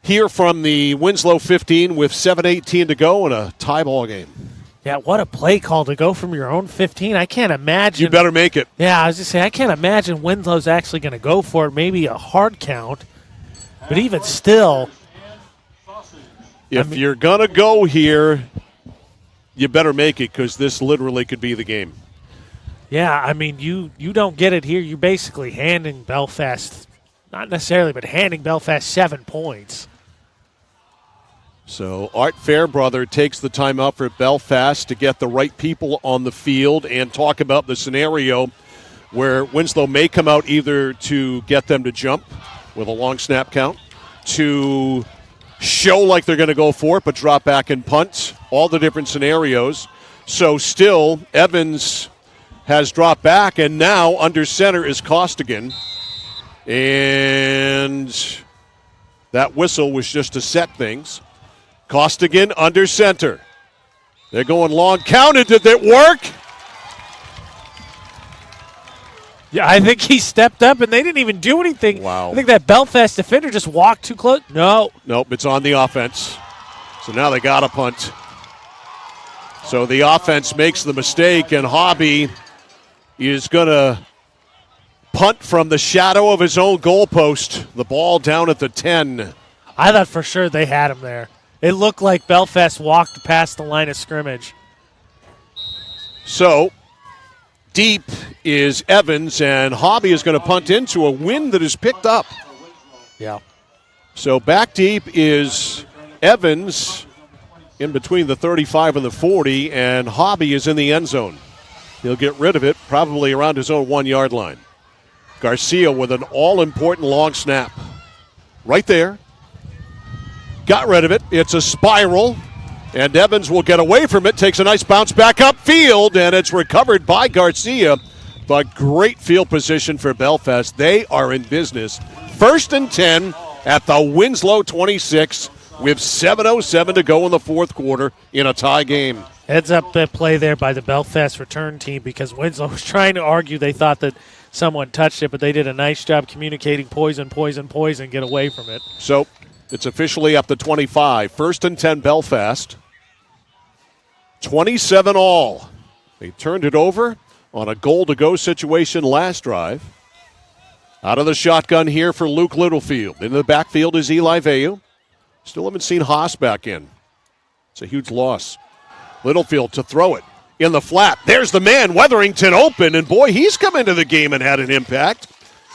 Here from the Winslow 15 with 7:18 to go in a tie ball game. Yeah, what a play call to go from your own 15. I can't imagine. You better make it. Yeah, I was just saying, I can't imagine Winslow's actually going to go for it. Maybe a hard count. But even still. If you're going to go here, you better make it because this literally could be the game. Yeah, I mean, you don't get it here. You're basically handing Belfast, not necessarily, but handing Belfast 7 points. So Art Fairbrother takes the time out for Belfast to get the right people on the field and talk about the scenario where Winslow may come out either to get them to jump with a long snap count, to show like they're going to go for it but drop back and punt, all the different scenarios. So still, Evans has dropped back, and now under center is Costigan. And that whistle was just to set things. Costigan under center. They're going long. Counted. Did it work? Yeah, I think he stepped up, and they didn't even do anything. Wow. I think that Belfast defender just walked too close. No. Nope, it's on the offense. So now they got to punt. So the offense makes the mistake, and Hobby is going to punt from the shadow of his own goalpost. The ball down at the 10. I thought for sure they had him there. It looked like Belfast walked past the line of scrimmage. So deep is Evans, and Hobby is going to punt into a wind that is picked up. Yeah. So back deep is Evans in between the 35 and the 40, and Hobby is in the end zone. He'll get rid of it probably around his own 1-yard line. Garcia with an all-important long snap. Right there. Got rid of it. It's a spiral, and Evans will get away from it. Takes a nice bounce back upfield, and it's recovered by Garcia. But great field position for Belfast. They are in business. 1st and 10 at the Winslow 26 with 7:07 to go in the fourth quarter in a tie game. Heads up that play there by the Belfast return team because Winslow was trying to argue they thought that someone touched it, but they did a nice job communicating poison, get away from it. So It's officially up to 25. 1st and 10 Belfast. 27 all. They turned it over on a goal-to-go situation last drive. Out of the shotgun here for Luke Littlefield. In the backfield is Eli Vayu. Still haven't seen Haas back in. It's a huge loss. Littlefield to throw it in the flat. There's the man, Weatherington, open, and boy, he's come into the game and had an impact.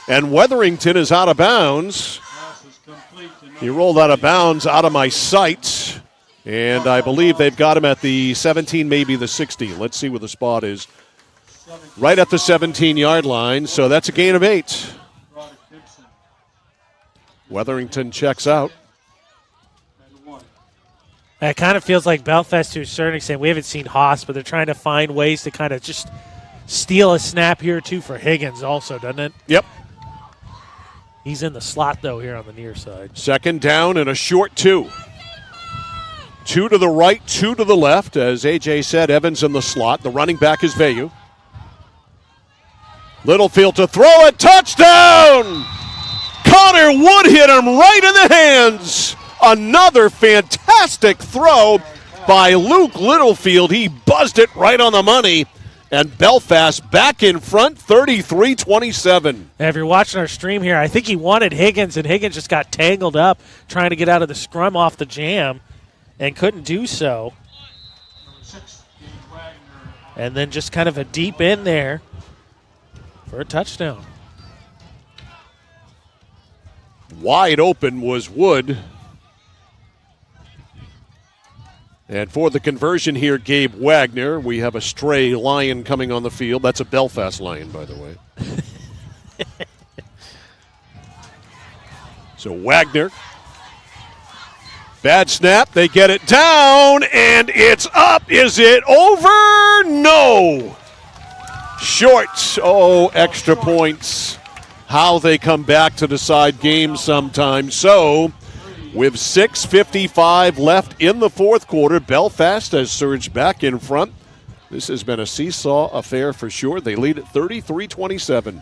And Weatherington is out of bounds. He rolled out of bounds, out of my sight. And I believe they've got him at the 17, maybe the 16. Let's see where the spot is. Right at the 17-yard line, so that's a gain of 8. Weatherington checks out. It kind of feels like Belfast to a certain extent. We haven't seen Haas, but they're trying to find ways to kind of just steal a snap here or two for Higgins also, doesn't it? Yep. He's in the slot, though, here on the near side. 2nd down and a short 2. 2 to the right, 2 to the left. As A.J. said, Evans in the slot. The running back is Vayu. Littlefield to throw it. Touchdown! Connor Wood hit him right in the hands. Another fantastic throw by Luke Littlefield. He buzzed it right on the money. And Belfast back in front, 33-27. If you're watching our stream here, I think he wanted Higgins, and Higgins just got tangled up trying to get out of the scrum off the jam and couldn't do so. And then just kind of a deep in there for a touchdown. Wide open was Wood. And for the conversion here, Gabe Wagner. We have a stray Lion coming on the field. That's a Belfast Lion, by the way. So Wagner. Bad snap. They get it down, and it's up. Is it over? No. Short. Oh, extra points. How they come back to decide games sometimes. So, with 6:55 left in the fourth quarter, Belfast has surged back in front. This has been a seesaw affair for sure. They lead at 33-27.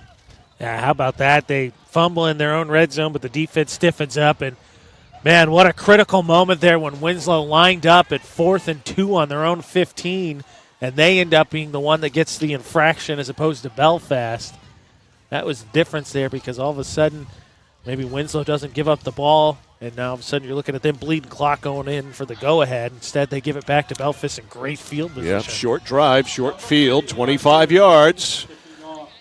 Yeah, how about that? They fumble in their own red zone, but the defense stiffens up. And, man, what a critical moment there when Winslow lined up at 4th and 2 on their own 15, and they end up being the one that gets the infraction as opposed to Belfast. That was the difference there because all of a sudden maybe Winslow doesn't give up the ball, and now all of a sudden you're looking at them bleeding clock going in for the go-ahead. Instead, they give it back to Belfast in great field position. Yeah, short drive, short field, 25 yards.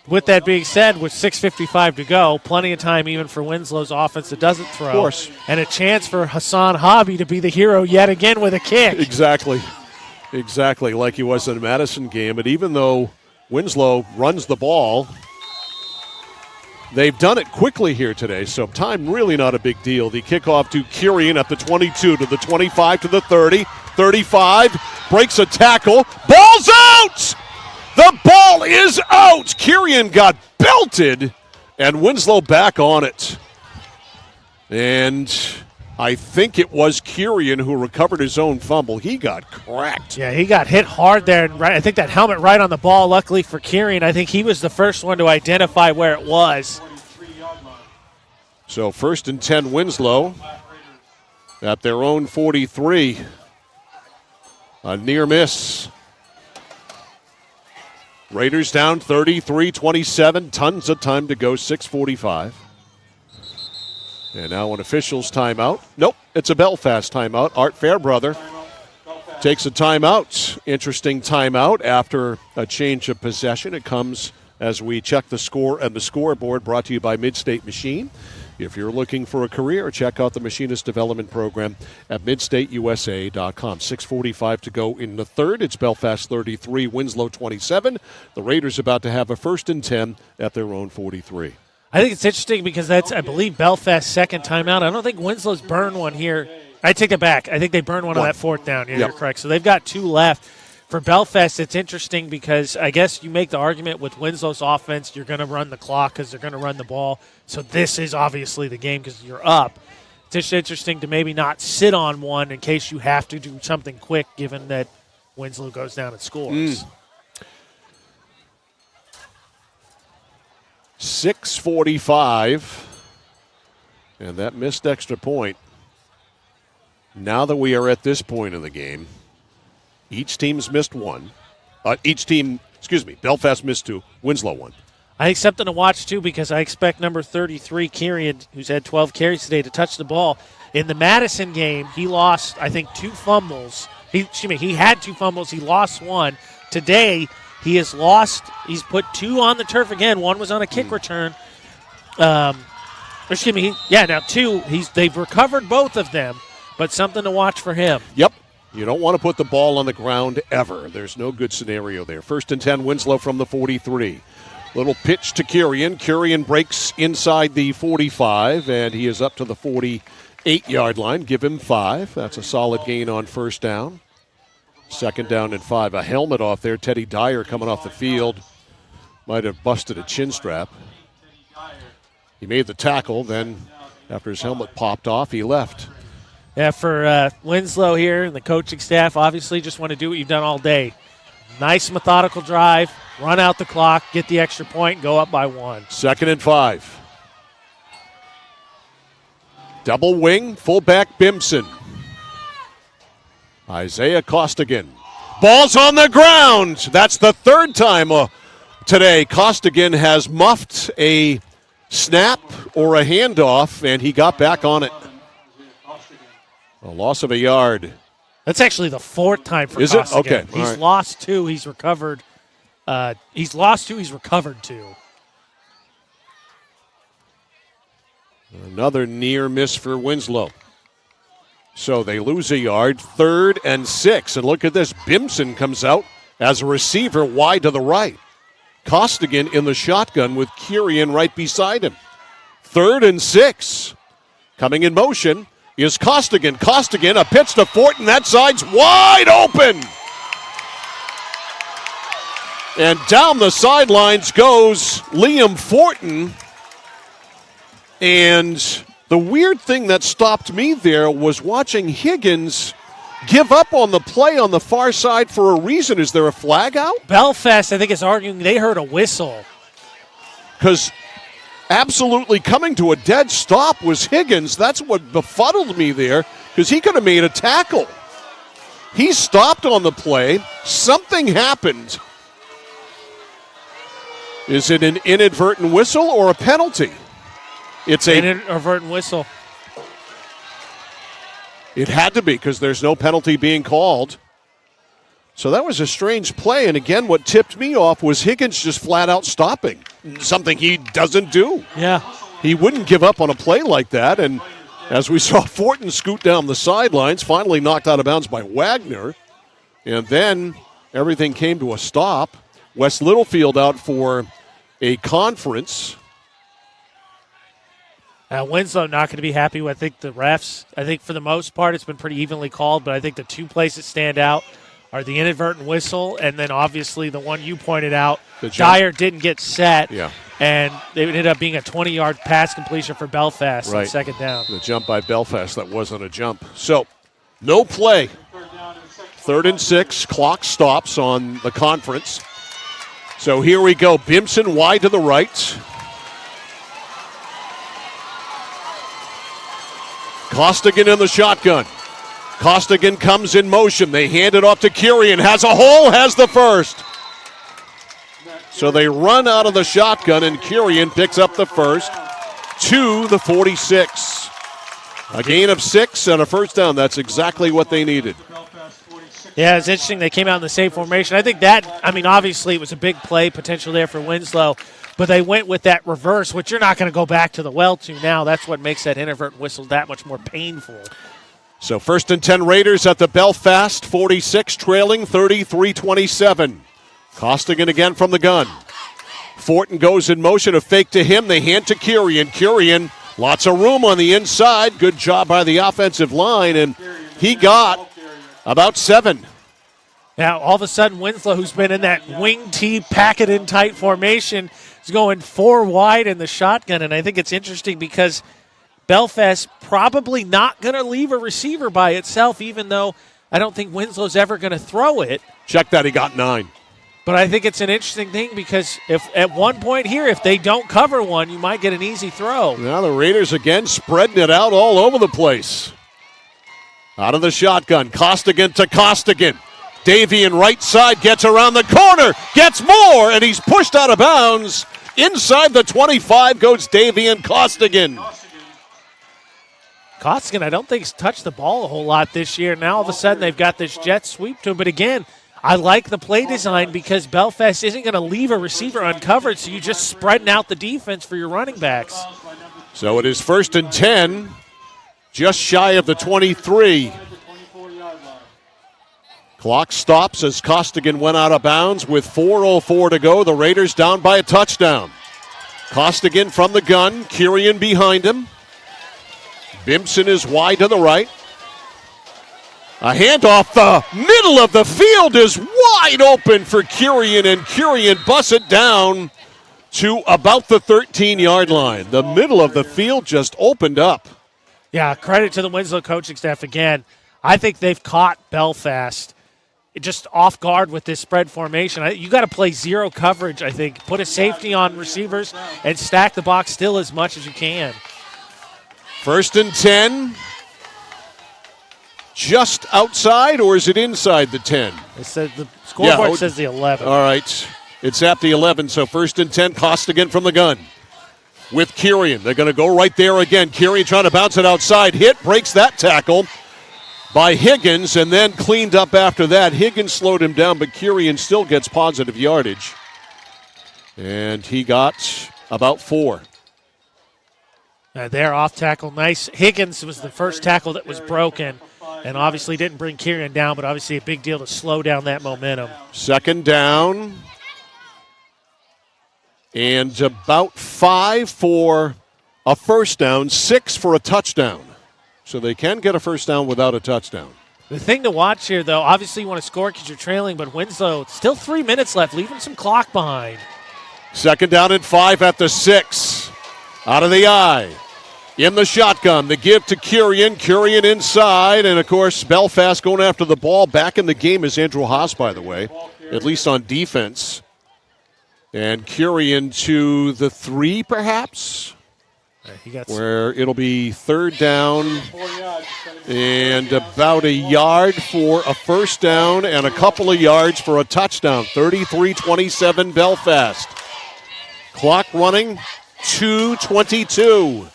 With that being said, with 6:55 to go, plenty of time even for Winslow's offense that doesn't throw. Of course. And a chance for Hassan Hobby to be the hero yet again with a kick. Exactly, like he was in the Madison game. But even though Winslow runs the ball, they've done it quickly here today, so time really not a big deal. The kickoff to Kurian at the 22, to the 25, to the 30, 35, breaks a tackle, ball's out! The ball is out! Kurian got belted, and Winslow back on it. And I think it was Kurian who recovered his own fumble. He got cracked. Yeah, he got hit hard there. And I think that helmet right on the ball, luckily for Kurian. I think he was the first one to identify where it was. So 1st and 10 Winslow at their own 43. A near miss. Raiders down 33-27. Tons of time to go, 6:45. And now an official's timeout. Nope, it's a Belfast timeout. Art Fairbrother takes a timeout. Interesting timeout after a change of possession. It comes as we check the score and the scoreboard, brought to you by Midstate Machine. If you're looking for a career, check out the Machinist Development Program at midstateusa.com. 6:45 to go in the third. It's Belfast 33, Winslow 27. The Raiders about to have a 1st and 10 at their own 43. I think it's interesting because that's, I believe, Belfast's second timeout. I don't think Winslow's burned one here. I take it back. I think they burned one on that 4th down. Yeah, You're correct. So they've got 2 left. For Belfast, it's interesting because I guess you make the argument with Winslow's offense, you're going to run the clock because they're going to run the ball. So this is obviously the game because you're up. It's just interesting to maybe not sit on one in case you have to do something quick given that Winslow goes down and scores. 6:45, and that missed extra point Now that we are at this point of the game, each team's missed one. Belfast missed 2, Winslow 1. I think something to watch, too, because I expect number 33, Kirian, who's had 12 carries today, to touch the ball. In the Madison game, he lost, I think, 2 fumbles. He had 2 fumbles. He lost 1. Today, he's put 2 on the turf again. 1 was on a kick return. Now 2. They've recovered both of them, but something to watch for him. Yep. You don't want to put the ball on the ground ever. There's no good scenario there. 1st and 10, Winslow from the 43. Little pitch to Kirian. Kirian breaks inside the 45, and he is up to the 48-yard line. Give him 5. That's a solid gain on 1st down. 2nd down and 5. A helmet off there. Teddy Dyer coming off the field. Might have busted a chin strap. He made the tackle. Then, after his helmet popped off, he left. Yeah, for Winslow here and the coaching staff, obviously just want to do what you've done all day. Nice methodical drive, run out the clock, get the extra point, go up by 1. 2nd and 5. Double wing, fullback Bimson. Isaiah Costigan. Ball's on the ground. That's the 3rd time today Costigan has muffed a snap or a handoff, and he got back on it. A loss of a yard. That's actually the 4th time for Is Costigan. it? Okay. He's lost 2. He's recovered. He's lost 2. He's recovered 2. Another near miss for Winslow. So they lose a yard. 3rd and 6. And look at this. Bimson comes out as a receiver wide to the right. Costigan in the shotgun with Kirian right beside him. 3rd and 6. Coming in motion is Costigan. Costigan, a pitch to Fortin. That side's wide open. And down the sidelines goes Liam Fortin. And the weird thing that stopped me there was watching Higgins give up on the play on the far side for a reason. Is there a flag out? Belfast, I think, is arguing they heard a whistle. Because absolutely coming to a dead stop was Higgins. That's what befuddled me there, because he could have made a tackle. He stopped on the play. Something happened. Is it an inadvertent whistle or a penalty? It's an inadvertent whistle. It had to be, because there's no penalty being called. So that was a strange play, and again, what tipped me off was Higgins just flat out stopping, something he doesn't do. Yeah. He wouldn't give up on a play like that, and as we saw Fortin scoot down the sidelines, finally knocked out of bounds by Wagner, and then everything came to a stop. West Littlefield out for a conference. Winslow not going to be happy with, I think, the refs. I think for the most part it's been pretty evenly called, but I think the 2 plays that stand out are the inadvertent whistle and then obviously the one you pointed out. Dyer didn't get set, and it ended up being a 20-yard pass completion for Belfast on 2nd down. The jump by Belfast, that wasn't a jump. So, no play. 3rd and 6, clock stops on the conference. So here we go. Bimson wide to the right. Costigan in the shotgun. Costigan comes in motion. They hand it off to Kirian. Has a hole, has the first. So they run out of the shotgun, and Kirian picks up the first to the 46. A gain of 6 and a 1st down. That's exactly what they needed. Yeah, it's interesting. They came out in the same formation. I think that, obviously it was a big play potential there for Winslow, but they went with that reverse, which you're not going to go back to the well to now. That's what makes that inadvertent whistle that much more painful. So 1st and 10 Raiders at the Belfast 46, trailing 33-27. Costigan again from the gun. Fortin goes in motion, a fake to him. They hand to Kirian. Kirian, lots of room on the inside. Good job by the offensive line, and he got about 7. Now, all of a sudden, Winslow, who's been in that wing T packet-in tight formation, is going 4 wide in the shotgun, and I think it's interesting because Belfast probably not going to leave a receiver by itself, even though I don't think Winslow's ever going to throw it. Check that, he got 9. But I think it's an interesting thing because if at one point here, if they don't cover one, you might get an easy throw. Now the Raiders again spreading it out all over the place. Out of the shotgun, Costigan to Costigan. Davian right side gets around the corner, gets more, and he's pushed out of bounds. Inside the 25 goes Davian Costigan. Costigan, I don't think he's touched the ball a whole lot this year. Now all of a sudden they've got this jet sweep to him. But again, I like the play design because Belfast isn't going to leave a receiver uncovered, so you're just spreading out the defense for your running backs. So it is 1st and 10, just shy of the 23. Clock stops as Costigan went out of bounds with 4:04 to go. The Raiders down by a touchdown. Costigan from the gun, Kirian behind him. Bimson is wide to the right. A handoff, the middle of the field is wide open for Kirian, and Kirian busts it down to about the 13-yard line. The middle of the field just opened up. Yeah, credit to the Winslow coaching staff again. I think they've caught Belfast just off guard with this spread formation. You got to play zero coverage, I think. Put a safety on receivers and stack the box still as much as you can. 1st and 10. Just outside, or is it inside the 10? It says the scoreboard says the 11. All right. It's at the 11, so 1st and 10. Costigan from the gun with Kirian. They're going to go right there again. Kirian trying to bounce it outside. Hit, breaks that tackle by Higgins, and then cleaned up after that. Higgins slowed him down, but Kirian still gets positive yardage. And he got about 4. There, off tackle, nice. Higgins was the first tackle that was broken, and obviously didn't bring Kirian down, but obviously a big deal to slow down that momentum. 2nd down. And about 5 for a first down, 6 for a touchdown. So they can get a first down without a touchdown. The thing to watch here, though, obviously you want to score because you're trailing, but Winslow, still 3 minutes left, leaving some clock behind. 2nd down and 5 at the 6. Out of the eye. In the shotgun, the give to Kirian. Kirian inside, and of course, Belfast going after the ball. Back in the game is Andrew Haas, by the way, at least on defense. And Kirian to the 3, perhaps, where it'll be 3rd down and about a yard for a first down and a couple of yards for a touchdown. 33-27 Belfast. Clock running, 2:22.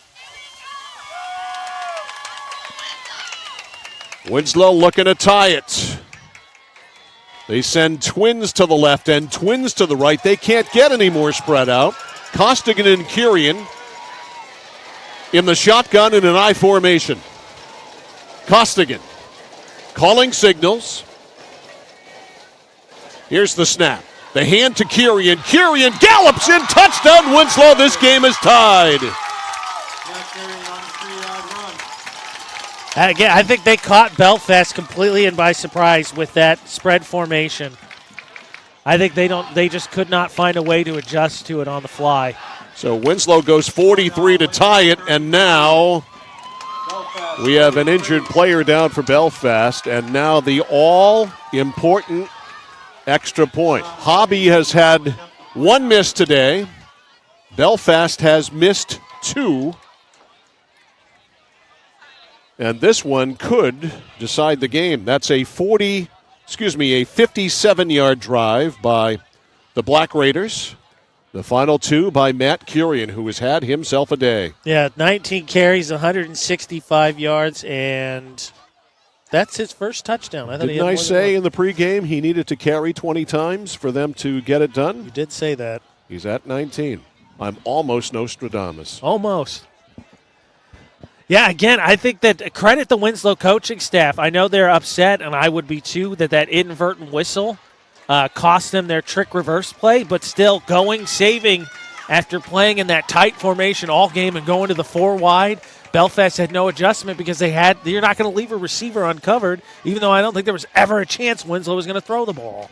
Winslow looking to tie it. They send twins to the left and twins to the right. They can't get any more spread out. Costigan and Kirian in the shotgun in an I formation. Costigan calling signals. Here's the snap. The hand to Kirian. Kirian gallops in. Touchdown Winslow. This game is tied. Again, I think they caught Belfast completely and by surprise with that spread formation. I think they just could not find a way to adjust to it on the fly. So Winslow goes 43 to tie it, and now we have an injured player down for Belfast, and now the all-important extra point. Hobby has had 1 miss today. Belfast has missed 2. And this one could decide the game. That's a 57-yard drive by the Black Raiders. The final 2 by Matt Kirian, who has had himself a day. Yeah, 19 carries, 165 yards, and that's his first touchdown. Didn't I say in the pregame he needed to carry 20 times for them to get it done? You did say that. He's at 19. I'm almost Nostradamus. Almost. Yeah, again, I think that credit the Winslow coaching staff. I know they're upset, and I would be too, that inadvertent whistle cost them their trick reverse play, but still saving after playing in that tight formation all game and going to the 4 wide. Belfast had no adjustment because you're not going to leave a receiver uncovered, even though I don't think there was ever a chance Winslow was going to throw the ball.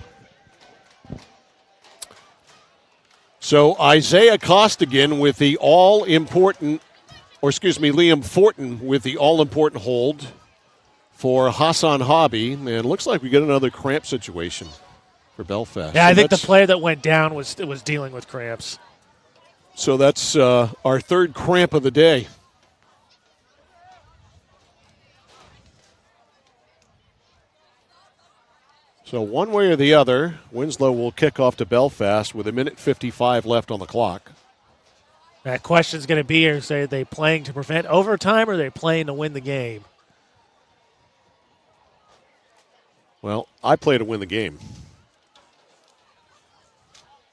So Isaiah Costigan with the all-important Liam Fortin with the all-important hold for Hassan Hobby. And it looks like we get another cramp situation for Belfast. Yeah, I think the player that went down was dealing with cramps. So that's our 3rd cramp of the day. So one way or the other, Winslow will kick off to Belfast with 1:55 left on the clock. That question's going to be, are they playing to prevent overtime or are they playing to win the game? Well, I play to win the game.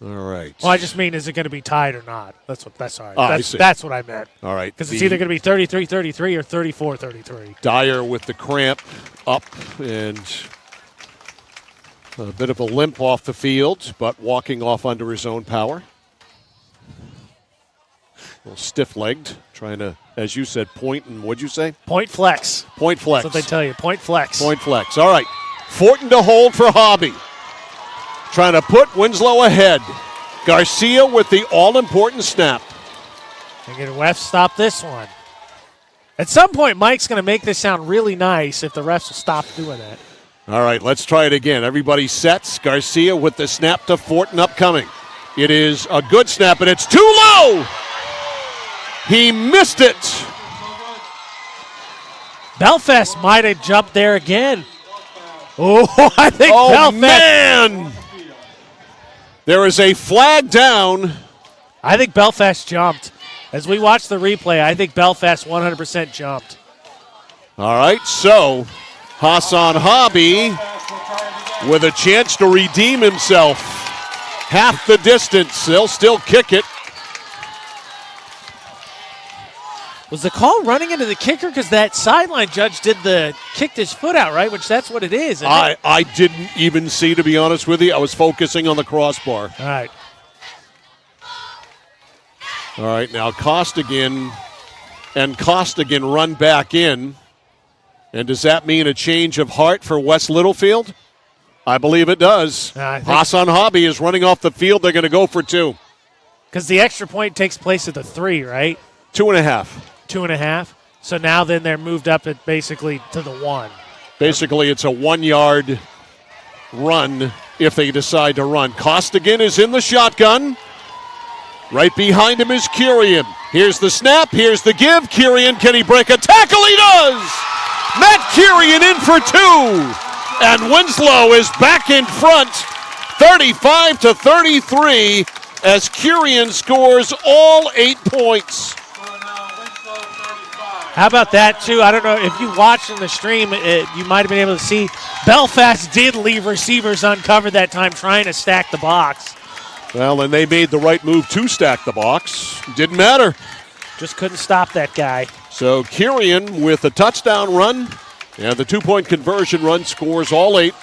All right. Well, I just mean, is it going to be tied or not? That's all right. I see. That's what I meant. All right. Because it's either going to be 33-33 or 34-33. Dyer with the cramp up and a bit of a limp off the field, but walking off under his own power. A little stiff-legged, trying to, as you said, point and what'd you say? Point flex. Point flex. That's what they tell you. Point flex. Point flex. All right. Fortin to hold for Hobby. Trying to put Winslow ahead. Garcia with the all-important snap. And get a ref stop this one. At some point, Mike's going to make this sound really nice if the refs will stop doing that. All right, let's try it again. Everybody sets. Garcia with the snap to Fortin upcoming. It is a good snap, and it's too low. He missed it. Belfast might have jumped there again. Oh, I think Belfast. Man! There is a flag down. I think Belfast jumped. As we watch the replay, I think Belfast 100% jumped. All right, so Hassan Hobby with a chance to redeem himself. Half the distance. They'll still kick it. Was the call running into the kicker? Because that sideline judge kicked his foot out, right? Which that's what it is. I didn't even see, to be honest with you. I was focusing on the crossbar. All right. All right, now Costigan run back in. And does that mean a change of heart for West Littlefield? I believe it does. Hassan Hobby is running off the field. They're going to go for 2. Because the extra point takes place at the 3, right? 2.5. 2.5. So now then they're moved up at basically to the 1. Basically, it's a 1-yard run if they decide to run. Costigan is in the shotgun. Right behind him is Kurian. Here's the snap. Here's the give. Kurian, can he break a tackle? He does! Matt Kurian in for 2. And Winslow is back in front, 35-33, as Kurian scores all 8 points. How about that, too? I don't know if you watched in the stream, you might have been able to see Belfast did leave receivers uncovered that time trying to stack the box. Well, and they made the right move to stack the box. Didn't matter. Just couldn't stop that guy. So Kurian with a touchdown run and the 2-point conversion run scores all 8.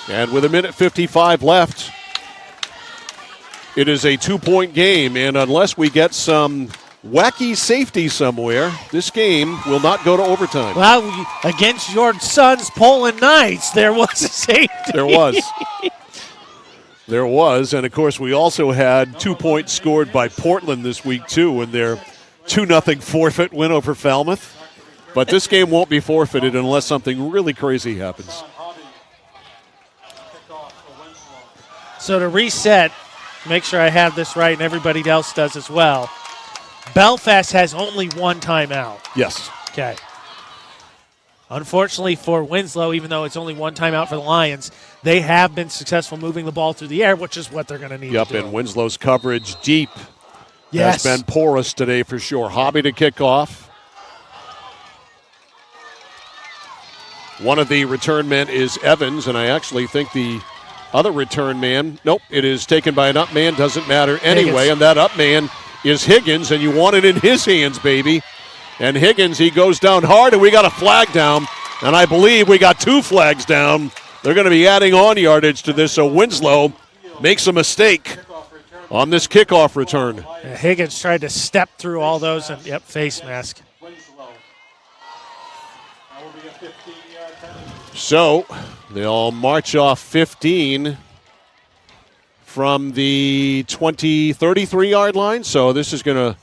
And with 1:55 left, it is a 2-point game. And unless we get some wacky safety somewhere, this game will not go to overtime. Well, against your son's Poland Knights, there was a safety. There was. There was. And, of course, we also had 2 points scored by Portland this week, too, in their 2-0 forfeit win over Falmouth. But this game won't be forfeited unless something really crazy happens. So to reset, make sure I have this right and everybody else does as well. Belfast has only 1 timeout. Yes. Okay. Unfortunately for Winslow, even though it's only 1 timeout for the Lions, they have been successful moving the ball through the air, which is what they're going to need to do. And Winslow's coverage deep has been porous today for sure. Hobby to kick off. One of the return men is Evans, and I actually think the other return man, nope, it is taken by an up man, doesn't matter anyway, Higgins. And that up man is Higgins, and you want it in his hands, baby. And Higgins, he goes down hard, and we got a flag down, and I believe we got 2 flags down. They're going to be adding on yardage to this, so Winslow makes a mistake on this kickoff return. Higgins tried to step through all those, and face mask. So they'll march off 15 from the 33-yard line. So this is going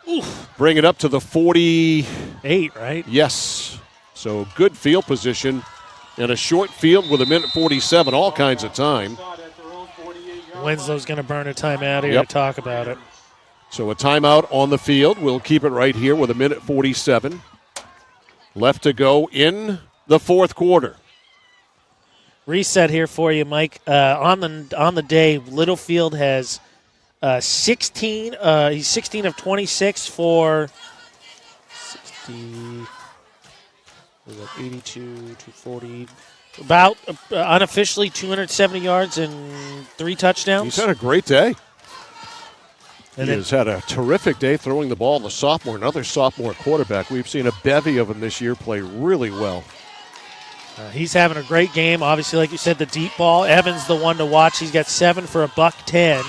to bring it up to the 48, right? Yes. So good field position and a short field with 1:47, all kinds of time. Winslow's going to burn a timeout here to talk about it. So a timeout on the field. We'll keep it right here with 1:47 left to go in the fourth quarter. Reset here for you, Mike. On the day, Littlefield has 16. He's 16 of 26 for 60. 82, 240. About unofficially 270 yards and 3 touchdowns. He's had a great day. And he has had a terrific day throwing the ball. The sophomore, another sophomore quarterback. We've seen a bevy of them this year play really well. He's having a great game. Obviously, like you said, the deep ball. Evans the one to watch. He's got 7 for $110.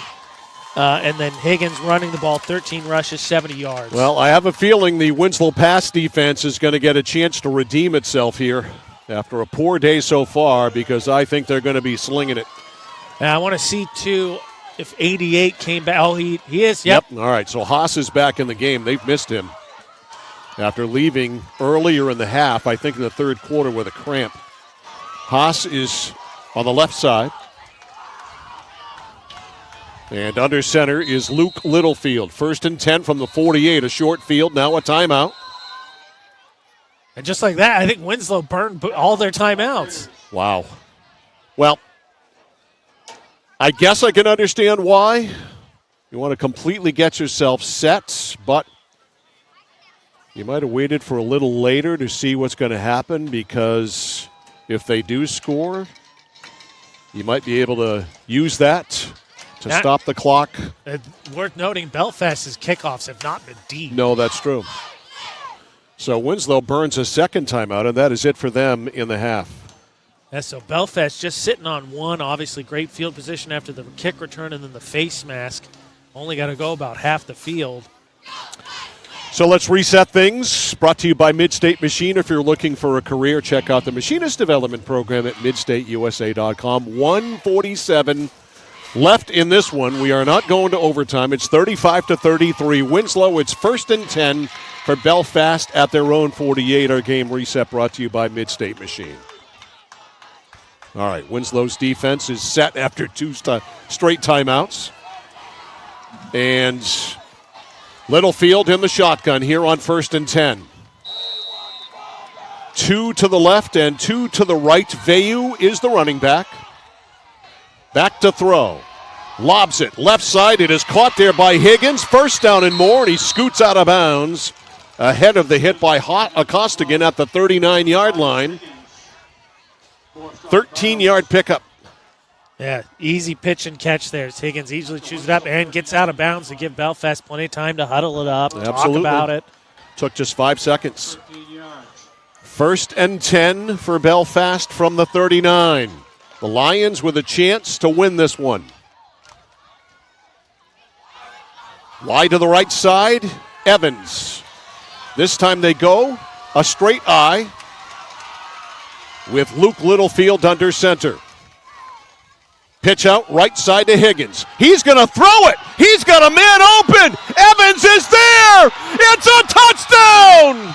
And then Higgins running the ball, 13 rushes, 70 yards. Well, I have a feeling the Winslow pass defense is going to get a chance to redeem itself here after a poor day so far, because I think they're going to be slinging it. And I want to see, too, if 88 came back. Oh, he is. Yep. All right, so Haas is back in the game. They've missed him after leaving earlier in the half, I think in the third quarter with a cramp. Haas is on the left side. And under center is Luke Littlefield. 1st and 10 from the 48, a short field, now a timeout. And just like that, I think Winslow burned all their timeouts. Wow. Well, I guess I can understand why. You want to completely get yourself set, but you might have waited for a little later to see what's going to happen, because if they do score, you might be able to use that to stop the clock. Worth noting, Belfast's kickoffs have not been deep. No, that's true. So Winslow burns a second timeout, and that is it for them in the half. Yeah, so Belfast just sitting on one. Obviously, great field position after the kick return and then the face mask. Only got to go about half the field. So let's reset things. Brought to you by Midstate Machine. If you're looking for a career, check out the Machinist Development Program at midstateusa.com. 147 left in this one. We are not going to overtime. It's 35-33. Winslow, it's 1st and 10 for Belfast at their own 48. Our game reset brought to you by Midstate Machine. All right, Winslow's defense is set after 2 straight timeouts. And Littlefield in the shotgun here on 1st and 10. 2 to the left and 2 to the right. Vayu is the running back. Back to throw. Lobs it. Left side. It is caught there by Higgins. 1st down and more, and he scoots out of bounds ahead of the hit by Costigan at the 39-yard line. 13-yard pickup. Yeah, easy pitch and catch there. Higgins easily chews it up and gets out of bounds to give Belfast plenty of time to huddle it up, talk about it. Took just 5 seconds. 1st and 10 for Belfast from the 39. The Lions with a chance to win this one. Wide to the right side, Evans. This time they go a straight eye with Luke Littlefield under center. Pitch out right side to Higgins. He's going to throw it. He's got a man open. Evans is there. It's a touchdown.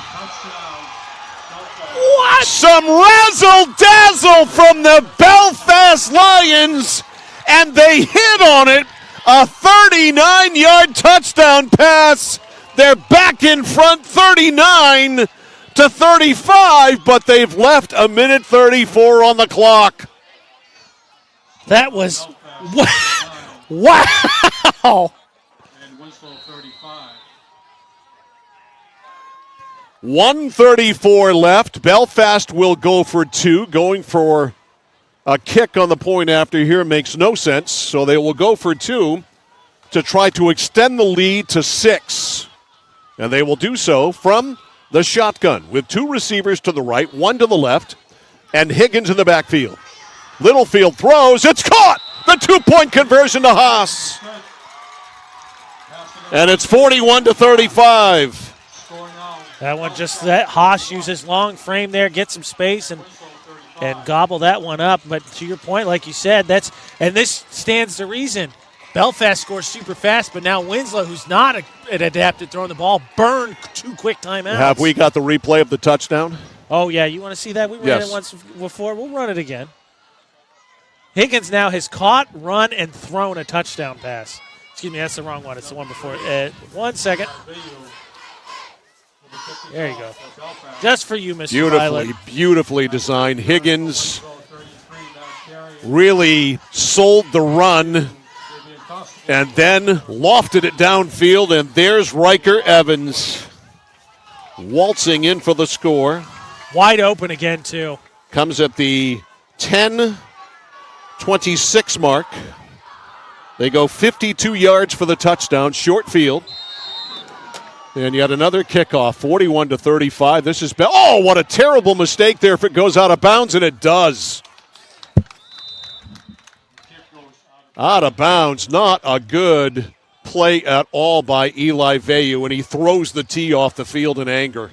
What? Some razzle-dazzle from the Belfast Lions, and they hit on it. A 39-yard touchdown pass. They're back in front 39-35, but they've left a minute 34 on the clock. That was wow. And Winslow 35. 1:34 left. Belfast will go for 2. Going for a kick on the point after here makes no sense. So they will go for 2 to try to extend the lead to 6. And they will do so from the shotgun with 2 receivers to the right, 1 to the left, and Higgins in the backfield. Littlefield throws. It's caught. The 2-point conversion to Haas. And it's 41-35. That one that Haas uses long frame there, get some space and gobble that one up. But to your point, like you said, this stands to reason. Belfast scores super fast, but now Winslow, who's not an adapted throwing the ball, burned 2 quick timeouts. Have we got the replay of the touchdown? Oh, yeah. You want to see that? We ran it once before. We'll run it again. Higgins now has caught, run, and thrown a touchdown pass. Excuse me, that's the wrong one. It's the one before. 1 second. There you go. Just for you, Mr. Violet. Beautifully designed. Higgins really sold the run and then lofted it downfield, and there's Riker Evans waltzing in for the score. Wide open again, too. Comes at the 10:26 mark. They go 52 yards for the touchdown, short field. And yet another kickoff, 41-35. This is oh, what a terrible mistake there if it goes out of bounds, and it does. Out of bounds, not a good play at all by Eli Vayu, and he throws the tee off the field in anger.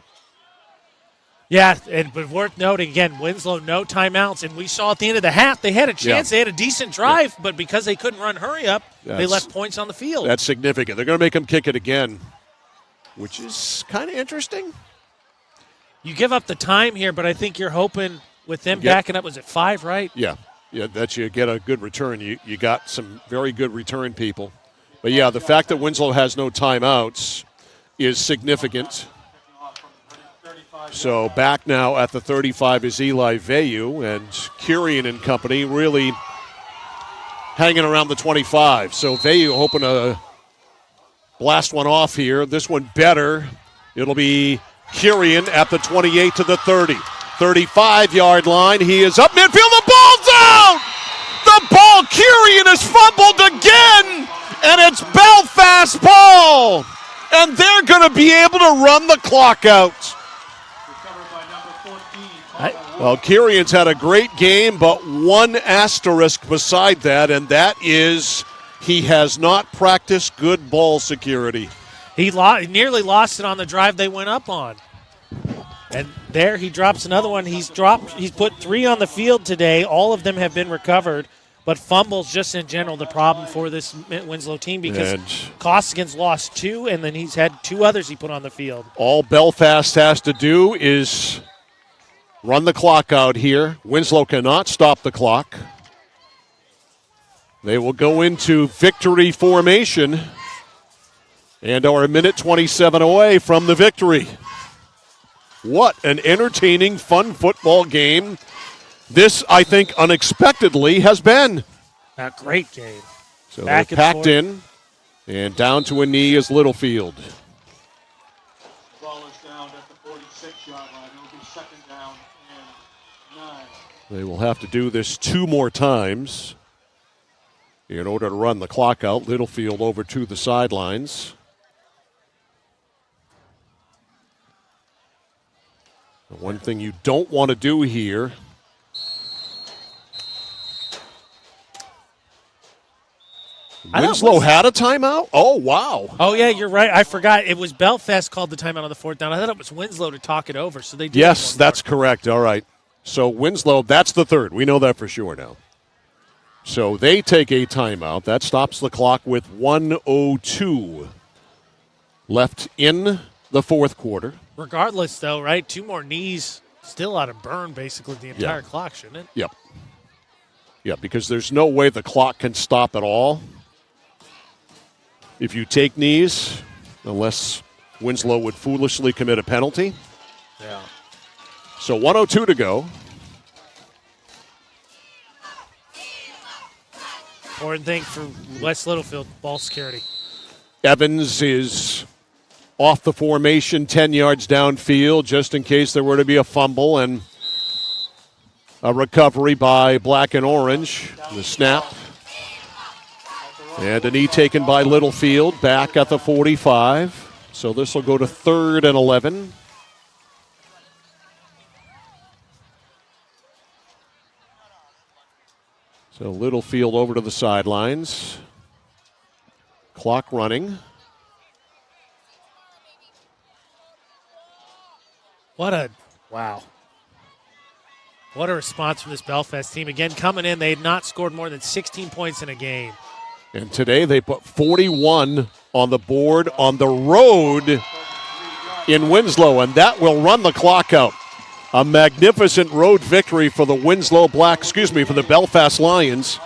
Yeah, but worth noting, again, Winslow, no timeouts, and we saw at the end of the half they had a chance. They had a decent drive, but because they couldn't run hurry up, they left points on the field. That's significant. They're going to make them kick it again, which is kind of interesting. You give up the time here, but I think you're hoping with them backing up, was it 5, right? Yeah, that you get a good return. You got some very good return people. But, yeah, the fact that Winslow has no timeouts is significant. So back now at the 35 is Eli Vayu, and Kurian and company really hanging around the 25. So Vayu hoping to blast one off here. This one better. It'll be Kurian at the 28 to the 30. 35-yard line. He is up midfield. The ball's out! The ball, Kurian has fumbled again, and it's Belfast ball. And they're going to be able to run the clock out. Well, Kurian's had a great game, but one asterisk beside that, and that is he has not practiced good ball security. He nearly lost it on the drive they went up on. And there he drops another one. He's put 3 on the field today. All of them have been recovered, but fumbles just in general the problem for this Winslow team because Costigan's lost 2, and then he's had 2 others he put on the field. All Belfast has to do is run the clock out here. Winslow cannot stop the clock. They will go into victory formation and are a minute 27 away from the victory. What an entertaining, fun football game this, I think, unexpectedly has been. A great game. So they're packed in, and down to a knee is Littlefield. Ball is down at the 46-yard line. It will be second down and 9. They will have to do this 2 more times in order to run the clock out. Littlefield over to the sidelines. The one thing you don't want to do here Winslow had a timeout? Oh, wow. Oh, yeah, you're right. I forgot. It was Belfast called the timeout on the 4th down. I thought it was Winslow to talk it over. So they did. Yes, that's correct. All right. So Winslow, that's the 3rd. We know that for sure now. So they take a timeout. That stops the clock with 1:02 left in the 4th quarter. Regardless, though, right? 2 more knees still out of burn basically the entire clock, shouldn't it? Yep. Yeah, because there's no way the clock can stop at all if you take knees, unless Winslow would foolishly commit a penalty. Yeah. So 1:02 to go. Important thing for West Littlefield, ball security. Evans is off the formation, 10 yards downfield, just in case there were to be a fumble, and a recovery by Black and Orange. The snap. And a knee taken by Littlefield back at the 45. So this will go to 3rd and 11. So Littlefield over to the sidelines. Clock running. Wow. What a response from this Belfast team. Again, coming in, they had not scored more than 16 points in a game. And today they put 41 on the board on the road in Winslow, and that will run the clock out. A magnificent road victory for the for the Belfast Lions.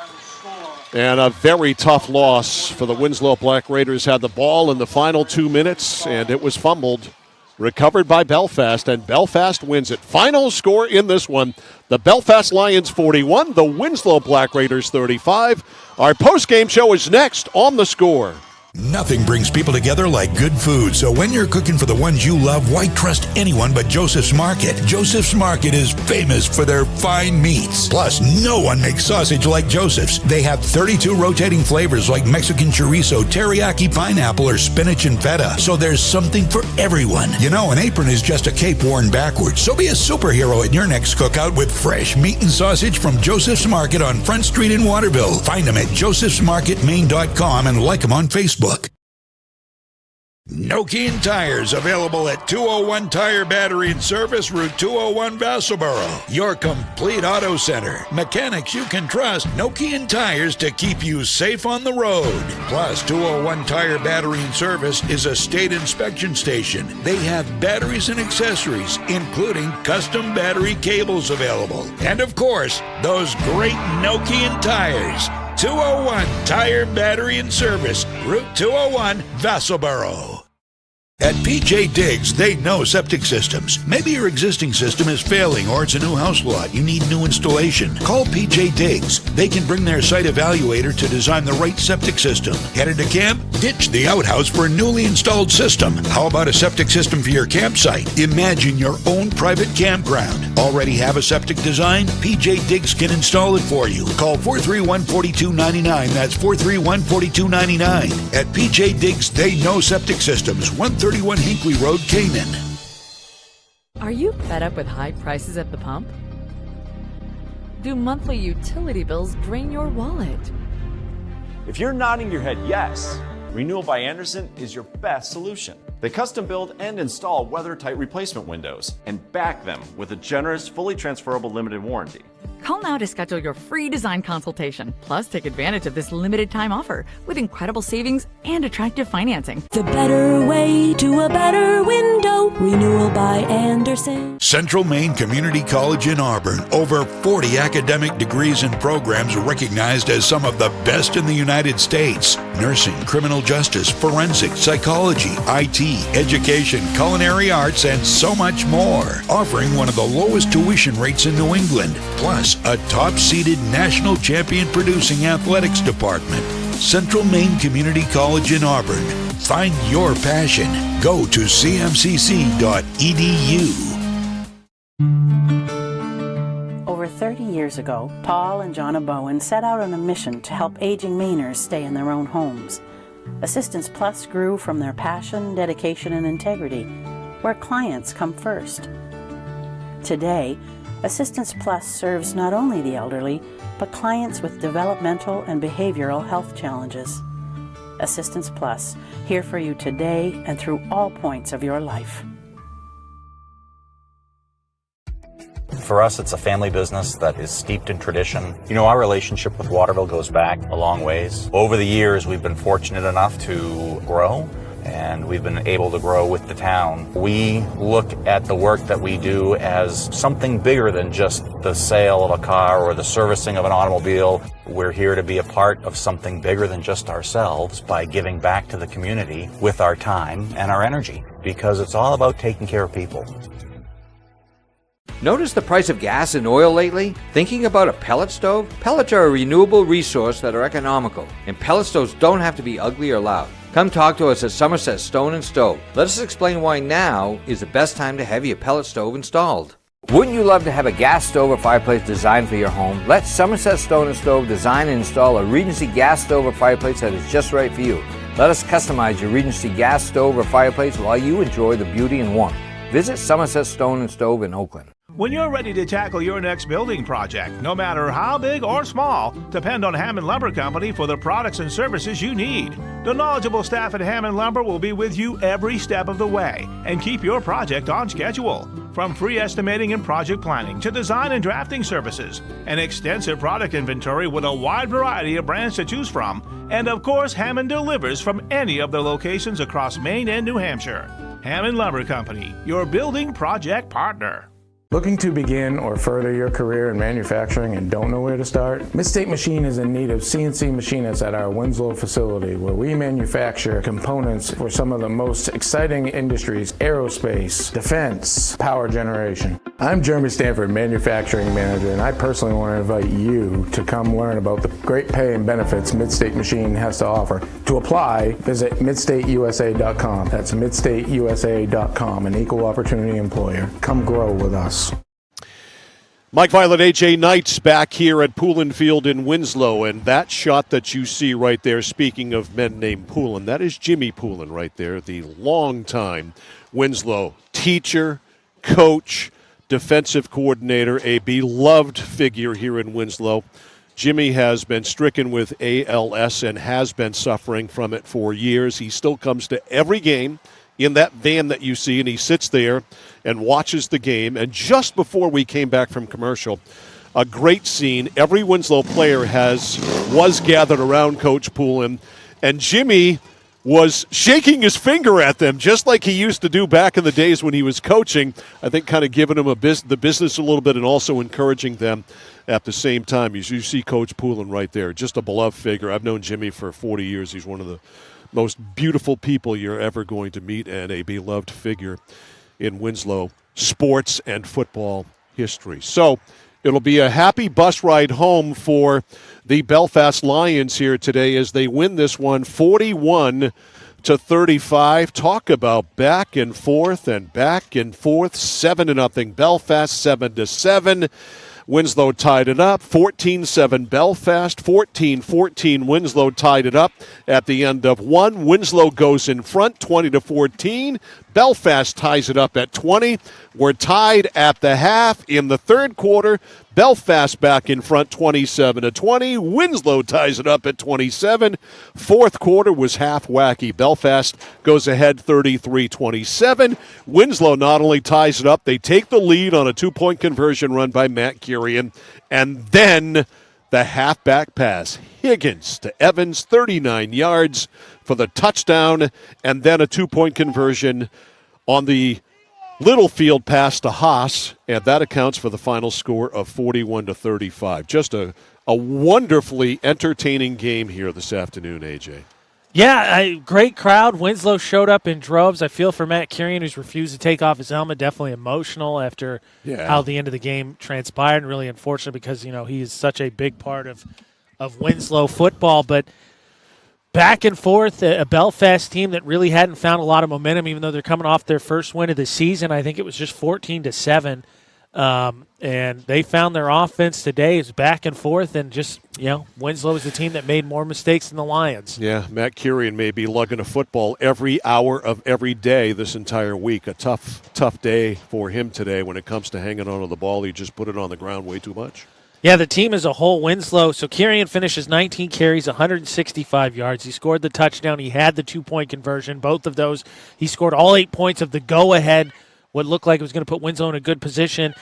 And a very tough loss for the Winslow Black Raiders. Had the ball in the final 2 minutes, and it was fumbled recovered by Belfast, and Belfast wins it. Final score in this one, the Belfast Lions 41, the Winslow Black Raiders 35. Our post-game show is next on The Score. Nothing brings people together like good food, so when you're cooking for the ones you love, why trust anyone but Joseph's Market? Joseph's Market is famous for their fine meats. Plus, no one makes sausage like Joseph's. They have 32 rotating flavors like Mexican chorizo, teriyaki pineapple, or spinach and feta, so there's something for everyone. You know, an apron is just a cape worn backwards, so be a superhero at your next cookout with fresh meat and sausage from Joseph's Market on Front Street in Waterville. Find them at josephsmarketmaine.com and like them on Facebook. Nokian Tires, available at 201 Tire Battery and Service, Route 201, Vassalboro. Your complete auto center. Mechanics you can trust. Nokian Tires to keep you safe on the road. Plus, 201 Tire Battery and Service is a state inspection station. They have batteries and accessories, including custom battery cables available. And of course, those great Nokian tires. 201 Tire Battery and Service, Route 201, Vassalboro. At PJ Diggs, they know septic systems. Maybe your existing system is failing or it's a new house lot. You need new installation. Call PJ Diggs. They can bring their site evaluator to design the right septic system. Headed to camp? Ditch the outhouse for a newly installed system. How about a septic system for your campsite? Imagine your own private campground. Already have a septic design? PJ Diggs can install it for you. Call 431-4299. That's 431-4299. At PJ Diggs, they know septic systems. 131 Hinkley Road, Canaan. Are you fed up with high prices at the pump? Do monthly utility bills drain your wallet? If you're nodding your head yes, Renewal by Andersen is your best solution. They custom build and install weather-tight replacement windows and back them with a generous, fully transferable limited warranty. Call now to schedule your free design consultation. Plus, take advantage of this limited time offer with incredible savings and attractive financing. The better way to a better window. Renewal by Andersen. Central Maine Community College in Auburn. Over 40 academic degrees and programs recognized as some of the best in the United States. Nursing, criminal justice, forensics, psychology, IT, education, culinary arts, and so much more. Offering one of the lowest tuition rates in New England. Plus, a top-seeded national champion producing athletics department. Central Maine Community College in Auburn. Find your passion. Go to cmcc.edu. Over 30 years ago, Paul and Jonna Bowen set out on a mission to help aging Mainers stay in their own homes. Assistance Plus grew from their passion, dedication, and integrity, where clients come first. Today, Assistance Plus serves not only the elderly, but clients with developmental and behavioral health challenges. Assistance Plus, here for you today and through all points of your life. For us, it's a family business that is steeped in tradition. You know, our relationship with Waterville goes back a long ways. Over the years, we've been fortunate enough to grow, and we've been able to grow with the town. We look at the work that we do as something bigger than just the sale of a car or the servicing of an automobile. We're here to be a part of something bigger than just ourselves by giving back to the community with our time and our energy, because it's all about taking care of people. Notice the price of gas and oil lately? Thinking about a pellet stove? Pellets are a renewable resource that are economical, and pellet stoves don't have to be ugly or loud. Come talk to us at Somerset Stone & Stove. Let us explain why now is the best time to have your pellet stove installed. Wouldn't you love to have a gas stove or fireplace designed for your home? Let Somerset Stone & Stove design and install a Regency gas stove or fireplace that is just right for you. Let us customize your Regency gas stove or fireplace while you enjoy the beauty and warmth. Visit Somerset Stone & Stove in Oakland. When you're ready to tackle your next building project, no matter how big or small, depend on Hammond Lumber Company for the products and services you need. The knowledgeable staff at Hammond Lumber will be with you every step of the way and keep your project on schedule. From free estimating and project planning to design and drafting services, an extensive product inventory with a wide variety of brands to choose from, and of course, Hammond delivers from any of the locations across Maine and New Hampshire. Hammond Lumber Company, your building project partner. Looking to begin or further your career in manufacturing and don't know where to start? Midstate Machine is in need of CNC machinists at our Winslow facility, where we manufacture components for some of the most exciting industries: aerospace, defense, power generation. I'm Jeremy Stanford, manufacturing manager, and I personally want to invite you to come learn about the great pay and benefits Midstate Machine has to offer. To apply, visit midstateusa.com. That's midstateusa.com, an equal opportunity employer. Come grow with us. Mike Violet, AJ Knight's back here at Poulin Field in Winslow, and that shot that you see right there, speaking of men named Poulin, that is Jimmy Poulin right there, the longtime Winslow teacher, coach, defensive coordinator, a beloved figure here in Winslow. Jimmy has been stricken with ALS and has been suffering from it for years. He still comes to every game in that van that you see, and he sits there and watches the game. And just before we came back from commercial, a great scene. Every Winslow player was gathered around Coach Poulin, and Jimmy was shaking his finger at them just like he used to do back in the days when he was coaching. I think kind of giving them the business a little bit and also encouraging them at the same time. As you see Coach Poulin right there, just a beloved figure. I've known Jimmy for 40 years. He's one of the most beautiful people you're ever going to meet, and a beloved figure in Winslow sports and football history. So it'll be a happy bus ride home for the Belfast Lions here today as they win this one 41-35. Talk about back and forth, 7-0 Belfast, 7-7. Winslow tied it up, 14-7 Belfast, 14-14 Winslow tied it up at the end of one. Winslow goes in front, 20-14. Belfast ties it up at 20. We're tied at the half. In the third quarter, Belfast back in front, 27-20. Winslow ties it up at 27. Fourth quarter was half wacky. Belfast goes ahead 33-27. Winslow not only ties it up, they take the lead on a two-point conversion run by Matt Curian. And then the halfback pass. Higgins to Evans, 39 yards for the touchdown, and then a two-point conversion on the Littlefield pass to Haas, and that accounts for the final score of 41-35. Just a wonderfully entertaining game here this afternoon, AJ. Yeah, a great crowd. Winslow showed up in droves. I feel for Matt Curian, who's refused to take off his helmet. Definitely emotional after how the end of the game transpired, and really unfortunate because, he is such a big part of Winslow football. But back and forth, a Belfast team that really hadn't found a lot of momentum, even though they're coming off their first win of the season. I think it was just 14-7. And they found their offense today. It's back and forth, and just, Winslow is the team that made more mistakes than the Lions. Yeah, Matt Curian may be lugging a football every hour of every day this entire week. A tough day for him today when it comes to hanging on to the ball. He just put it on the ground way too much. Yeah, the team as a whole, Winslow. So Curian finishes 19 carries, 165 yards. He scored the touchdown. He had the two-point conversion. Both of those, he scored all 8 points of the go-ahead, what looked like it was going to put Winslow in a good position.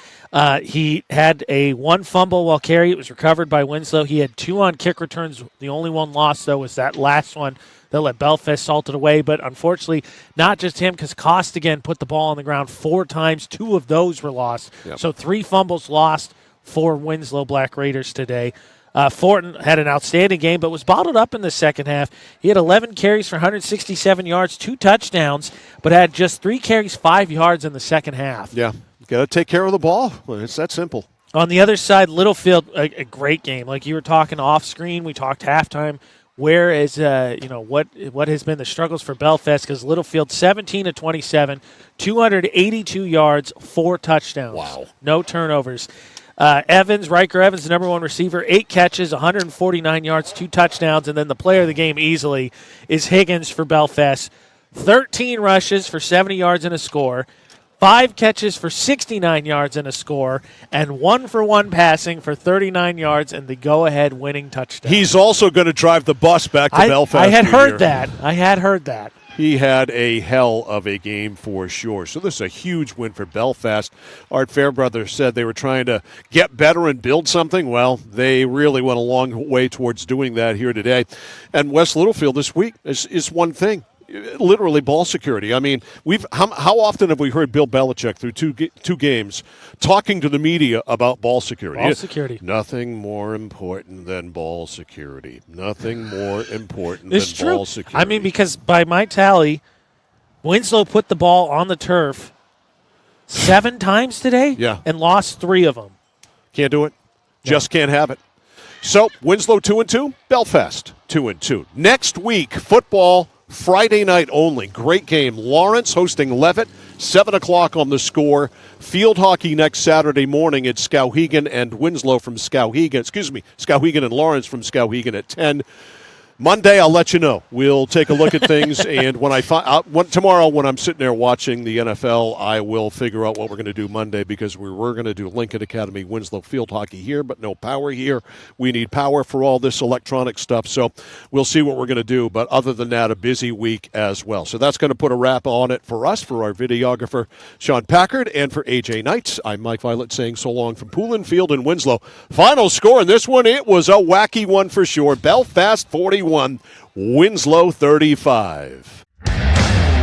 He had one fumble while carry. It was recovered by Winslow. He had 2 on kick returns. The only one lost, though, was that last one that let Belfast salt it away. But unfortunately, not just him, because Costigan put the ball on the ground 4 times. 2 of those were lost. Yep. So 3 fumbles lost for Winslow Black Raiders today. Fortin had an outstanding game, but was bottled up in the second half. He had 11 carries for 167 yards, 2 touchdowns, but had just 3 carries, 5 yards in the second half. Yeah, got to take care of the ball. It's that simple. On the other side, Littlefield, a great game. Like you were talking off screen, we talked halftime. Where is, what has been the struggles for Belfast? Because Littlefield, 17-27, 282 yards, 4 touchdowns. Wow. No turnovers. Riker Evans, the number 1 receiver, 8 catches, 149 yards, 2 touchdowns, and then the player of the game easily is Higgins for Belfast. 13 rushes for 70 yards and a score, 5 catches for 69 yards and a score, and 1-for-1 passing for 39 yards and the go-ahead winning touchdown. He's also going to drive the bus back to Belfast. I had heard that. He had a hell of a game for sure. So this is a huge win for Belfast. Art Fairbrother said they were trying to get better and build something. Well, they really went a long way towards doing that here today. And West Littlefield this week is one thing. literally ball security. I mean, how often have we heard Bill Belichick through two games talking to the media about ball security? Ball security. Nothing more important than ball security. Nothing more important than It's true. ball security. I mean, because by my tally, Winslow put the ball on the turf 7 times today and lost 3 of them. Can't do it. Just can't have it. So, Winslow 2-2, Belfast 2-2. Next week, football Friday night only. Great game. Lawrence hosting Leavitt, 7 o'clock on the Score. Field hockey next Saturday morning at Skowhegan and Winslow from Skowhegan. Skowhegan and Lawrence from Skowhegan at 10. Monday, I'll let you know. We'll take a look at things, and tomorrow when I'm sitting there watching the NFL, I will figure out what we're going to do Monday, because we were going to do Lincoln Academy Winslow field hockey here, but no power here. We need power for all this electronic stuff, so we'll see what we're going to do. But other than that, a busy week as well. So that's going to put a wrap on it for us, for our videographer, Sean Packard, and for AJ Knight. I'm Mike Violet saying so long from Poulin Field in Winslow. Final score in this one, it was a wacky one for sure. Belfast 41. Winslow 35.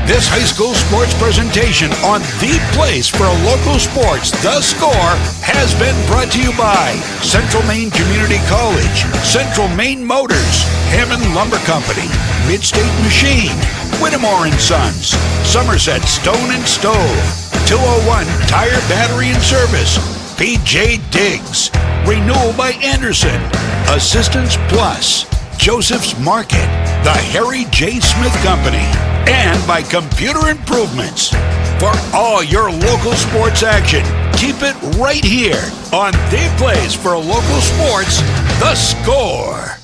This high school sports presentation on the place for local sports, The Score, has been brought to you by Central Maine Community College, Central Maine Motors, Hammond Lumber Company, Midstate Machine, Whittemore & Sons, Somerset Stone and Stove, 201 Tire Battery and Service, PJ Diggs, Renewal by Anderson, Assistance Plus, Joseph's Market, the Harry J. Smith Company, and by Computer Improvements. For all your local sports action, keep it right here on the place for local sports, The Score.